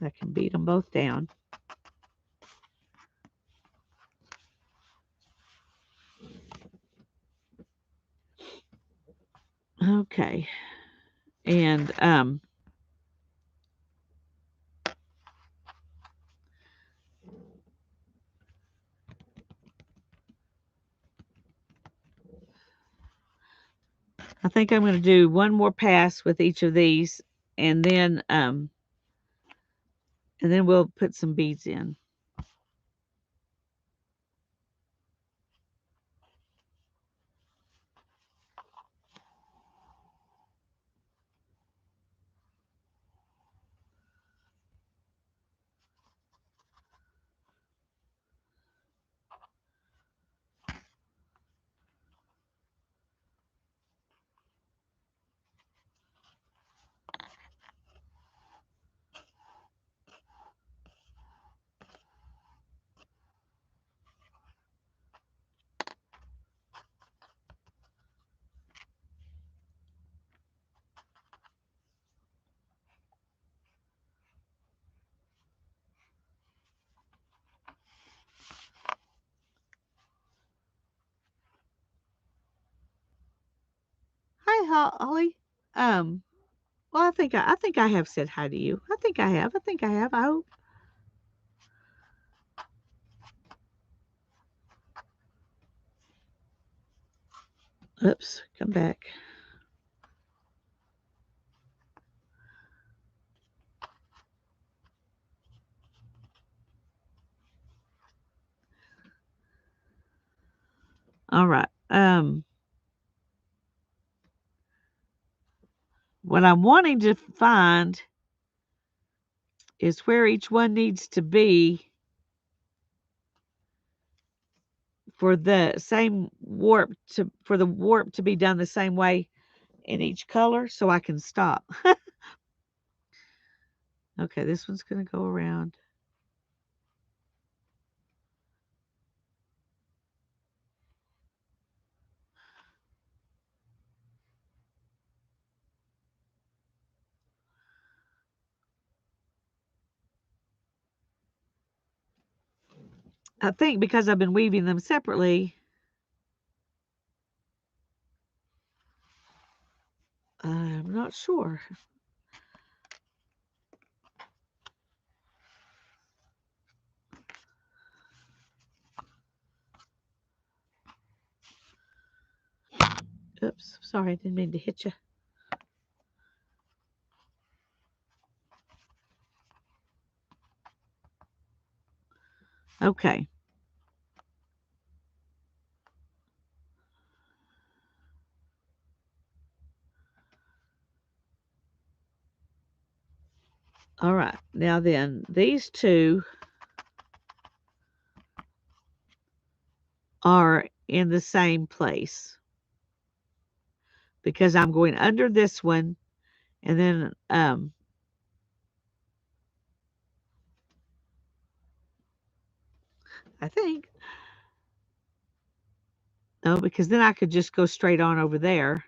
I can beat them both down. Okay. And I think I'm going to do one more pass with each of these and then we'll put some beads in. Holly. Well, I think I have said hi to you. I think I have. I think I have. I hope. Oops, come back. All right. What I'm wanting to find is where each one needs to be for the same warp for the warp to be done the same way in each color so I can stop. Okay, this one's going to go around. I think because I've been weaving them separately, I'm not sure. Oops, sorry, I didn't mean to hit you. Okay. All right. Now then, these two are in the same place because I'm going under this one and then I think no, because then I could just go straight on over there.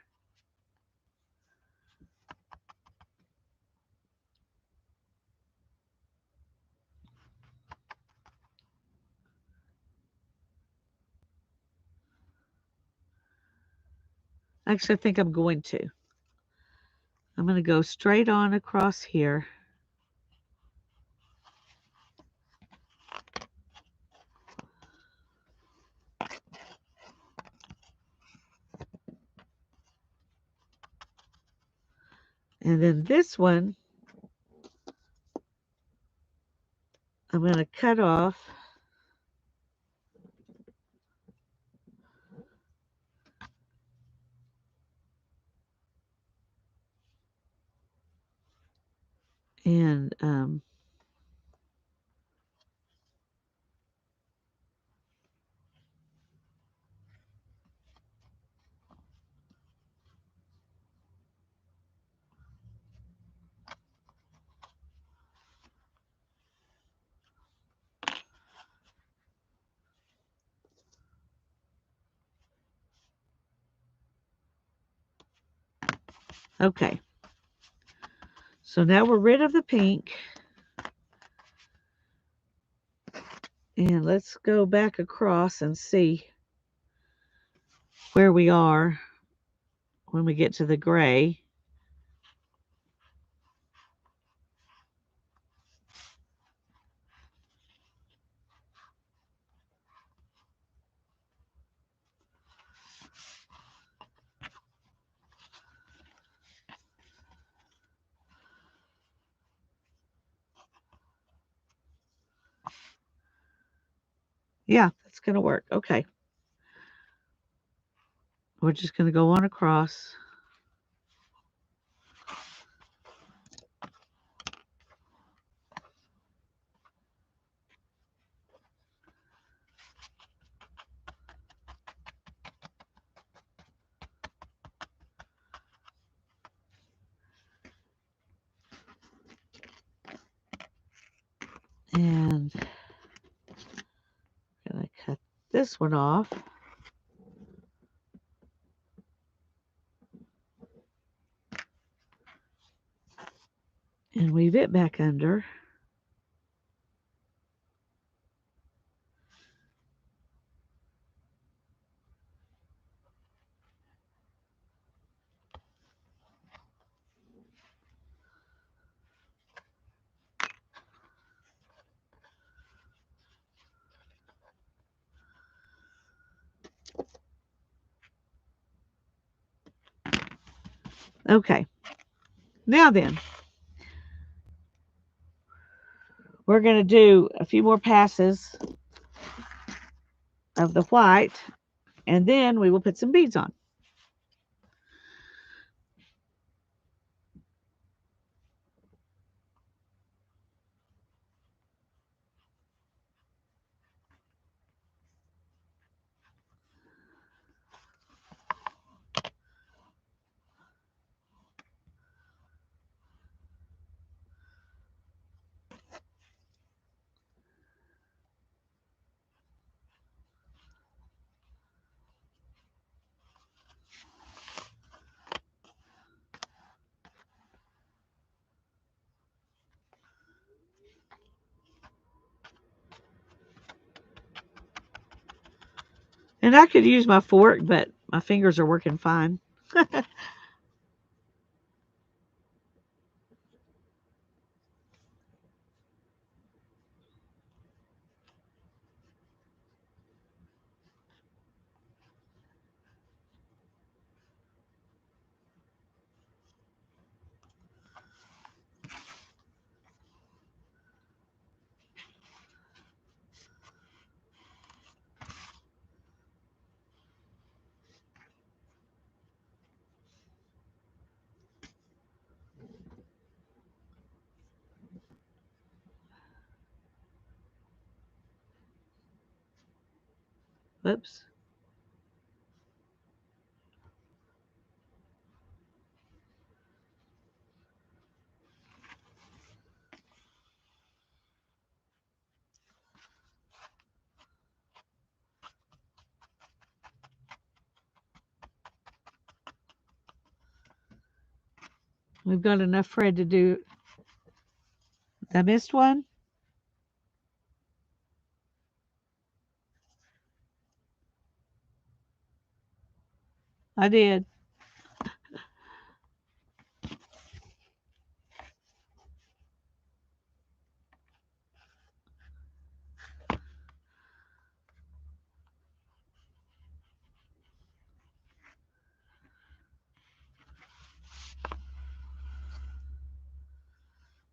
Actually, I think I'm going to. I'm going to go straight on across here. And then this one, I'm going to cut off. And okay. So now we're rid of the pink. And let's go back across and see where we are when we get to the gray. Yeah, that's going to work. Okay. We're just going to go on across. And I'm going to cut this one off. And weave it back under. Okay, now then, we're going to do a few more passes of the white, and then we will put some beads on. And I could use my fork, but my fingers are working fine. Whoops. We've got enough thread to do. I missed one? I did.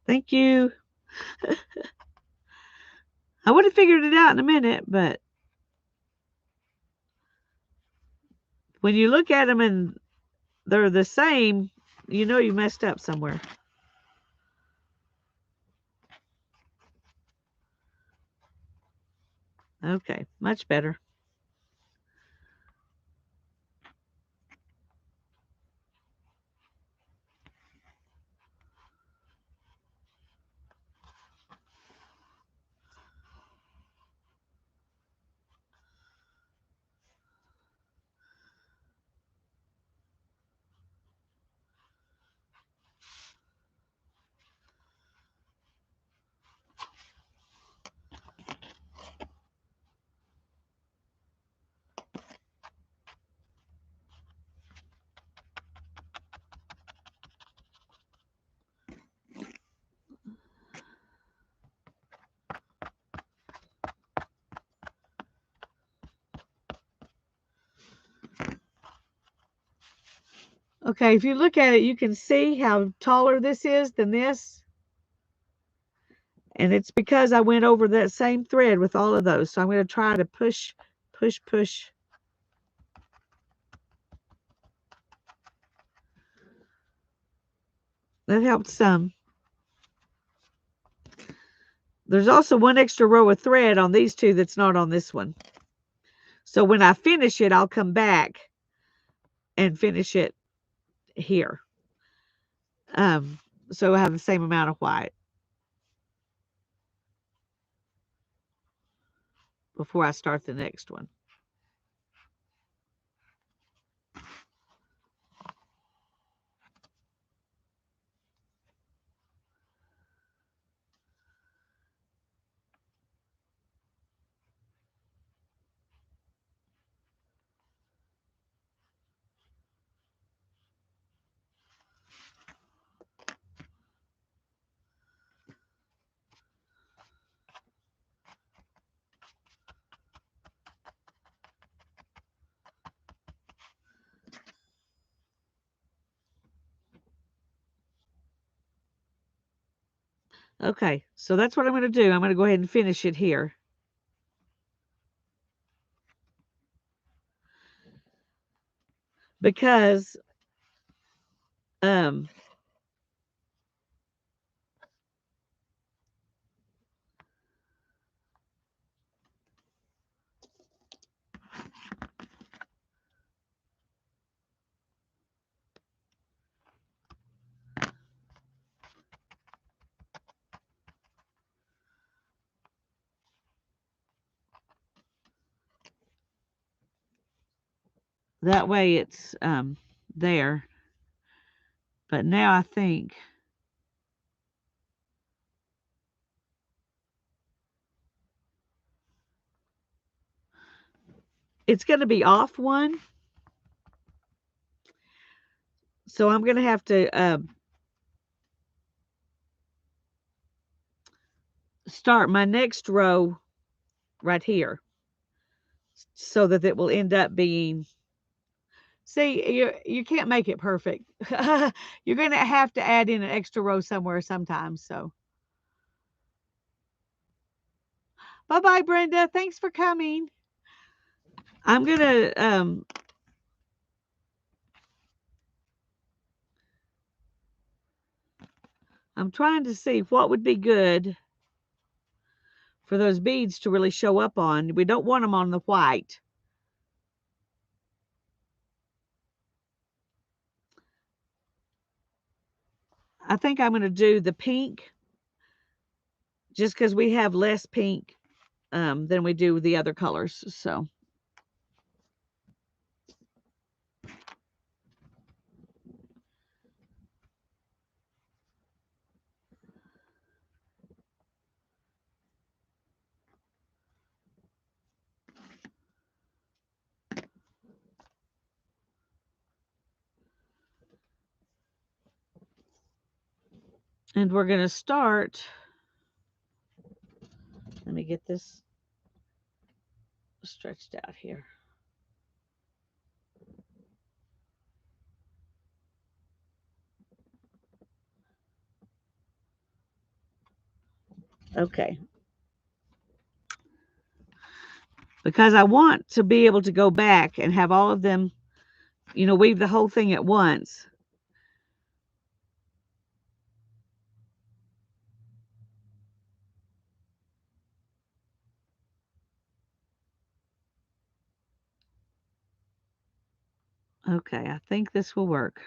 Thank you. I would have figured it out in a minute, but when you look at them and they're the same, you know you messed up somewhere. Okay, much better. Okay, if you look at it, you can see how taller this is than this. And it's because I went over that same thread with all of those. So I'm going to try to push, push, push. That helped some. There's also one extra row of thread on these two that's not on this one. So when I finish it, I'll come back and finish it here. So I have the same amount of white before I start the next one. Okay, so that's what I'm going to do. I'm going to go ahead and finish it here. Because um, that way it's there. But now I think it's going to be off one. So I'm going to have to start my next row right here so that it will end up being, see, you can't make it perfect. You're going to have to add in an extra row somewhere sometimes. So bye-bye, Brenda. Thanks for coming. I'm going to I'm trying to see what would be good for those beads to really show up on. We don't want them on the white. I think I'm going to do the pink just because we have less pink than we do the other colors. So, and we're going to start. Let me get this stretched out here. Okay. Because I want to be able to go back and have all of them, weave the whole thing at once. Okay, I think this will work.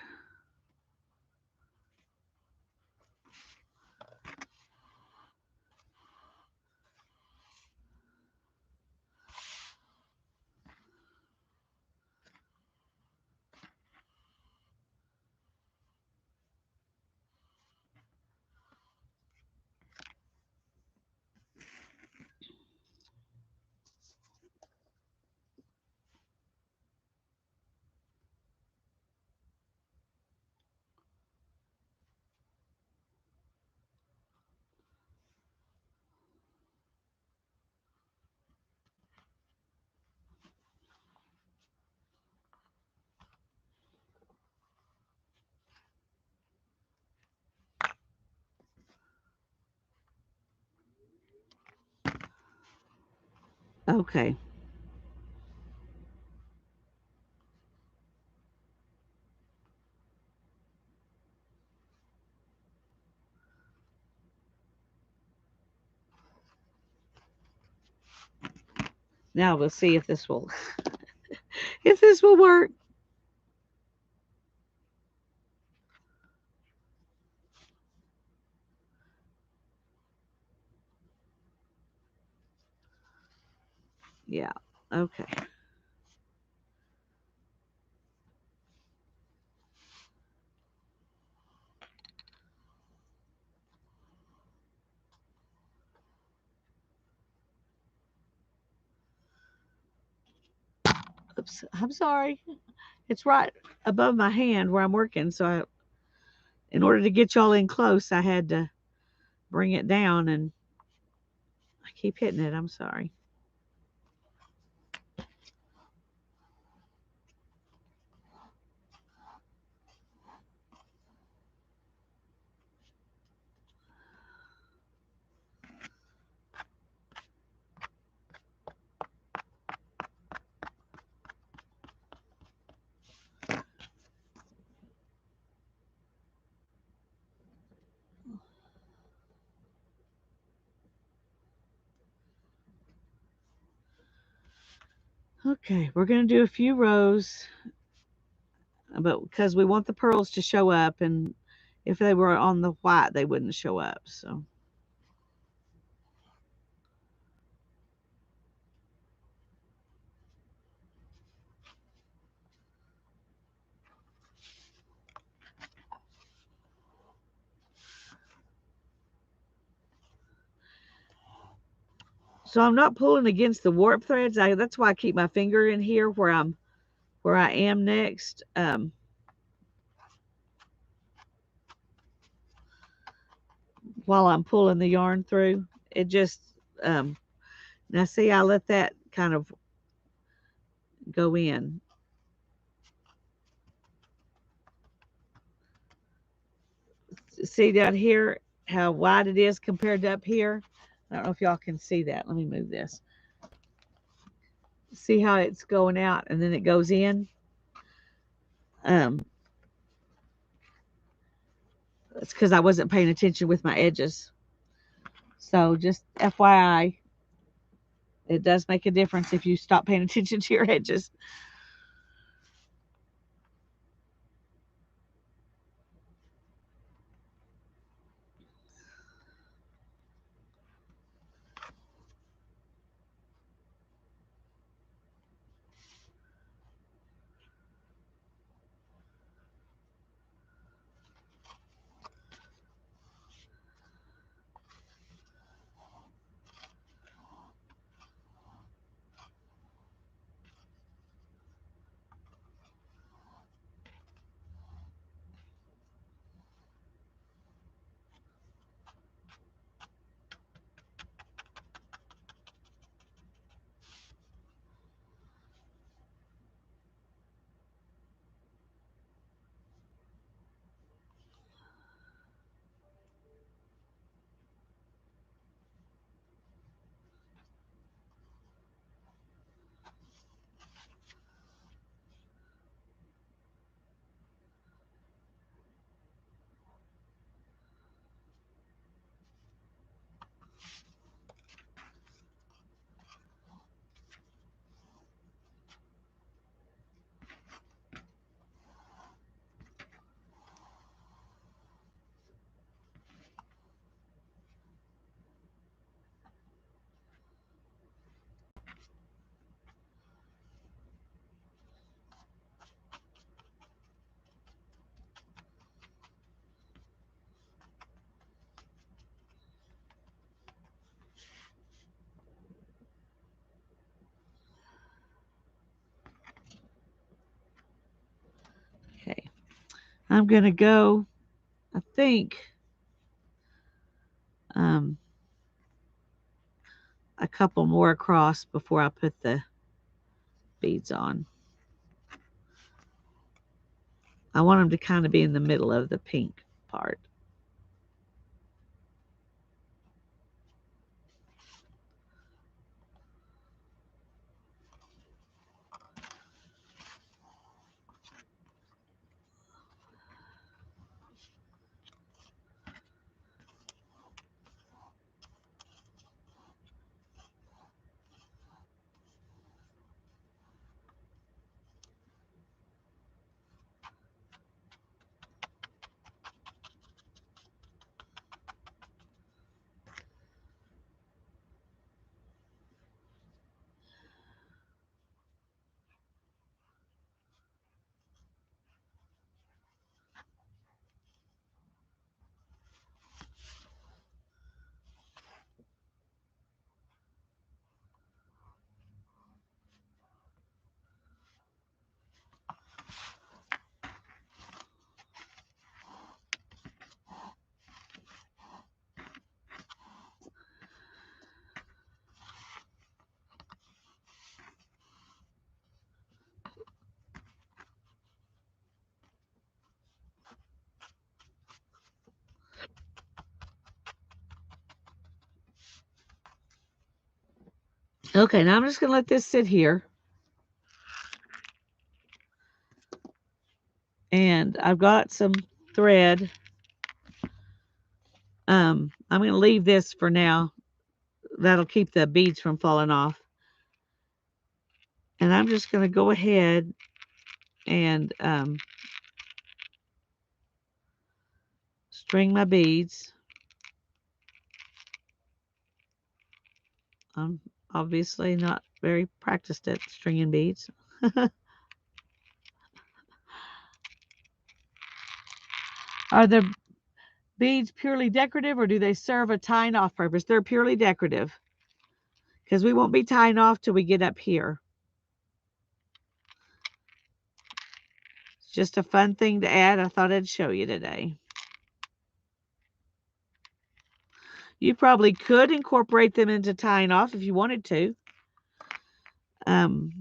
Okay. Now we'll see if this will work. Yeah. Okay. Oops. I'm sorry. It's right above my hand where I'm working, so in order to get y'all in close, I had to bring it down, and I keep hitting it. I'm sorry. Okay, we're going to do a few rows, but because we want the pearls to show up, and if they were on the white, they wouldn't show up. So I'm not pulling against the warp threads. That's why I keep my finger in here where I am next. While I'm pulling the yarn through, it just um, now see, I let that kind of go in. See down here how wide it is compared to up here. I don't know if y'all can see that. Let me move this. See how it's going out and then it goes in. Um, it's because I wasn't paying attention with my edges. So just FYI, it does make a difference if you stop paying attention to your edges. Okay. I'm going to go, I think, um, a couple more across before I put the beads on. I want them to kind of be in the middle of the pink part. Okay, now I'm just going to let this sit here. And I've got some thread. I'm going to leave this for now. That'll keep the beads from falling off. And I'm just going to go ahead and string my beads. I'm obviously not very practiced at stringing beads. Are the beads purely decorative or do they serve a tying off purpose? They're purely decorative because we won't be tying off till we get up here. It's just a fun thing to add. I thought I'd show you today. You probably could incorporate them into tying off if you wanted to. Um,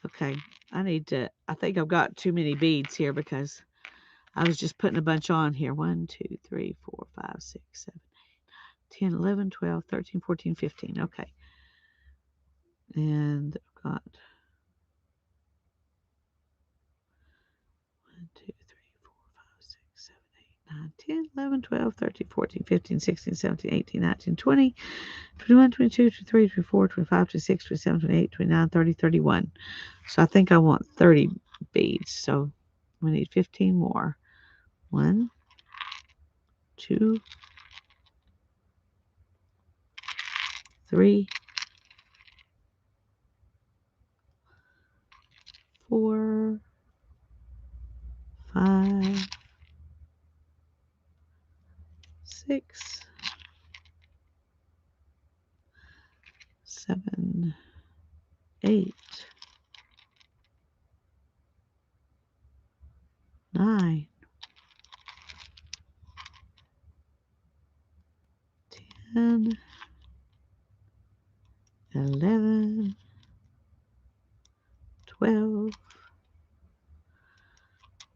okay, I think I've got too many beads here because I was just putting a bunch on here. 1, 2, 3, 4, 5, 6, 7, 8, 10, 11, 12, 13, 14, 15. Okay. And I've got 1, 2, 3, 4, 5, 6, 7, 8, 9, 10, 11, 12, 13, 14, 15, 16, 17, 18, 19, 20, 21, 22, 23, 24, 25, 26, 27, 28, 29, 30, 31. So I think I want 30 beads. So we need 15 more. 1, 2, 3, 4, 5, 6, 7, 8, 9, 10, 11, 12,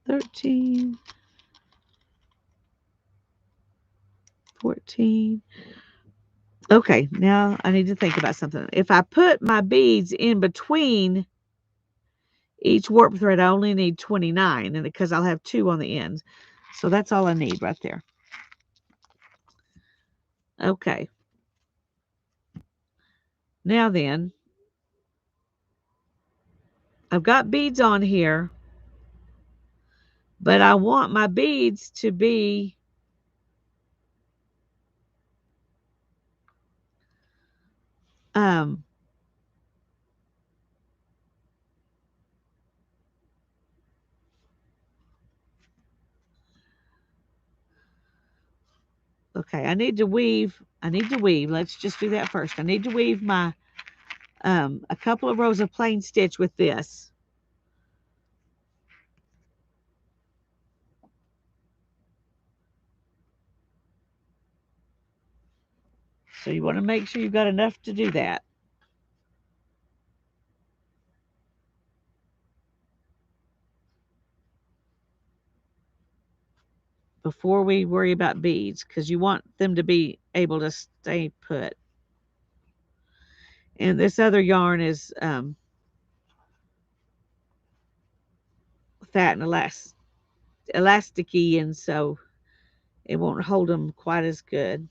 13, 14. Okay, now I need to think about something. If I put my beads in between each warp thread, I only need 29, and because I'll have 2 on the ends. So that's all I need right there. Okay. Now then, I've got beads on here, but I want my beads to be um okay, I need to weave. Let's just do that first. I need to weave my a couple of rows of plain stitch with this. So you want to make sure you've got enough to do that. Before we worry about beads, because you want them to be able to stay put. And this other yarn is fat and elasticy, and so it won't hold them quite as good.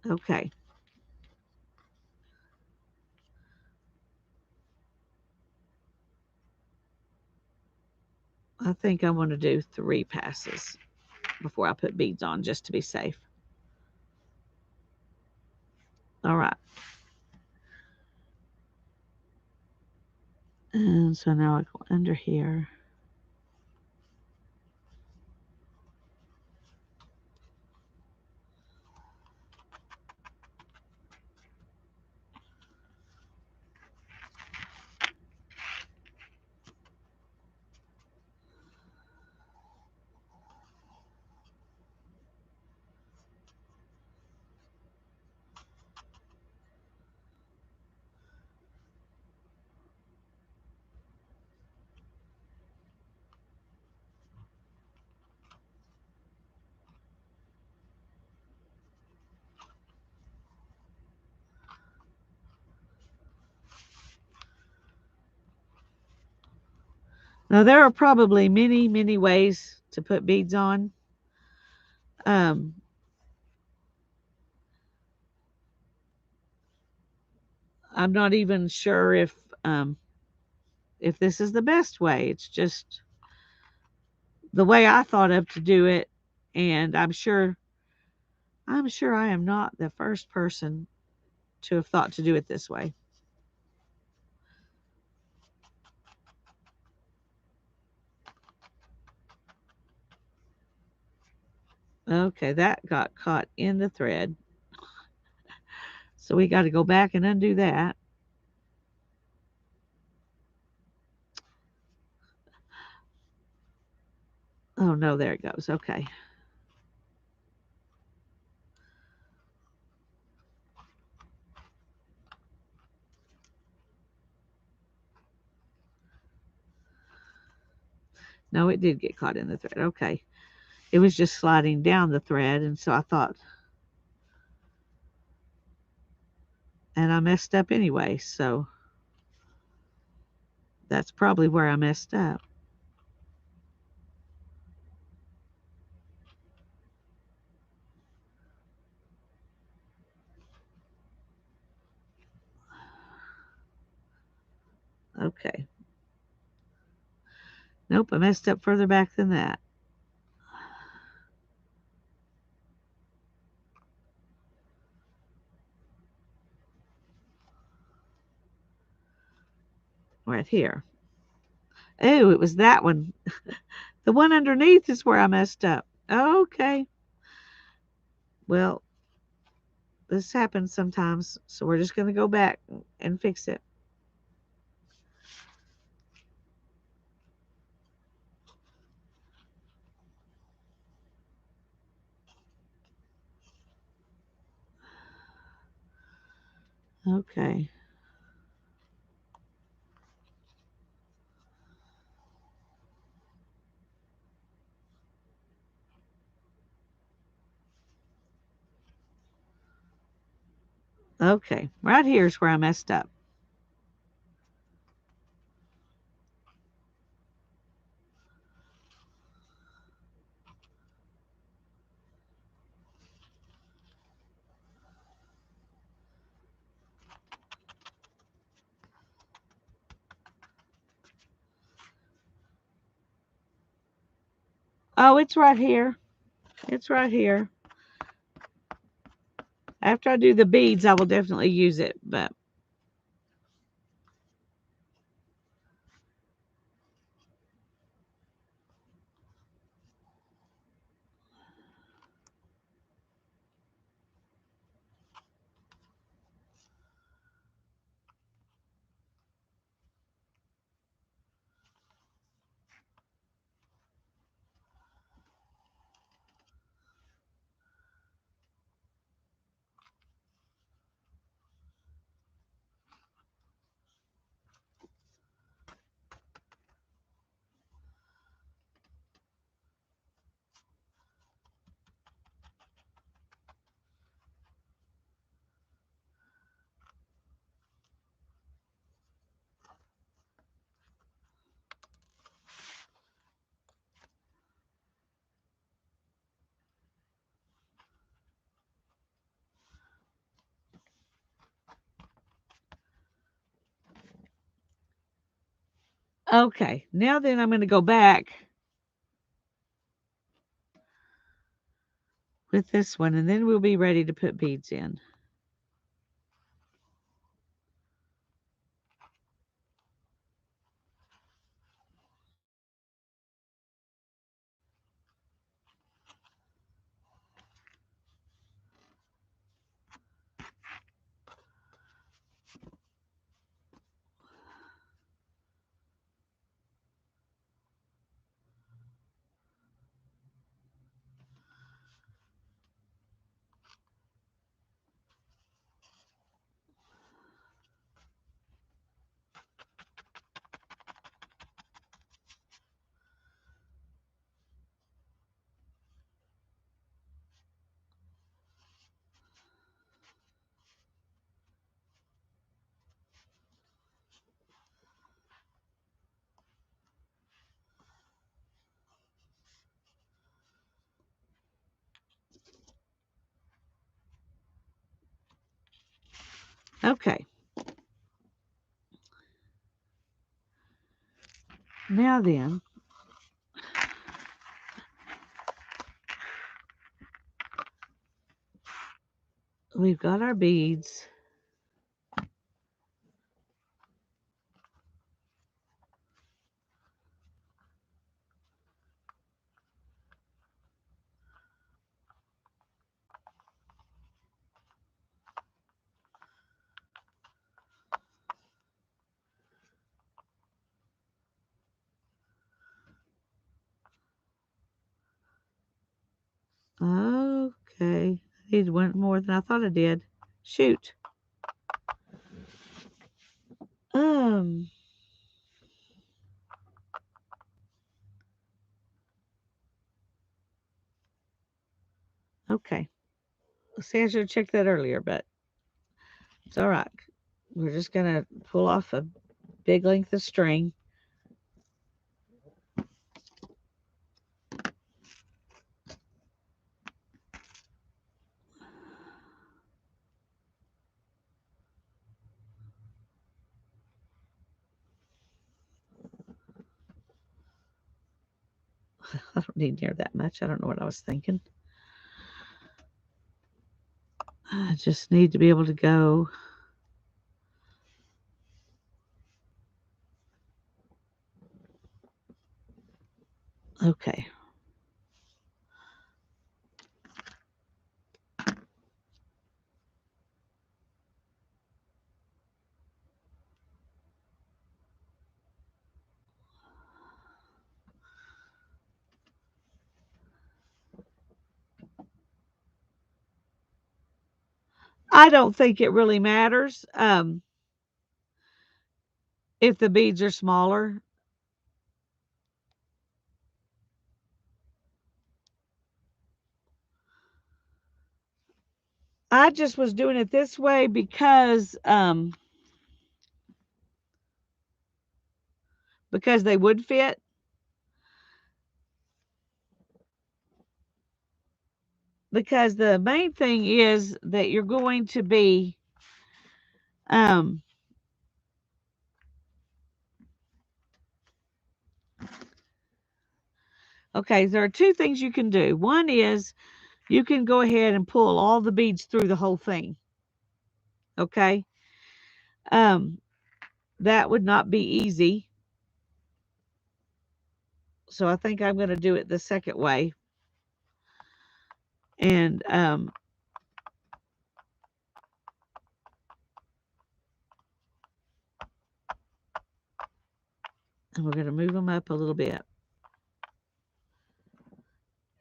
Okay. I think I want to do 3 passes before I put beads on, just to be safe. All right. And so now I go under here. Now there are probably many, many ways to put beads on. Um, I'm not even sure if this is the best way. It's just the way I thought of to do it, and I'm sure I am not the first person to have thought to do it this way. Okay, that got caught in the thread. So we got to go back and undo that. Oh no, there it goes. Okay. No, it did get caught in the thread. Okay. It was just sliding down the thread, and so I thought, and I messed up anyway. So that's probably where I messed up. Okay. Nope, I messed up further back than that. Right here. Oh, it was that one. The one underneath is where I messed up. Okay. Well, this happens sometimes, so we're just going to go back and fix it. Okay. Okay. Right here is where I messed up. Oh, it's right here. It's right here. After I do the beads, I will definitely use it, but okay. Now then I'm going to go back with this one, and then we'll be ready to put beads in. Okay. Now then, we've got our beads. Okay. I need one more than I thought I did. Shoot. Um, okay. See, I should have checked that earlier, but it's all right. We're just going to pull off a big length of string. I don't need near that much. I don't know what I was thinking. I just need to be able to go. Okay. I don't think it really matters if the beads are smaller. I just was doing it this way because they would fit. Because the main thing is that you're going to be um okay, there are two things you can do. One is you can go ahead and pull all the beads through the whole thing. Okay? Um that would not be easy. So I think I'm going to do it the second way. And we're going to move them up a little bit.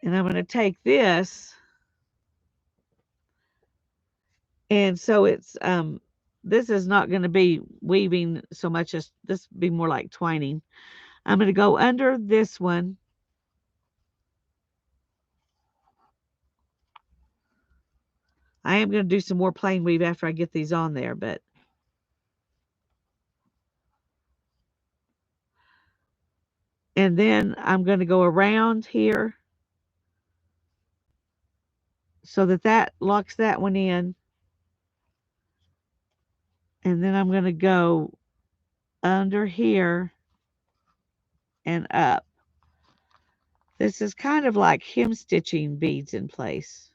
And I'm going to take this, and so it's this is not going to be weaving so much as this would be more like twining. I'm going to go under this one. I am going to do some more plain weave after I get these on there, but and then I'm going to go around here so that that locks that one in. And then I'm going to go under here and up. This is kind of like hem stitching beads in place.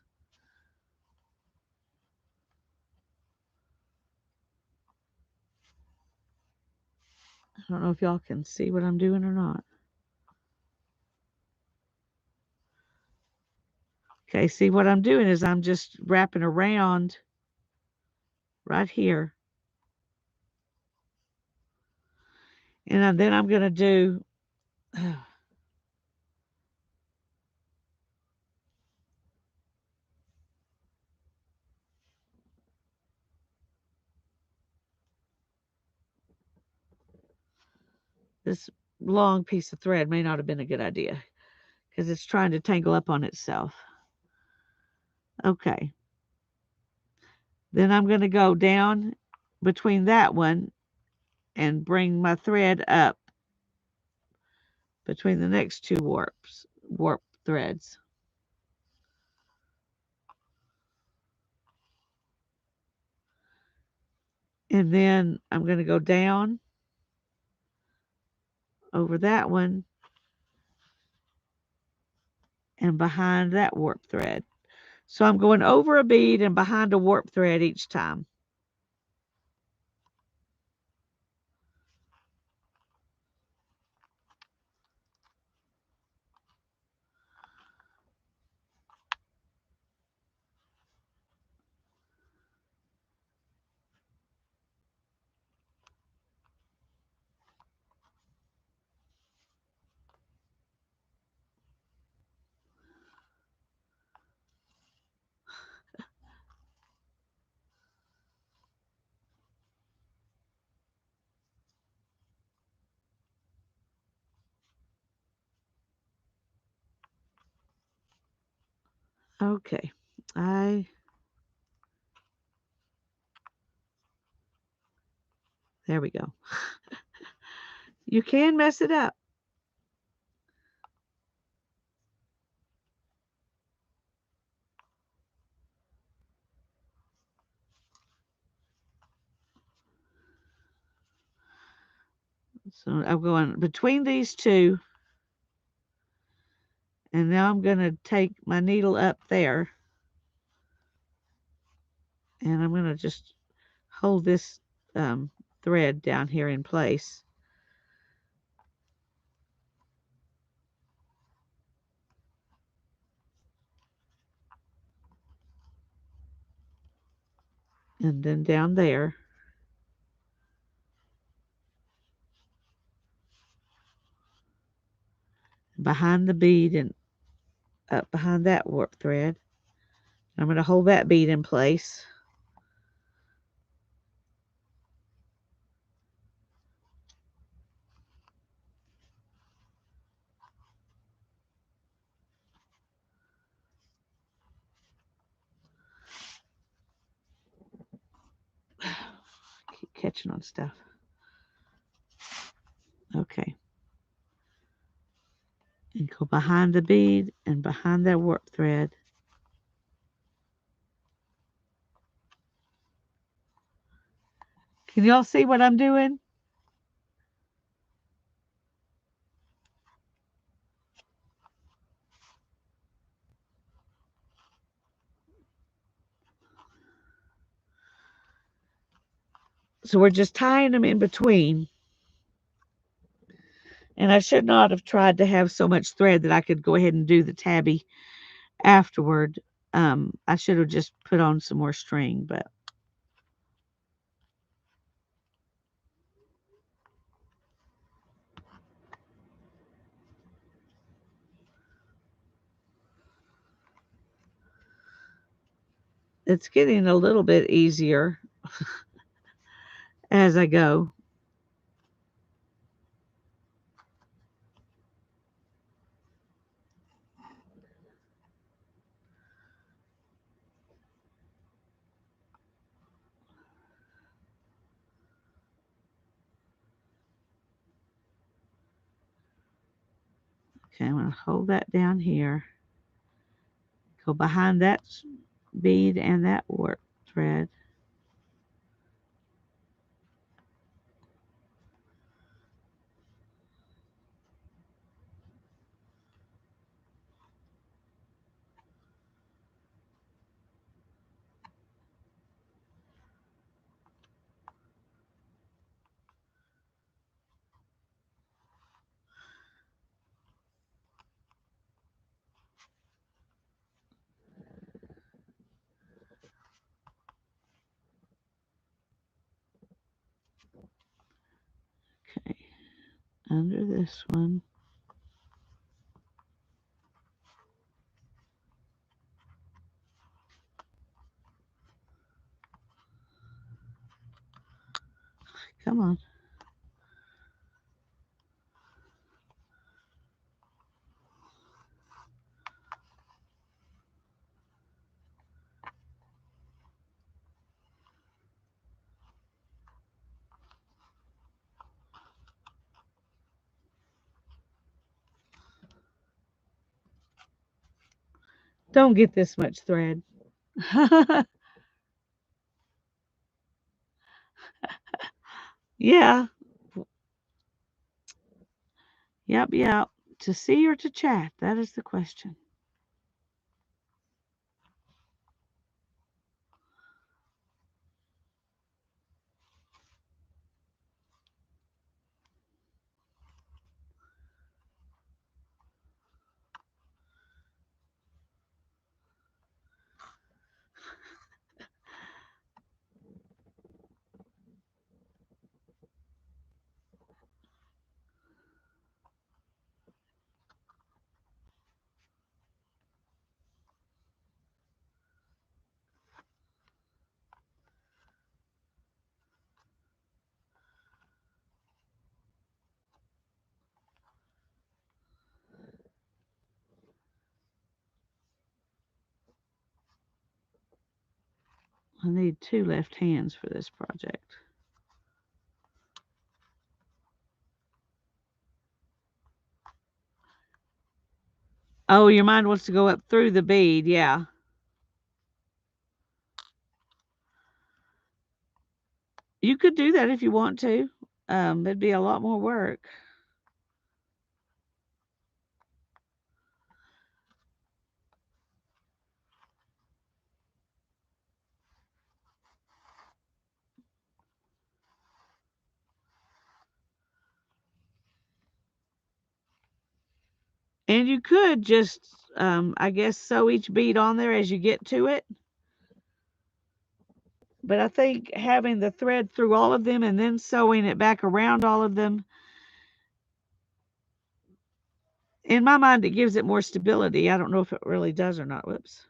I don't know if y'all can see what I'm doing or not. Okay, see what I'm doing is I'm just wrapping around right here. And then I'm going to do this long piece of thread may not have been a good idea because it's trying to tangle up on itself. Okay. Then I'm going to go down between that one and bring my thread up between the next two warp threads. And then I'm going to go down over that one and behind that warp thread. So I'm going over a bead and behind a warp thread each time. Okay. There we go. You can mess it up. So I'm going between these two, and now I'm going to take my needle up there, and I'm going to just hold this thread down here in place. And then down there. Behind the bead and up behind that warp thread. I'm going to hold that bead in place. Keep catching on stuff. Okay. And go behind the bead and behind that warp thread. Can y'all see what I'm doing? So we're just tying them in between. And I should not have tried to have so much thread that I could go ahead and do the tabby afterward. I should have just put on some more string, but it's getting a little bit easier as I go. Okay, I'm going to hold that down here. Go behind that bead and that warp thread. Okay, under this one. Come on. Don't get this much thread. Yeah. Yep. Yep. To see or to chat? That is the question. I need two left hands for this project. Oh, your mind wants to go up through the bead. Yeah. You could do that if you want to. It'd be a lot more work. And you could just, I guess, sew each bead on there as you get to it. But I think having the thread through all of them and then sewing it back around all of them, in my mind, it gives it more stability. I don't know if it really does or not. Whoops.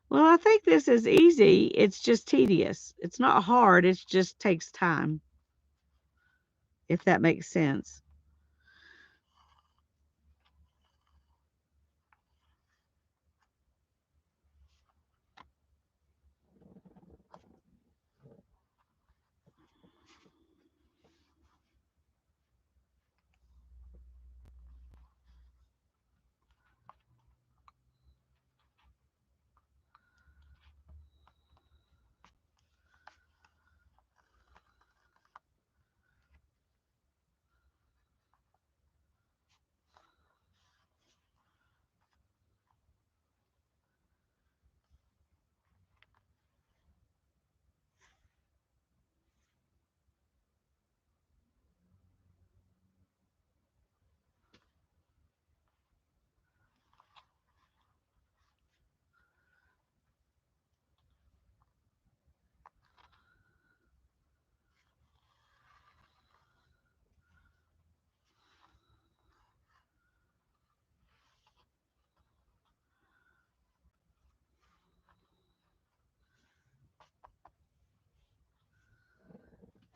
Well, I think this is easy. It's just tedious. It's not hard. It just takes time, if that makes sense.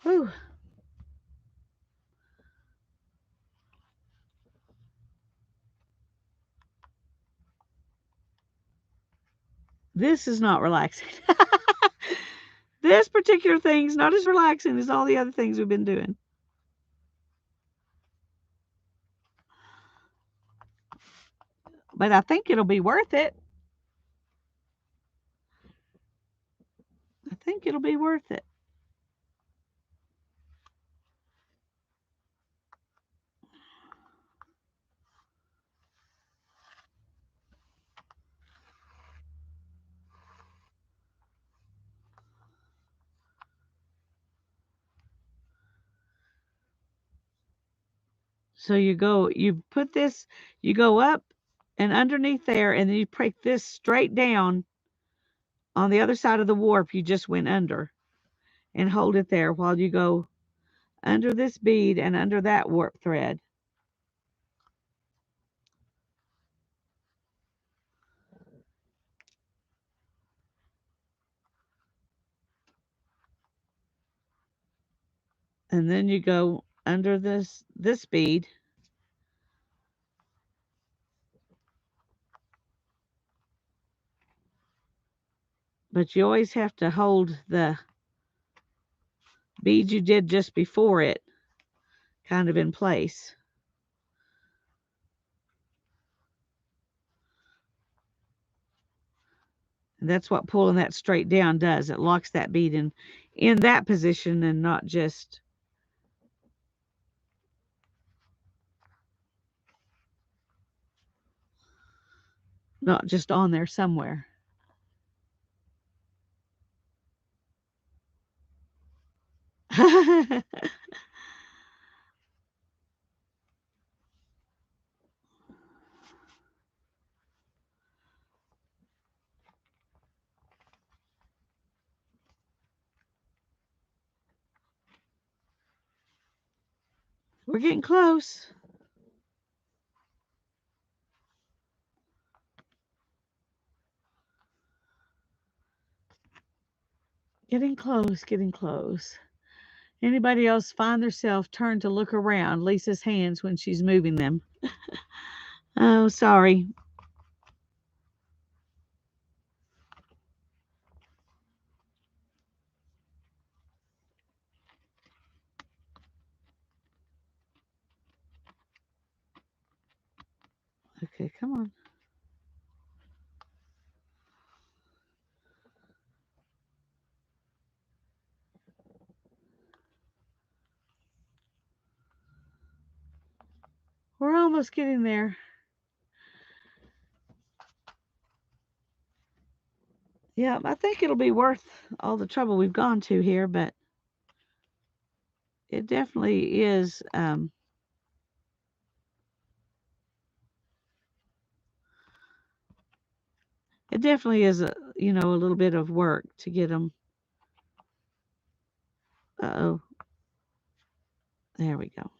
Whew. This is not relaxing. This particular thing's not as relaxing as all the other things we've been doing. But I think it'll be worth it. I think it'll be worth it. So you put this, you go up and underneath there, and then you break this straight down on the other side of the warp you just went under, and hold it there while you go under this bead and under that warp thread. And then you go under this bead, but you always have to hold the bead you did just before it kind of in place. And that's what pulling that straight down does. It locks that bead in that position and not just on there somewhere. We're getting close. Getting close, getting close. Anybody else find themselves turn to look around Lisa's hands when she's moving them? Oh, sorry. Okay, come on. We're almost getting there. Yeah, I think it'll be worth all the trouble we've gone to here, but it definitely is. It definitely is a little bit of work to get them. Uh-oh. There we go.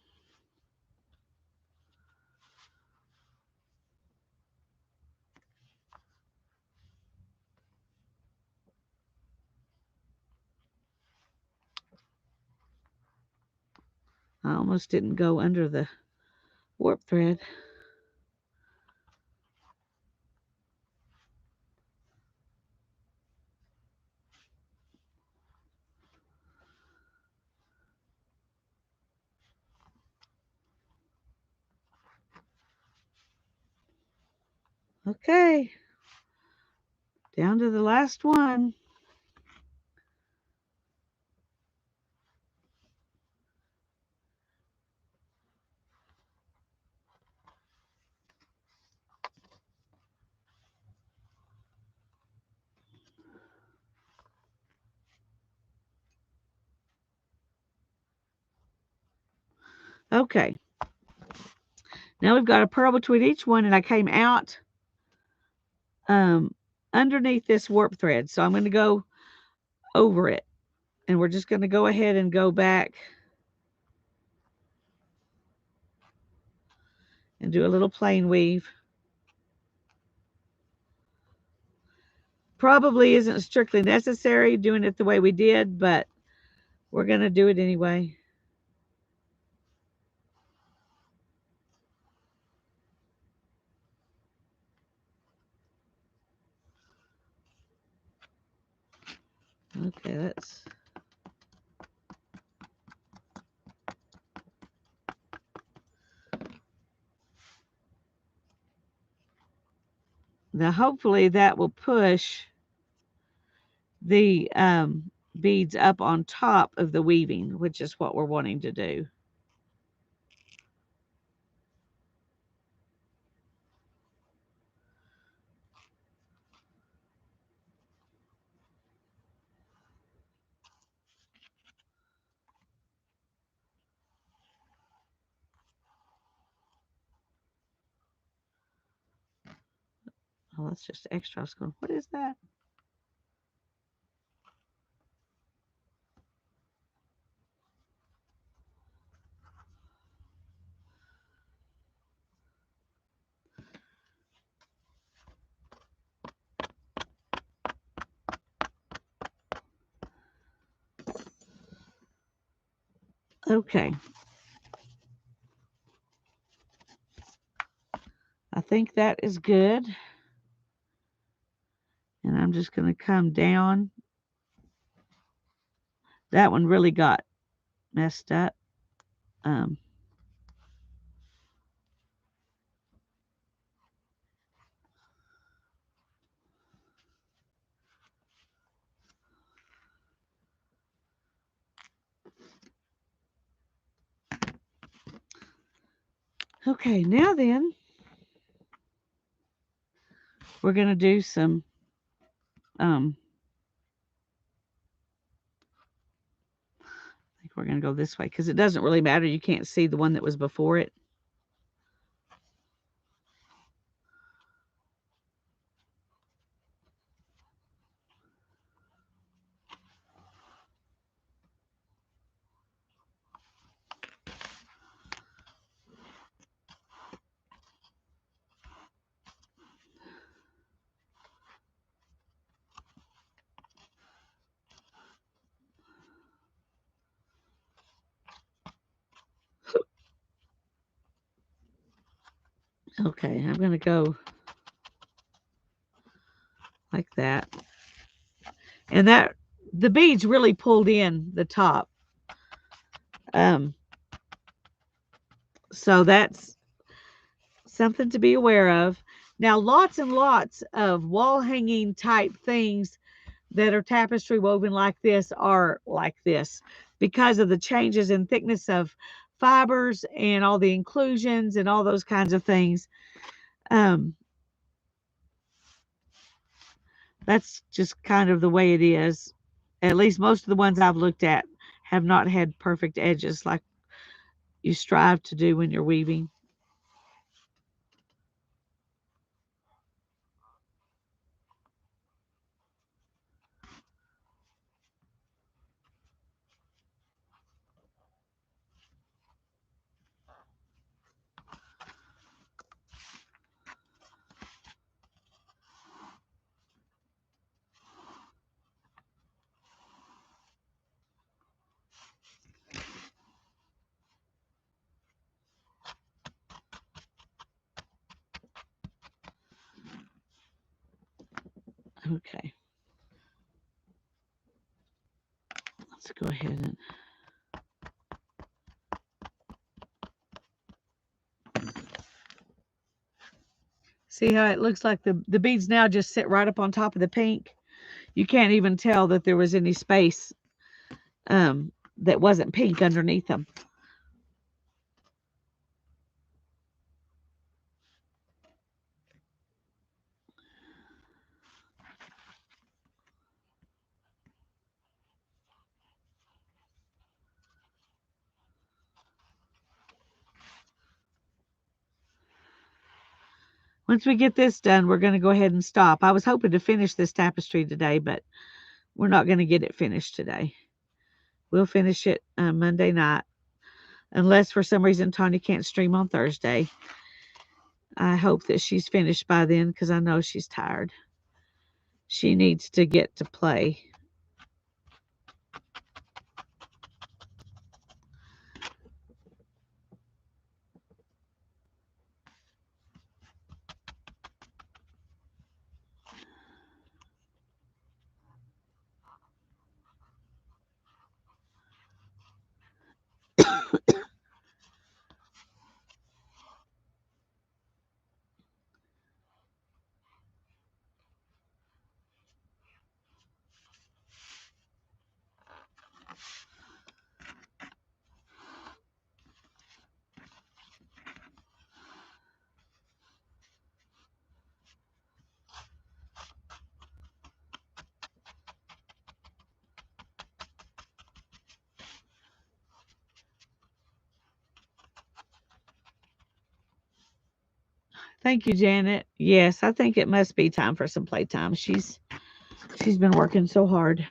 I almost didn't go under the warp thread. Okay, down to the last one. Okay, now we've got a purl between each one, and I came out um, underneath this warp thread. So I'm going to go over it, and we're just going to go ahead and go back and do a little plain weave. Probably isn't strictly necessary doing it the way we did, but we're going to do it anyway. Okay, let's. Now, hopefully, that will push the beads up on top of the weaving, which is what we're wanting to do. Oh, that's just extra. I was going, what is that? Okay. I think that is good. And I'm just going to come down. That one really got messed up. Um, okay, now then, we're going to do some, I think we're going to go this way because it doesn't really matter. You can't see the one that was before it. Okay, I'm going to go like that. And that the beads really pulled in the top. Um, so that's something to be aware of. Now, lots and lots of wall hanging type things that are tapestry woven like this are like this because of the changes in thickness of fibers and all the inclusions and all those kinds of things. Um, that's just kind of the way it is. At least most of the ones I've looked at have not had perfect edges like you strive to do when you're weaving. Okay, let's go ahead and see how it looks like the beads now just sit right up on top of the pink. You can't even tell that there was any space that wasn't pink underneath them. Once we get this done, we're going to go ahead and stop. I was hoping to finish this tapestry today, but we're not going to get it finished today. We'll finish it Monday night, unless for some reason Tanya can't stream on Thursday. I hope that she's finished by then because I know she's tired. She needs to get to play. Thank you, Janet. Yes, I think it must be time for some playtime. She's been working so hard.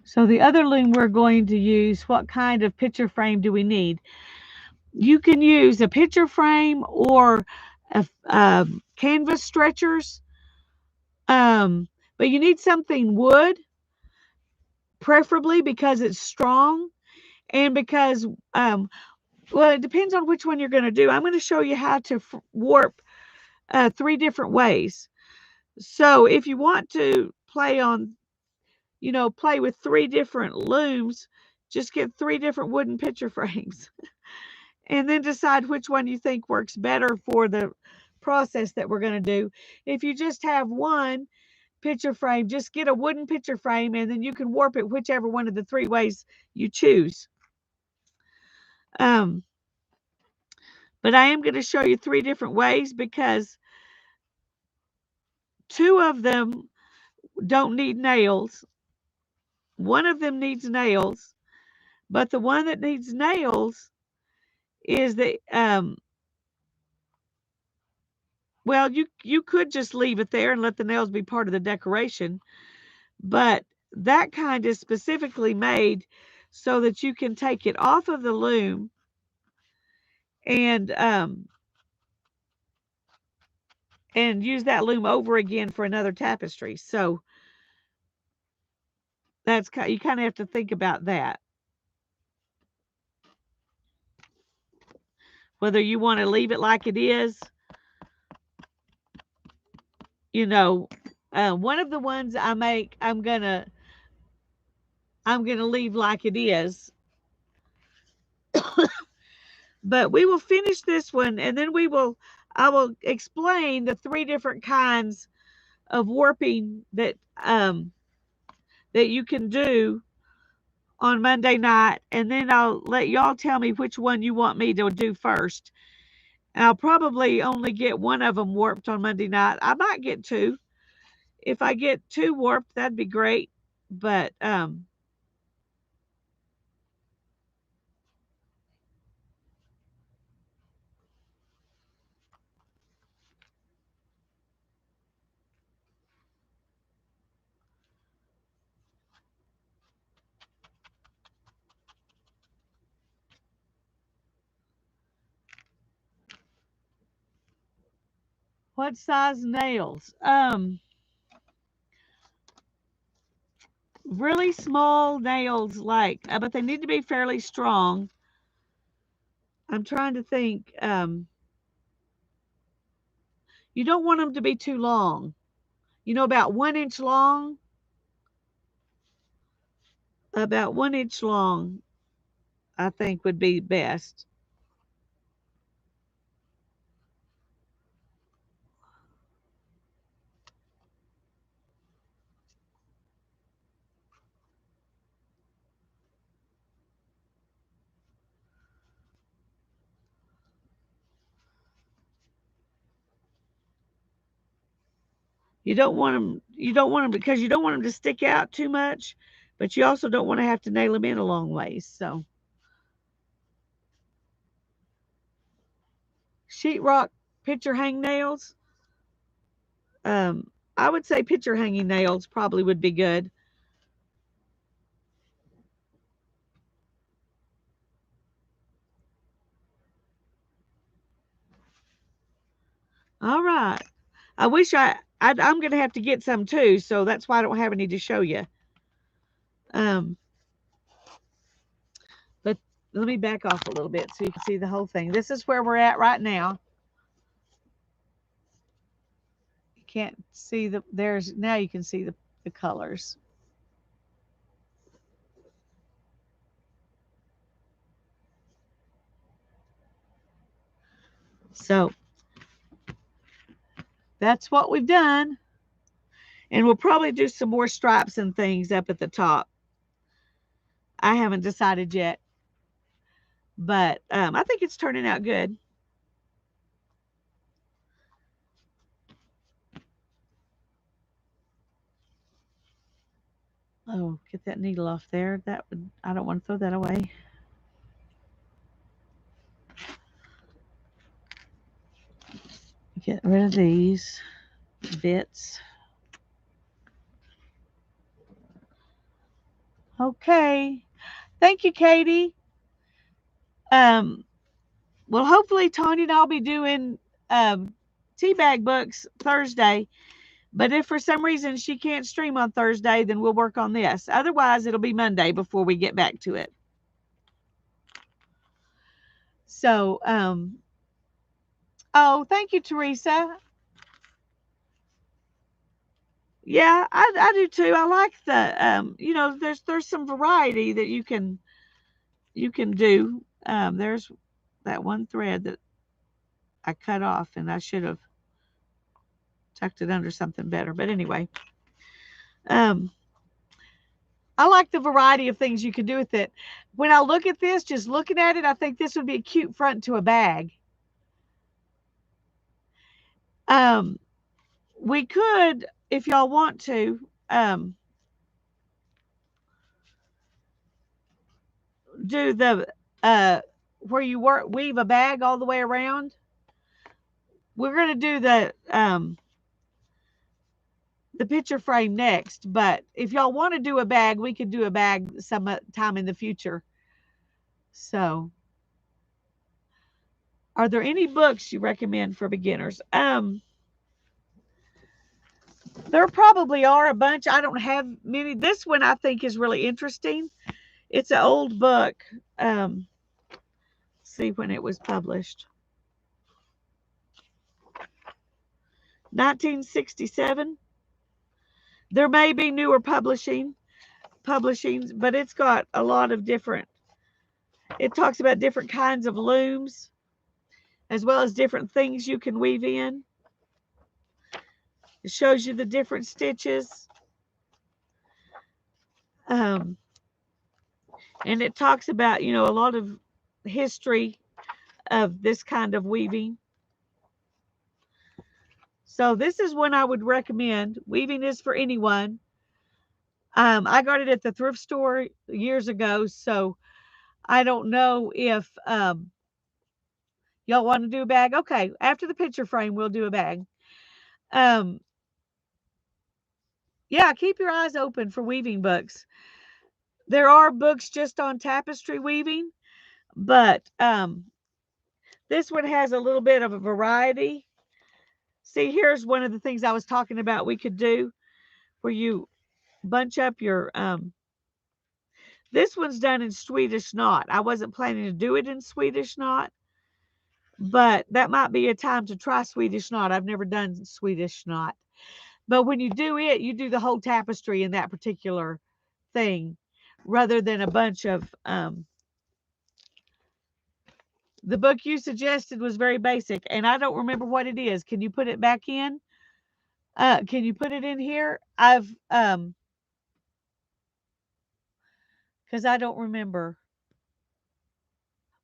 So the other loom we're going to use, what kind of picture frame do we need? You can use a picture frame or canvas stretchers, but you need something wood, preferably because it's strong and because, well, it depends on which one you're going to do. I'm going to show you how to warp 3 different ways. So if you want to play on, play with 3 different looms, just get 3 different wooden picture frames and then decide which one you think works better for the process that we're going to do. If you just have one picture frame, just get a wooden picture frame and then you can warp it whichever one of the 3 ways you choose. Um, but I am going to show you 3 different ways because 2 of them don't need nails. One of them needs nails, but the one that needs nails is the well, you could just leave it there and let the nails be part of the decoration, but that kind is specifically made so that you can take it off of the loom and use that loom over again for another tapestry. So that's you kind of have to think about that. Whether you want to leave it like it is, one of the ones I make, I'm gonna leave like it is. But we will finish this one and then I will explain the 3 different kinds of warping that you can do on Monday night, and then I'll let y'all tell me which one you want me to do first. I'll probably only get one of them warped on Monday night. I might get 2. If I get 2 warped, that'd be great. But what size nails? Really small nails, like, but they need to be fairly strong. I'm trying to think. You don't want them to be too long. About 1 inch long. About 1 inch long, I think would be best. You don't want them because you don't want them to stick out too much, but you also don't want to have to nail them in a long ways. So sheetrock picture hang nails. I would say picture hanging nails probably would be good. All right. I wish I'm going to have to get some too, so that's why I don't have any to show you. Um, but let me back off a little bit so you can see the whole thing. This is where we're at right now. can't see there's, now you can see the colors. So that's what we've done. And we'll probably do some more stripes and things up at the top. I haven't decided yet, but I think it's turning out good. Oh, get that needle off there. That would, I don't want to throw that away. Get rid of these bits. Okay. Thank you, Katie. Um, well, hopefully Tanya and I'll be doing tea bag books Thursday. But if for some reason she can't stream on Thursday, then we'll work on this. Otherwise, it'll be Monday before we get back to it. So, oh, thank you, Teresa. Yeah, I do too. I like the there's some variety that you can do. There's that one thread that I cut off, and I should have tucked it under something better. But anyway, um, I like the variety of things you can do with it. When I look at this, just looking at it, I think this would be a cute front to a bag. Um, we could, if y'all want to, do the where you weave a bag all the way around. We're gonna do the picture frame next, but if y'all want to do a bag, we could do a bag some time in the future. So, are there any books you recommend for beginners? There probably are a bunch. I don't have many. This one I think is really interesting. It's an old book. See when it was published. 1967. There may be newer publishings, but it's got a lot of different. It talks about different kinds of looms, as well as different things you can weave in. It shows you the different stitches. Um, and it talks about, a lot of history of this kind of weaving. So this is one I would recommend. Weaving is for anyone. I got it at the thrift store years ago, so I don't know if y'all want to do a bag. Okay, after the picture frame, we'll do a bag. Um, yeah, keep your eyes open for weaving books. There are books just on tapestry weaving, but this one has a little bit of a variety. See, here's one of the things I was talking about we could do where you bunch up your this one's done in Swedish knot. I wasn't planning to do it in Swedish knot, but that might be a time to try Swedish knot. I've never done Swedish knot. But when you do it, you do the whole tapestry in that particular thing rather than a bunch of the book you suggested was very basic, and I don't remember what it is. Can you put it back in? Can you put it in here? Because I don't remember.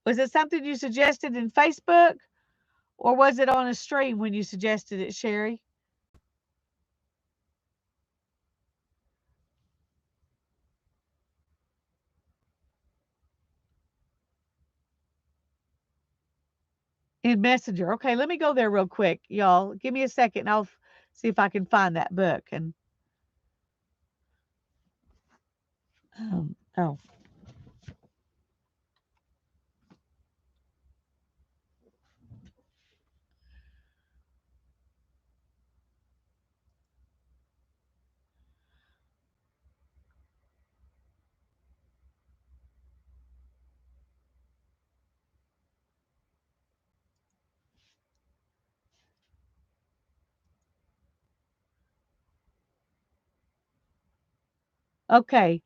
Was it something you suggested in Facebook, or was it on a stream when you suggested it, Sherry? In Messenger. Okay, let me go there real quick, y'all. Give me a second, and I'll see if I can find that book. And oh, Okay.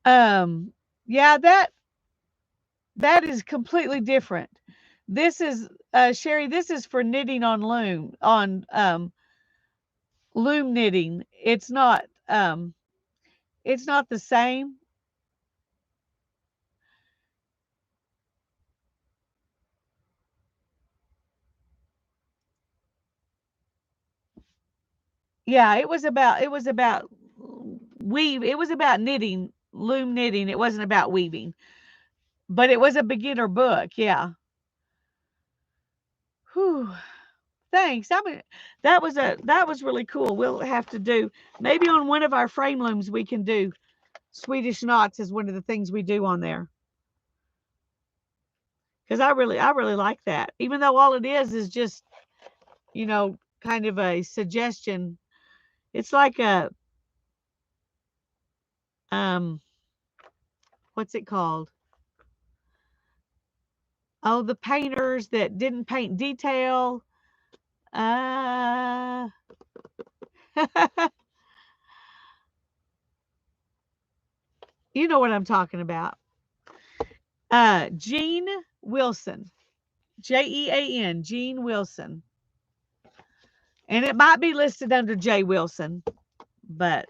Um, yeah, that is completely different. This is Sherry, this is for knitting on loom knitting. It's not the same. Yeah, it was about weave. It was about knitting, loom knitting. It wasn't about weaving, but it was a beginner book. Yeah. Whew. Thanks. That was really cool. We'll have to do maybe on one of our frame looms we can do Swedish knots as one of the things we do on there. Because I really like that. Even though all it is just, kind of a suggestion. It's like a um what's it called? Oh, the painters that didn't paint detail. Uh you know what I'm talking about. Jean Wilson. Jean, Jean Wilson. And it might be listed under J Wilson, but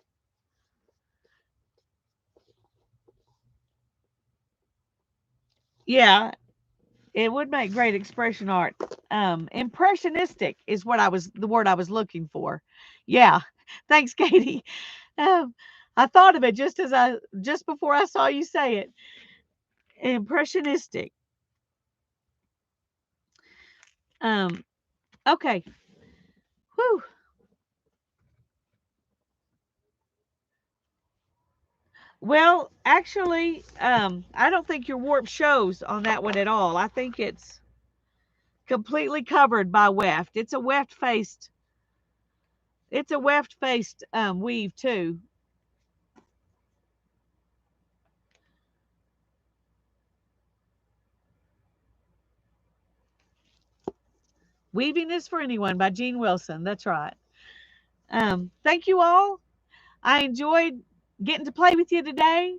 yeah, it would make great expression art. Impressionistic is the word I was looking for. Yeah. Thanks, Katie. Um, I thought of it just before I saw you say it. Impressionistic. Um, okay. Whew. Well, actually, I don't think your warp shows on that one at all. I think it's completely covered by weft. It's a weft faced weave too. Weaving is for anyone by Jean Wilson. That's right. Thank you all. I enjoyed getting to play with you today.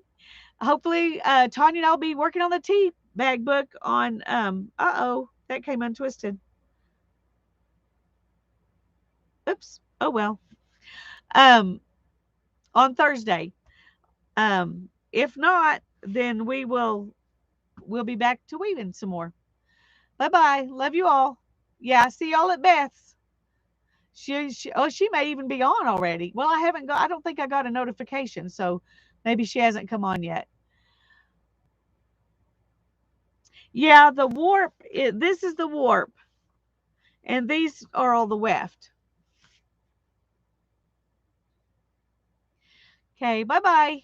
Hopefully, Tanya and I'll be working on the tea bag book on. That came untwisted. Oops. Oh well. Um, on Thursday. If not, then we'll be back to weaving some more. Bye bye. Love you all. Yeah, see y'all at Beth's. She may even be on already. Well, I don't think I got a notification, so maybe she hasn't come on yet. Yeah, the warp, this is the warp, and these are all the weft. Okay, bye bye.